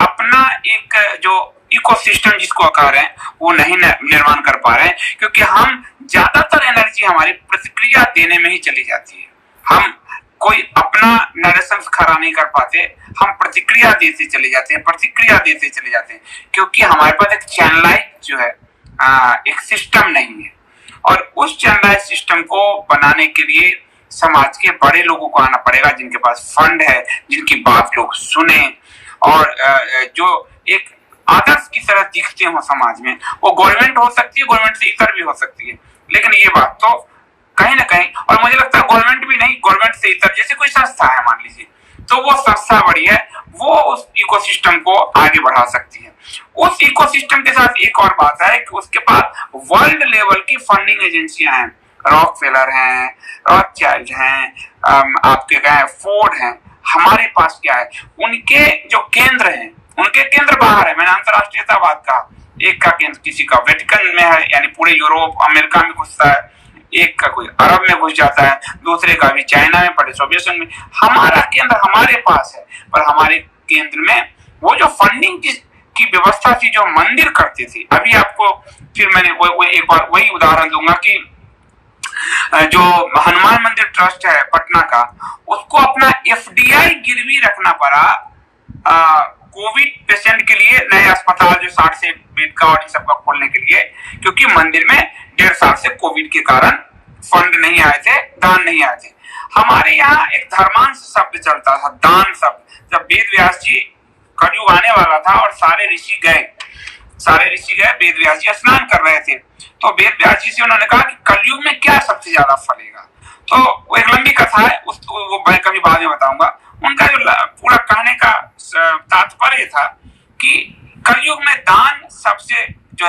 अपना एक जो इकोसिस्टम जिसको आकार है वो नहीं निर्माण कर पा रहे हैं, क्योंकि हम ज्यादातर एनर्जी हमारी प्रतिक्रिया देने में ही चली जाती है। हम कोई अपना नरेशन खड़ा नहीं कर पाते, हम प्रतिक्रिया देते चले जाते हैं, क्योंकि हमारे पास एक चैनलाइज जो है एक सिस्टम नहीं है। और उस चैनलाइज सिस्टम को बनाने के लिए समाज के बड़े लोगों को आना पड़ेगा, जिनके पास फंड है, जिनकी बात लोग सुने, और जो एक आदर्श की तरह दिखते हो समाज में। वो गवर्नमेंट हो सकती है, गवर्नमेंट से इतर भी हो सकती है, लेकिन ये बात तो कहीं ना कहीं, और मुझे लगता है गवर्नमेंट भी नहीं, गवर्नमेंट से इतर जैसे कोई संस्था है मान लीजिए, तो वो संस्था बड़ी है, वो उस इकोसिस्टम को आगे बढ़ा सकती है। उस इकोसिस्टम के साथ एक और बात है कि उसके पास वर्ल्ड लेवल की फंडिंग एजेंसियां हैं, रॉकफेलर हैं, रॉथस्चाइल्ड हैं, आपके क्या है, फोर्ड हैं। हमारे पास क्या है, उनके जो केंद्र हैं, उनके केंद्र बाहर है। मैंने अंतरराष्ट्रीयतावाद कहा, एक का केंद्र किसी का वेटिकन में है, यानी पूरे यूरोप अमेरिका में घुसता है, एक का कोई अरब में घुस जाता है, दूसरे का भी चाइना में, पड़े सोवियत संघ में। हमारा केंद्र हमारे पास है, पर हमारे केंद्र में वो जो फंडिंग की व्यवस्था थी, जो मंदिर करती थी, अभी आपको फिर मैंने एक बार वही उदाहरण दूंगा कि जो हनुमान मंदिर ट्रस्ट है पटना का, उसको अपना एफडीआई गिरवी रखना पड़ा कोविड पेशेंट के लिए, नए अस्पताल जो 60 से बेड का और सबका खोलने के लिए, क्योंकि मंदिर में 1.5 साल से कोविड के कारण फंड नहीं आए थे, दान नहीं आए थे। हमारे यहाँ एक धर्मांश शब्द चलता था, दान शब्द। जब वेद व्यास जी, कलयुग आने वाला था और सारे ऋषि गए, वेद व्यास जी स्नान कर रहे थे, तो वेद व्यास जी से उन्होंने कहा कि कलयुग में क्या सबसे ज्यादा फलेगा। तो वो एक लंबी कथा है, वो मैं कभी बाद में बताऊंगा। उनका जो पूरा कहने का तात्पर्य था कि कलयुग में दान सबसे जो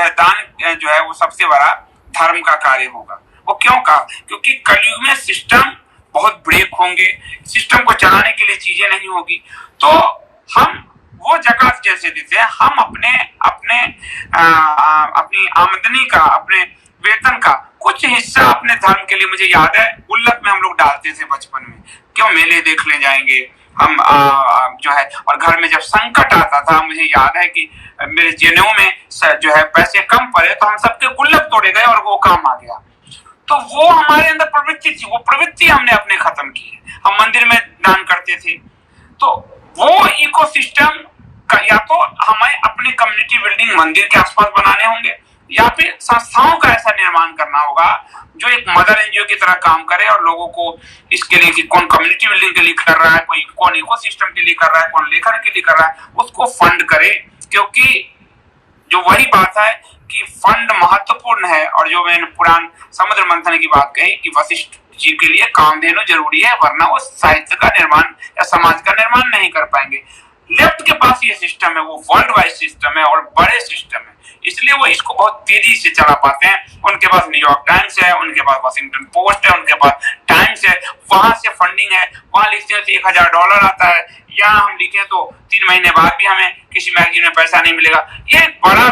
है वो सबसे बड़ा धर्म का कार्य होगा। वो क्यों कहा? क्योंकि कलयुग में सिस्टम बहुत ब्रेक होंगे, सिस्टम को चलाने के लिए चीजें नहीं होगी। तो हम वो जगह जैसे देते हैं, हम अपनी आमदनी का, अपने वेतन का कुछ हिस्सा अपने धर्म के लिए, मुझे याद है गुल्लक में हम लोग डालते थे बचपन में, क्यों मेले देखने जाएंगे हम जो है। और घर में जब संकट आता था, मुझे याद है कि मेरे जनेऊ में जो है पैसे कम पड़े तो हम सबके गुल्लक तोड़े गए और वो काम आ गया। तो वो हमारे अंदर प्रवृत्ति थी, वो प्रवृत्ति हमने अपने खत्म की है। हम मंदिर में दान करते थे। तो वो इकोसिस्टम का या तो हमें अपनी कम्युनिटी बिल्डिंग मंदिर के आसपास बनाने होंगे, या फिर संस्थाओं का ऐसा निर्माण करना होगा जो एक मदर एनजीओ की तरह काम करे और लोगों को इसके लिए कि कौन कम्युनिटी बिल्डिंग के लिए कर रहा है, कोई कौन इकोसिस्टम के लिए कर रहा है, कौन लेखन के लिए कर रहा है, उसको फंड करे। क्योंकि जो वही बात है कि फंड महत्वपूर्ण है। और जो मैंने पुराण समुद्र मंथन की बात कही कि वशिष्ठ जी के लिए कामधेनु जरूरी है, वरना वो साहित्य का निर्माण या समाज का निर्माण नहीं कर पाएंगे। लेफ्ट के पास ये सिस्टम है, वो वर्ल्ड वाइड सिस्टम है और बड़े सिस्टम है, इसलिए वो इसको बहुत तेजी से चला पाते हैं। उनके पास न्यूयॉर्क टाइम्स है, उनके पास वाशिंगटन पोस्ट है, उनके पास टाइम्स है, वहां से फंडिंग है। वहां लिखते हैं तो $1000 आता है, यहाँ हम लिखें तो 3 महीने बाद भी हमें किसी मैगजीन में पैसा नहीं मिलेगा। ये बड़ा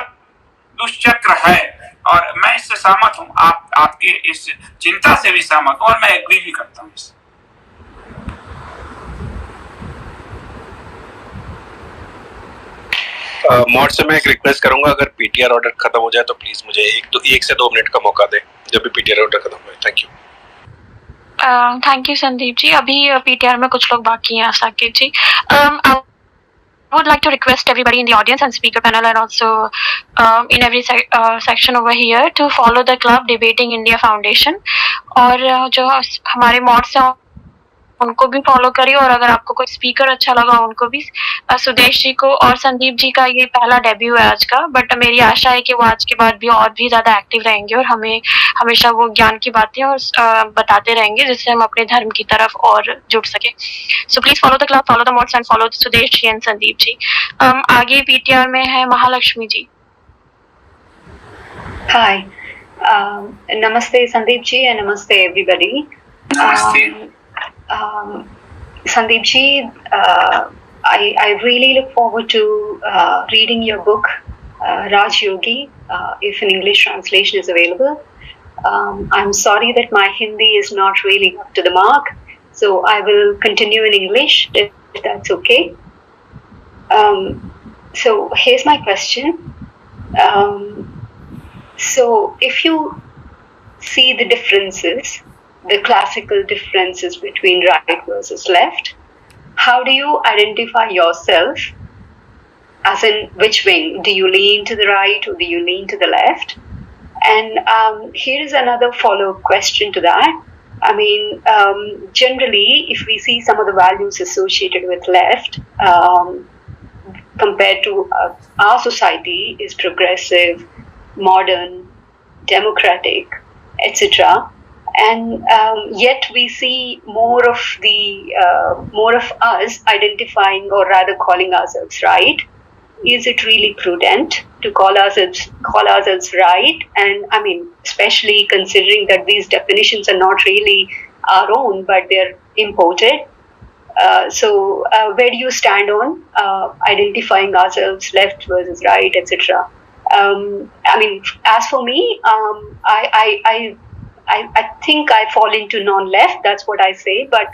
दुष्चक्र है और मैं इससे सहमत हूँ, आपकी इस चिंता से भी सहमत हूँ और मैं एग्री भी करता हूँ इससे। मॉड से मैं एक रिक्वेस्ट करूंगा, अगर पीटीआर ऑर्डर खत्म हो जाए तो प्लीज मुझे 1 से 2 मिनट का मौका दें जब भी पीटीआर ऑर्डर खत्म हो। Thank you. Thank you Sandeep ji. अभी पीटीआर में कुछ लोग बाकी हैं, साकिब जी। I would like to request everybody in the audience and speaker panel and also in every section over here to follow the club Debating India Foundation और जो हमारे mods हैं उनको भी फॉलो करिए। और अगर आपको कोई स्पीकर अच्छा लगा उनको भी, सुदेश जी को और संदीप जी का ये पहला डेब्यू है आज का, बट मेरी आशा है कि वो आज के बाद भी और भी ज्यादा एक्टिव रहेंगे और हमें हमेशा वो ज्ञान की बातें और बताते रहेंगे जिससे हम अपने धर्म की तरफ और जुड़ सके। So please follow the club, follow the mods and follow Sudesh ji and Sandeep ji. आगे पीटीआर में है महालक्ष्मी जी। हाय, नमस्ते संदीप जी एंड नमस्ते everybody. Sandeep ji, I really look forward to reading your book, Raj Yogi, if an English translation is available. I'm sorry that my Hindi is not really up to the mark, so I will continue in English if that's okay. So here's my question. So if you see the differences, the classical differences between right versus left, how do you identify yourself? As in, which wing? Do you lean to the right or do you lean to the left? And here is another follow-up question to that. I mean, generally, if we see some of the values associated with left, compared to our society is progressive, modern, democratic, etc. And yet we see more of us identifying or rather calling ourselves right. Is it really prudent to call ourselves right? And I mean, especially considering that these definitions are not really our own, but they're imported. So where do you stand on identifying ourselves left versus right, etc.? I mean, as for me, I think I fall into non-left. That's what I say. But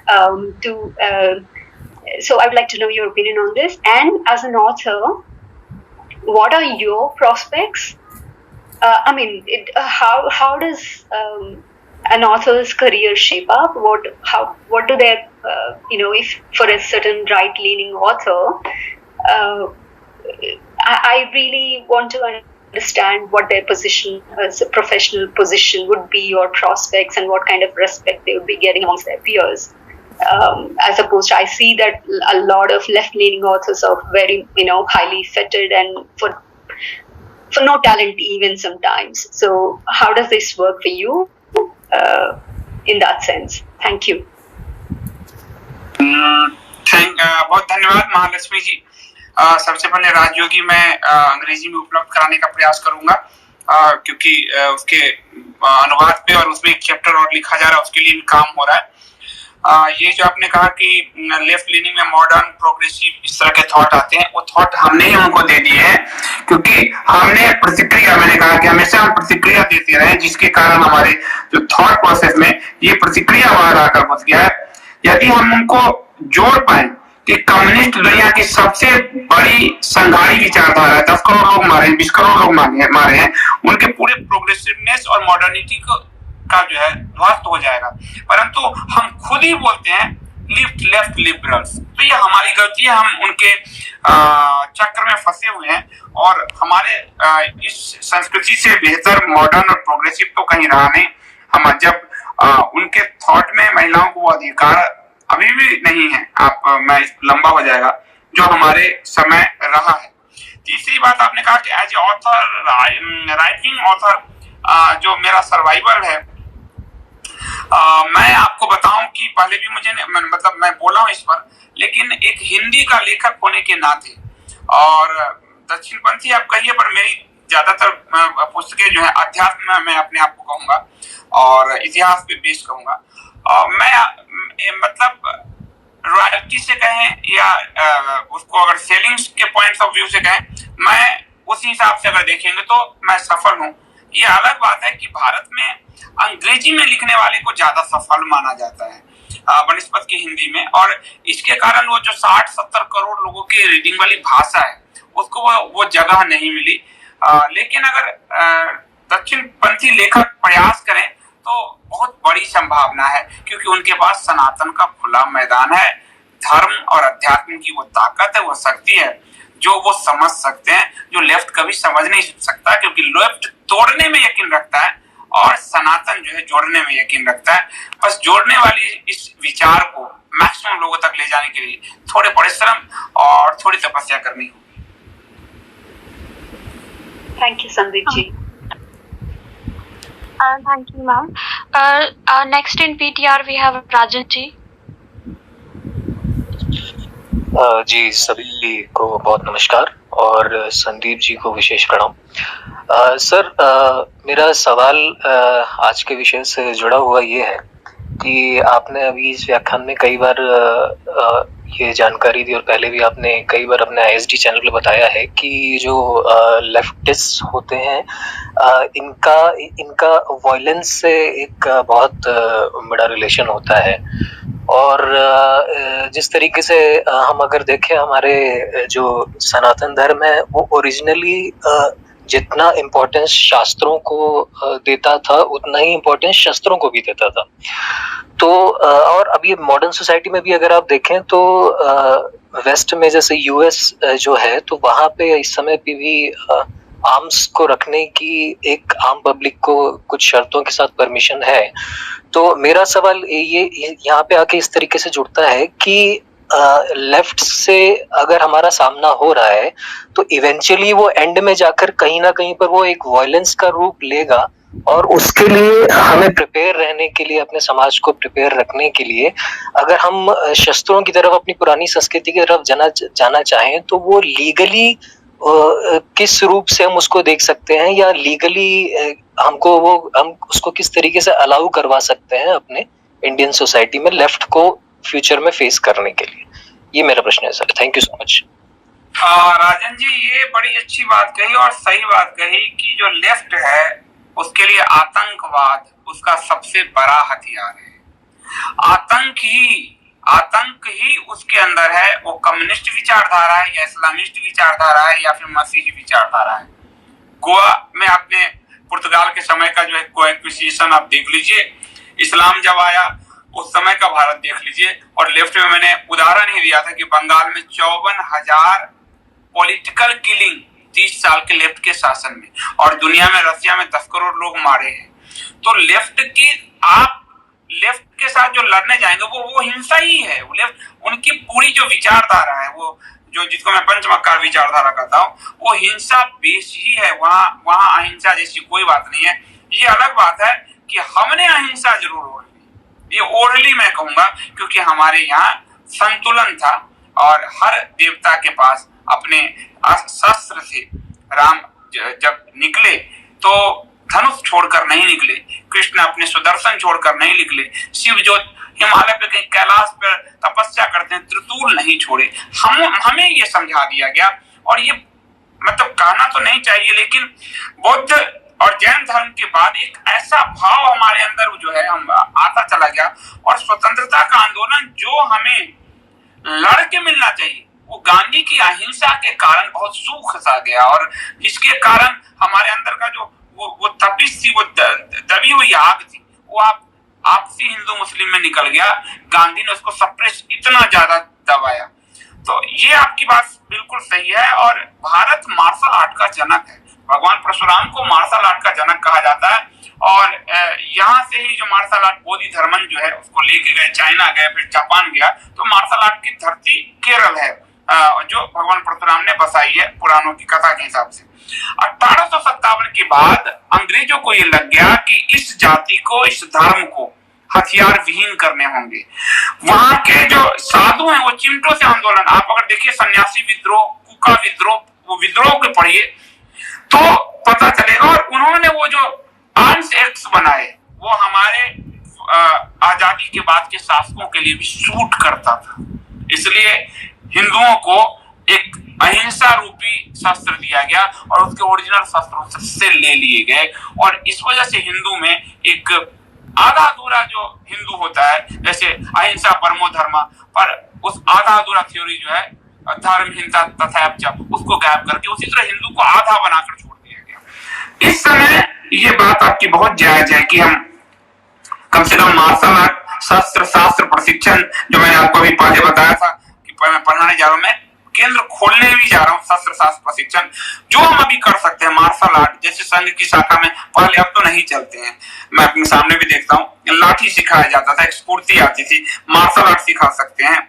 so I would like to know your opinion on this. And as an author, what are your prospects? I mean, how does an author's career shape up? What do their if for a certain right-leaning author, I really want to understand what their position as a professional position would be, or prospects, and what kind of respect they would be getting amongst their peers. As opposed to, I see that a lot of left-leaning authors are very, highly fettered and for no talent even sometimes. So how does this work for you in that sense? Thank you. बहुत धन्यवाद महालक्ष्मी जी। सबसे पहले राजयोगी मैं अंग्रेजी में उपलब्ध कराने का प्रयास करूंगा, क्योंकि उसके अनुवाद पे और उसमें एक चैप्टर और लिखा जा रहा है, उसके लिए भी काम हो रहा है। ये जो आपने कहा कि लेफ्ट लीनिंग में मॉडर्न प्रोग्रेसिव इस तरह के थॉट आते हैं, वो थॉट हमने ही उनको दे दिए हैं, क्योंकि हमने प्रतिक्रिया, मैंने कहा कि हमेशा हम प्रतिक्रिया देते रहे, जिसके कारण हमारे जो थॉट प्रोसेस में ये प्रतिक्रिया बाहर आकर घुस गया है। यदि हम उनको जोड़ पाए कि कम्युनिस्ट दुनिया की सबसे बड़ी संघारी विचारधारा है, 10 करोड़ लोग मारे हैं, 20 करोड़ लोग मारे हैं, उनके पूरे प्रोग्रेसिवनेस और मॉडर्निटी का जो है ध्वस्त हो जाएगा। परंतु हम खुद ही बोलते हैं लेफ्ट लिबरल्स, तो ये हमारी गलती है, हम उनके चक्र में फंसे हुए हैं, और हमारे इस संस्कृति से बेहतर मॉडर्न और प्रोग्रेसिव तो कहीं रहा नहीं। हम जब उनके थॉट में महिलाओं को अधिकार अभी भी नहीं है, मैं लंबा हो जाएगा, जो हमारे समय रहा है। तीसरी बात आपने कहा कि as a author, writing author, जो मेरा सर्वाइवल है, मैं आपको बताऊं कि पहले भी मैं बोला हूं इस पर, लेकिन एक हिंदी का लेखक होने के नाते, और दक्षिणपंथी आप कहिए, पर मेरी ज्यादातर पुस्तकें जो है अध्यात्म में मैं अपने आप को कहूंगा और इतिहास पे बेस कहूंगा। मैं रॉयल्टी से कहें या उसको अगर सेलिंग्स के पॉइंट ऑफ व्यू से कहें, मैं उस हिसाब से अगर देखेंगे तो मैं सफल हूं। ये अलग बात है कि भारत में अंग्रेजी में लिखने वाले को ज्यादा सफल माना जाता है बनस्पत की हिंदी में, और इसके कारण वो जो 60-70 करोड़ लोगों की रीडिंग वाली भाषा है, उसको वो जगह नहीं मिली। लेकिन अगर दक्षिणपंथी लेखक प्रयास करें तो बहुत बड़ी संभावना है, क्योंकि उनके पास सनातन का खुला मैदान है, धर्म और अध्यात्म की वो ताकत है, वो शक्ति है जो वो समझ सकते हैं, जो लेफ्ट कभी समझ नहीं सकता, क्योंकि लेफ्ट तोड़ने में यकीन रखता है और सनातन जो है जोड़ने में यकीन रखता है। बस जोड़ने वाली इस विचार को मैक्सिमम लोगों तक ले जाने के लिए थोड़े परिश्रम और थोड़ी तपस्या करनी होगी। Thank you, Sandeep ji. Thank you, ma'am. Next in PTR we have Rajan ji. जी सभी को बहुत नमस्कार और संदीप जी को विशेष प्रणाम। सर, मेरा सवाल आज के विषय से जुड़ा हुआ ये है कि आपने अभी इस व्याख्यान में कई बार ये जानकारी दी और पहले भी आपने कई बार अपने ISD चैनल पे बताया है कि जो लेफ्टिस्ट होते हैं इनका वायलेंस से एक बहुत बड़ा रिलेशन होता है, और जिस तरीके से हम अगर देखें हमारे जो सनातन धर्म है वो ओरिजिनली जितना इम्पोर्टेंस शास्त्रों को देता था उतना ही इम्पोर्टेंस शस्त्रों को भी देता था। तो और अभी मॉडर्न सोसाइटी में भी अगर आप देखें तो वेस्ट में जैसे US जो है तो वहाँ पे इस समय पे भी आर्म्स को रखने की एक आम पब्लिक को कुछ शर्तों के साथ परमिशन है। तो मेरा सवाल ये यहाँ पे आके इस तरीके से जुड़ता है कि लेफ्ट से अगर हमारा सामना हो रहा है तो इवेंचुअली वो एंड में जाकर कहीं ना कहीं पर वो एक वायलेंस का रूप लेगा, और उसके लिए हमें प्रिपेयर रहने के लिए, अपने समाज को प्रिपेयर रखने के लिए अगर हम शस्त्रों की तरफ, अपनी पुरानी संस्कृति की तरफ जाना चाहें तो वो लीगली किस रूप से हम उसको देख सकते हैं, या लीगली हम उसको किस तरीके से अलाउ करवा सकते हैं अपने इंडियन सोसाइटी में लेफ्ट को फ्यूचर में फेस करने के लिए। ये मेरा प्रश्न है sir. Thank you so much. Rajan ji, ये बड़ी अच्छी बात कही और सही बात कही कि जो लेफ्ट है उसके लिए आतंकवाद उसका सबसे बड़ा हथियार है। आतंक ही उसके अंदर है, वो कम्युनिस्ट विचारधारा है या इस्लामिस्ट विचारधारा है या फिर मसीही विचारधारा है। गोवा में आपने पुर्तगाल के समय का जो है कोएक्विजिशन आप देख लीजिए, इस्लाम जब आया उस समय का भारत देख लीजिए। और लेफ्ट में मैंने उदाहरण ही दिया था कि बंगाल में 54,000 पॉलिटिकल किलिंग 30 साल के लेफ्ट के शासन में, और दुनिया में रसिया में 10 करोड़ लोग मारे हैं। तो लेफ्ट की आप लेफ्ट के साथ जो लड़ने जाएंगे वो हिंसा ही है। वो लेफ्ट उनकी पूरी जो विचारधारा है, वो जो जिसको मैं पंचमक्कार विचारधारा कहता हूँ, वो हिंसा बेस ही है। वहाँ अहिंसा जैसी कोई बात नहीं है। ये अलग बात है कि हमने अहिंसा जरूर ओढ़ ली, ये ओढ़ ली मैं कहूंगा, क्योंकि हमारे यहाँ संतुलन था और हर देवता के पास अपने शस्त्र से राम जब निकले तो धनुष छोड़कर नहीं निकले, कृष्ण अपने सुदर्शन छोड़कर नहीं निकले, शिव जो हिमालय पे कहीं कैलाश पर तपस्या करते हैं त्रिशूल नहीं छोड़े। हमें ये समझा दिया गया। और ये मतलब कहना तो नहीं चाहिए, लेकिन बौद्ध और जैन धर्म के बाद एक ऐसा भाव हमारे अंदर जो है हम आता चला गया, और स्वतंत्रता का आंदोलन जो हमें लड़ के मिलना चाहिए वो गांधी की अहिंसा के कारण बहुत सूख सा गया, और जिसके कारण हमारे अंदर का जो वो तपिश थी, वो दबी हुई आग थी, वो आपसी हिंदू मुस्लिम में निकल गया। गांधी ने उसको सप्रेस इतना ज्यादा दबाया। तो ये आपकी बात बिल्कुल सही है। और भारत मार्शल आर्ट का जनक है। भगवान परशुराम को मार्शल आर्ट का जनक कहा जाता है। और यहाँ से ही जो मार्शल आर्ट बोधि धर्मन जो है उसको लेके गए, चाइना गए, फिर जापान गया। तो मार्शल आर्ट की धरती केरल है, जो भगवान परशुराम ने बसाई है पुराणों की कथा के हिसाब से। 1857 के बाद अंग्रेजों को ये लग गया कि इस जाति को, इस धर्म को हथियार विहीन करने होंगे। वहां के जो साधु हैं वो चिमटों से आंदोलन, आप अगर देखिए सन्यासी विद्रोह, कुका विद्रोह, वो विद्रोह के पढ़िए तो पता चलेगा। और उन्होंने वो जो आर्म्स एक्ट्स बनाए वो हमारे आजादी के बाद के शासकों के लिए भी सूट करता था। इसलिए हिंदुओं को एक अहिंसा रूपी शस्त्र दिया गया और उसके ओरिजिनल शस्त्रों से ले लिए गए। और इस वजह से हिंदू में एक आधा अधूरा जो हिंदू होता है, जैसे अहिंसा परमो धर्म, पर उस आधा अधूरा थ्योरी जो है धर्महीनता तथा उसको गायब करके उसी तरह हिंदू को आधा बनाकर छोड़ दिया गया। इस समय ये बात आपकी बहुत जायज है कि हम कम से कम मार्शल आर्ट शस्त्र शास्त्र प्रशिक्षण, जो मैंने आपको अभी पहले बताया था कि मैं पढ़ाने जा रहा हूँ, मैं केंद्र खोलने भी जा रहा हूँ शस्त्र शास्त्र प्रशिक्षण, जो हम अभी कर सकते हैं। मार्शल आर्ट जैसे संघ की शाखा में पहले, अब तो नहीं चलते हैं, मैं अपने सामने भी देखता हूँ, लाठी सिखाया जाता था, एक स्फूर्ति आती थी। मार्शल आर्ट सिखा सकते हैं,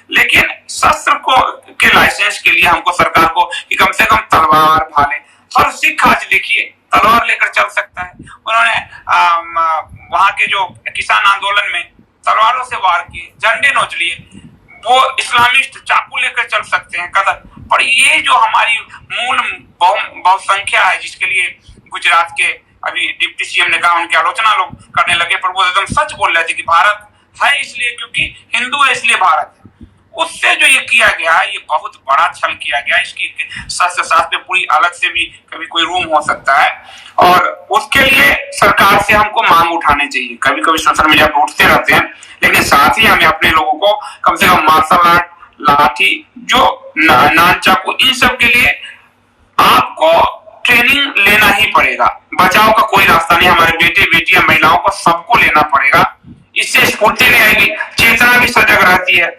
लेकिन शस्त्र को के लाइसेंस के लिए हमको सरकार को कि कम से कम तलवार, भाले, हर सिख आज देखिए तलवार लेकर चल सकता है। उन्होंने वहां के जो किसान आंदोलन में तलवारों से वार किए, झंडे नोच लिए। वो इस्लामिस्ट चाकू लेकर चल सकते हैं कदर। पर ये जो हमारी मूल बहुसंख्या है, जिसके लिए गुजरात के अभी डिप्टी सीएम ने कहा, उनकी आलोचना लोग करने लगे, पर वो एकदम सच बोल रहे थे कि भारत है इसलिए क्योंकि हिंदू है, इसलिए भारत है। उससे जो ये किया गया, ये बहुत बड़ा छल किया गया। इसकी शस्त्र शास्त्र में पूरी अलग से भी कभी कोई रूम हो सकता है, और उसके लिए सरकार से हमको मांग उठाने चाहिए। कभी कभी सोशल मीडिया पर उठते रहते हैं, लेकिन साथ ही हमें अपने लोगों को कम से कम मार्शल आर्ट, लाठी, जो नान चाकू, इन सब के लिए आपको ट्रेनिंग लेना ही पड़ेगा। बचाव का कोई रास्ता नहीं। हमारे बेटे बेटियां महिलाओं को सबको लेना पड़ेगा। इससे स्फूर्ति भी आएगी, चेतना भी सजग रहती है,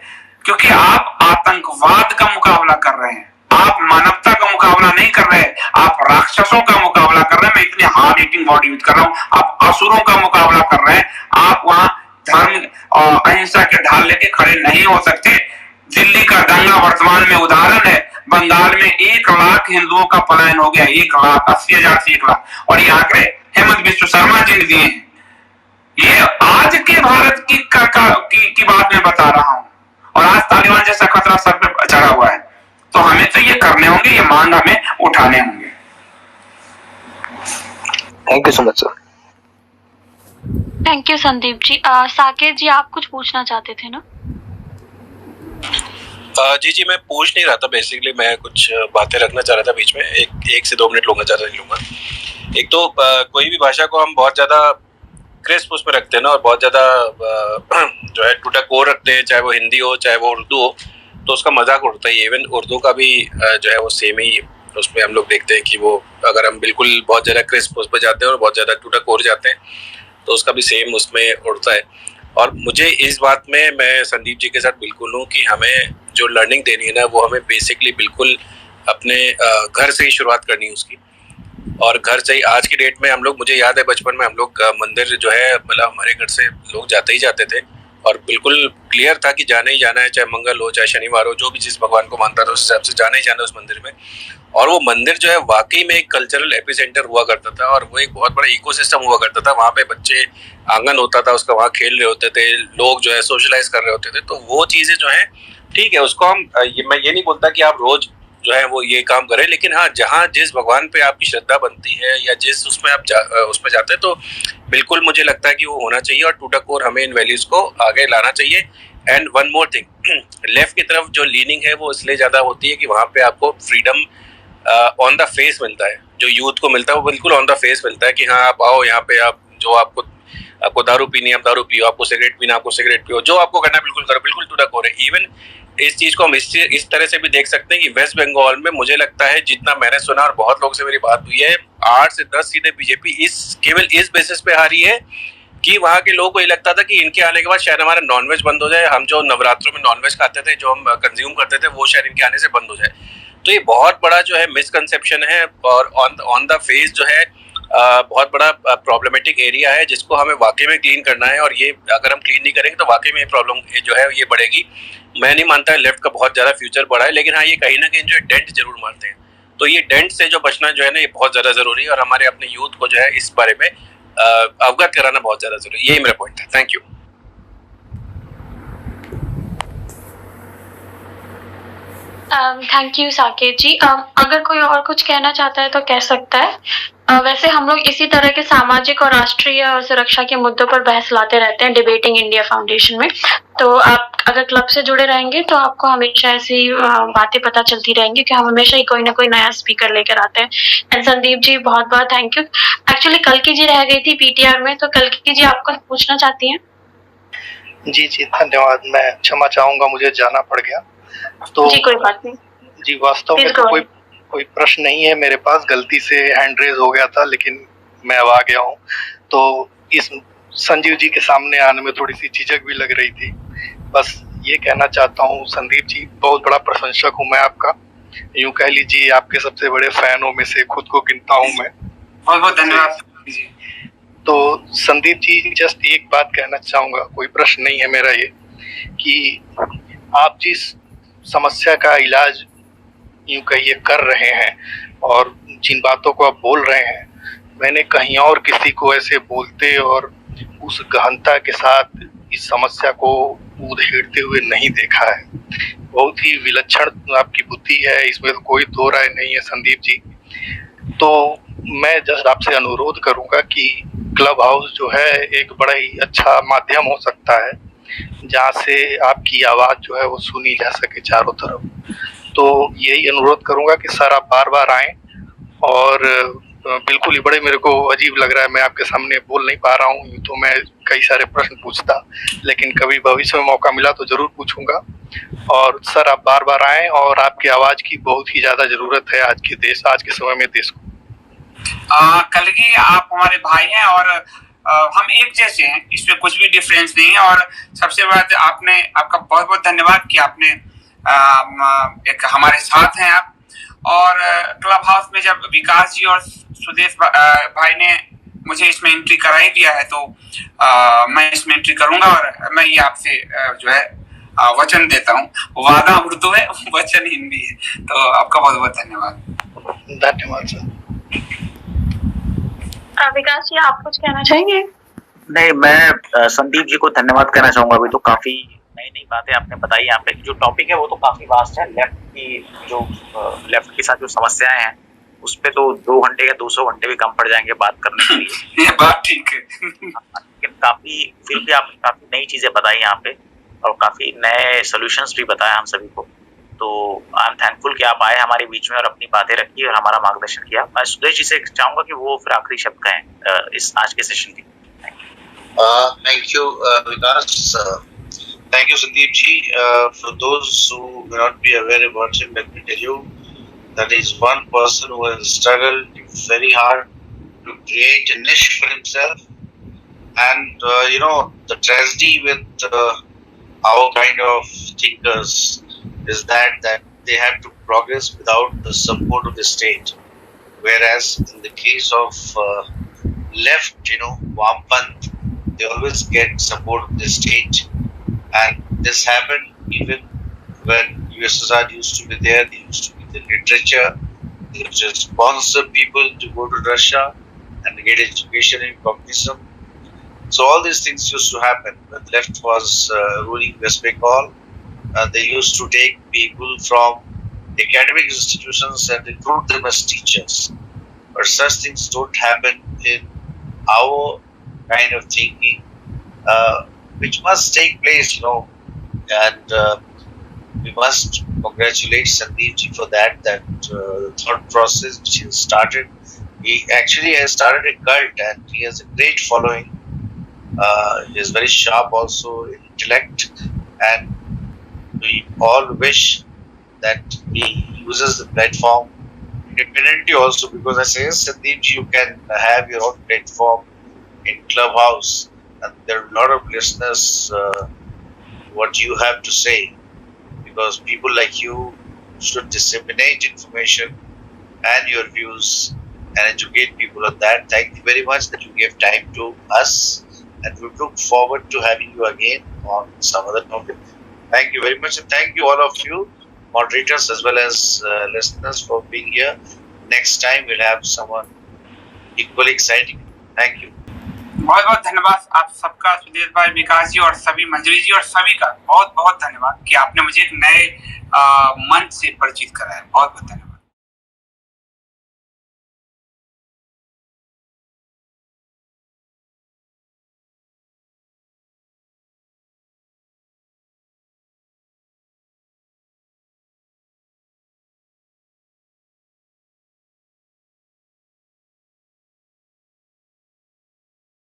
क्योंकि आप आतंकवाद का मुकाबला कर रहे हैं, आप मानवता का मुकाबला नहीं कर रहे हैं, आप राक्षसों का मुकाबला कर रहे हैं। मैं इतनी हार्ड हिटिंग वर्ड यूज कर रहा हूँ, आप असुरों का मुकाबला कर रहे हैं। आप वहां धर्म और अहिंसा के ढाल लेके खड़े नहीं हो सकते। दिल्ली का दंगा वर्तमान में उदाहरण है। बंगाल में 1 लाख हिंदुओं का पलायन हो गया, 1 लाख, 80,000 से 1 लाख, और ये आंकड़े हेमंत बिस्व शर्मा जी ने दिए हैं। ये आज के भारत की बात मैं बता रहा हूँ, और आज तालिबान जैसा खतरा सर पे चढ़ा हुआ है। तो हमें तो ये करने होंगे, ये मांग हमें उठाने होंगे। Thank you so much sir. Thank you Sandeep ji. Saket ji, आप कुछ पूछना चाहते थे ना? जी मैं पूछ नहीं रहा था, बेसिकली मैं कुछ बातें रखना चाह रहा था बीच में, एक से 2 मिनट लूंगा, ज़्यादा नहीं लूंगा। एक तो कोई भी भाषा को हम बहुत ज़्यादा क्रिस्प उसमें रखते हैं ना, और बहुत ज़्यादा जो है टूटा कोर रखते हैं, चाहे वो हिंदी हो चाहे वो उर्दू हो, तो उसका मजाक उड़ता है। इवन उर्दू का भी जो है वो सेम ही, उसमें हम लोग देखते हैं कि वो अगर हम बिल्कुल बहुत ज़्यादा क्रिस्प उस पर जाते हैं और बहुत ज़्यादा टूटा कोर जाते हैं, तो उसका भी सेम उसमें उड़ता है। और मुझे इस बात में मैं संदीप जी के साथ बिल्कुल हूँ कि हमें जो लर्निंग देनी है ना वो हमें बेसिकली बिल्कुल अपने घर से ही शुरुआत करनी है उसकी। और घर से ही आज की डेट में हम लोग, मुझे याद है बचपन में हम लोग मंदिर जो है मतलब हमारे घर से लोग जाते ही जाते थे और बिल्कुल क्लियर था कि जाना ही जाना है, चाहे मंगल हो चाहे शनिवार हो, जो भी जिस भगवान को मानता था उस हिसाब से जाना ही जाना उस मंदिर में। और वो मंदिर जो है वाकई में एक कल्चरल एपिसेंटर हुआ करता था और वो एक बहुत बड़ा इकोसिस्टम हुआ करता था। वहाँ पे बच्चे, आंगन होता था उसका, वहाँ खेल रहे होते थे, लोग जो है सोशलाइज कर रहे होते थे। तो वो चीज़ें जो है ठीक है, उसको हम मैं ये नहीं बोलता कि आप रोज जो है वो ये काम करें, लेकिन हाँ जहाँ जिस भगवान पे आपकी श्रद्धा बनती है या जिस उसमें आप उसमें जाते हैं तो बिल्कुल मुझे लगता है कि वो होना चाहिए और टू द कोर हमें इन वैल्यूज को आगे लाना चाहिए। And one more thing, left की तरफ जो लीनिंग है वो इसलिए ज़्यादा होती है कि वहाँ पे आपको फ्रीडम ऑन द फेस मिलता है। जो यूथ को मिलता है वो बिल्कुल ऑन द फेस मिलता है कि हाँ आप आओ यहाँ पे, आप जो आपको दारू पीनी है आप दारू पियो, आपको सिगरेट पीना आपको सिगरेट पियो, जो आपको करना है बिल्कुल करो, बिल्कुल टू द कोर है। इवन इस चीज को हम इस तरह से भी देख सकते हैं कि वेस्ट बंगाल में मुझे लगता है, जितना मैंने सुना और बहुत लोगों से मेरी बात हुई है, 8 से 10 सीटें बीजेपी केवल इस बेसिस पे हारी है कि वहाँ के लोगों को ये लगता था कि इनके आने के बाद शायद हमारा नॉनवेज बंद हो जाए, हम जो नवरात्रों में नॉनवेज खाते थे, जो हम कंज्यूम करते थे, वो शायद इनके आने से बंद हो जाए। तो ये बहुत बड़ा जो है मिसकंसेप्शन है और ऑन द फेस जो है बहुत बड़ा प्रॉब्लमेटिक एरिया है जिसको हमें वाकई में क्लीन करना है। और ये अगर हम क्लीन नहीं करेंगे तो वाकई में ये प्रॉब्लम जो है ये बढ़ेगी। मैं नहीं मानता लेफ्ट का बहुत ज़्यादा फ्यूचर बढ़ा है, लेकिन हाँ ये कहीं ना कहीं जो है डेंट जरूर मारते हैं। तो ये डेंट से जो बचना जो है ना ये बहुत ज़्यादा ज़रूरी है और हमारे अपने यूथ को जो है इस बारे में अवगत कराना बहुत ज़्यादा ज़रूरी है। यही मेरा पॉइंट है। Thank you. Thank you Saket ji. अगर कोई और कुछ कहना चाहता है तो कह सकता है। वैसे हम लोग इसी तरह के सामाजिक और राष्ट्रीय और सुरक्षा के मुद्दों पर बहस लाते रहते हैं डिबेटिंग इंडिया फाउंडेशन में। तो आप अगर क्लब से जुड़े रहेंगे तो आपको हमेशा ऐसी बातें पता चलती रहेंगी कि हम हमेशा ही कोई ना कोई नया स्पीकर लेकर आते हैं। एंड संदीप जी बहुत बहुत थैंक यू। एक्चुअली कल्कि जी रह गई थी पीटीआर में, तो कल्कि जी आपको पूछना चाहती हैं? जी धन्यवाद। मैं क्षमा चाहूंगा, मुझे जाना पड़ गया। तो जी कोई बात नहीं जी, वास्तव में तो कोई प्रश्न नहीं है मेरे पास, गलती से हैंड रेज हो गया था लेकिन मैं अब आ गया हूँ। तो इस संजीव जी के सामने आने में थोड़ी सी झिझक भी लग रही थी। बस ये कहना चाहता हूँ संदीप जी, बहुत बड़ा प्रशंसक हूँ मैं आपका, यूं कह लीजिए आपके सबसे बड़े फैनों में से खुद को गिनता हूँ मैं। बहुत बहुत धन्यवाद जी। तो संदीप जी जस्ट एक बात कहना चाहूंगा, कोई प्रश्न नहीं है मेरा ये, कि आप जिस समस्या का इलाज यूं कहिए कर रहे हैं और जिन बातों को आप बोल रहे हैं, मैंने कहीं और किसी को ऐसे बोलते और उस गहनता के साथ इस समस्या को उधेड़ते हुए नहीं देखा है। बहुत ही विलक्षण आपकी बुद्धि है, इसमें तो कोई दो राय नहीं है संदीप जी। तो मैं जस्ट आपसे अनुरोध करूंगा कि क्लब हाउस जो है एक बड़ा ही अच्छा माध्यम हो सकता है जहाँ से आपकी आवाज जो है वो सुनी जा सके चारों तरफ। तो यही अनुरोध करूंगा कि सर आप बार बार आएं। और बिल्कुल ही बड़े मेरे को अजीब लग रहा है, मैं आपके सामने बोल नहीं पा रहा हूँ, तो मैं कई सारे प्रश्न पूछता, लेकिन कभी भविष्य में मौका मिला तो जरूर पूछूंगा। और सर आप बार बार आएं, और आपकी आवाज की बहुत ही ज्यादा जरूरत है आज के समय में देश को। कल्कि आप हमारे भाई हैं और हम एक जैसे हैं, इसमें कुछ भी डिफरेंस नहीं है। और सबसे बड़ा आपका बहुत बहुत धन्यवाद कि आपने एक हमारे साथ हैं आप। और क्लब हाउस में जब विकास जी और सुदेश भाई ने मुझे इसमें एंट्री कराई दिया है तो मैं इसमें एंट्री करूंगा। और मैं ये आपसे जो है वचन देता हूँ, वादा उर्दू है, वचन हिंदी है। तो आपका बहुत बहुत धन्यवाद। धन्यवाद सर। विकास जी आप कुछ कहना चाहेंगे? नहीं, मैं संदीप जी को धन्यवाद कहना चाहूंगा। अभी तो काफी नई नई बातें आपने बताई यहाँ पे। जो टॉपिक है वो तो काफी वास्ट है। लेफ्ट के साथ जो समस्याएं हैं उस पे तो 2 घंटे या 200 घंटे भी कम पड़ जाएंगे बात करने के लिए। ये बात ठीक है। लेकिन फिर भी आपने काफी नई चीजें बताई यहाँ पे और काफी नए सोल्यूशंस भी बताया हम सभी को। तो आई एम थैंकफुल कि आप आए हमारे बीच में और अपनी बातें रखी और हमारा मार्गदर्शन किया। मैं सुदेश जी से चाहूंगा कि वो फिर आखिरी शब्द कहें इस आज के सेशन की। Thank you, Vikas. Thank you, Sandeep ji. For those who may not be aware about him, let me tell you that is one person who has struggled very hard to create a niche for himself And the tragedy with our kind of thinkers is that they have to progress without the support of the state. Whereas in the case of left, Wampant, they always get support of the state. And this happened even when USSR used to be there. They used to be the literature. They used to sponsor people to go to Russia and get education in communism. So all these things used to happen when left was ruling West Bengal. They used to take people from academic institutions and recruit them as teachers. But such things don't happen in our kind of thinking, which must take place, and we must congratulate Sandeep ji for that the thought process which he started. He actually has started a cult and he has a great following. He is very sharp also in intellect, and we all wish that he uses the platform independently also, because I say, Sandeep ji, you can have your own platform in Clubhouse and there are a lot of listeners what you have to say, because people like you should disseminate information and your views and educate people on that. Thank you very much that you gave time to us, and we look forward to having you again on some other topic. Thank you very much, and thank you all of you moderators as well as listeners for being here. Next time we'll have someone equally exciting. Thank you. बहुत बहुत धन्यवाद आप सबका, सुदेश भाई, विकास जी और सभी मंजरी जी और सभी का बहुत बहुत धन्यवाद कि आपने मुझे एक नए मंच से परिचित कराया। बहुत बहुत धन्यवाद।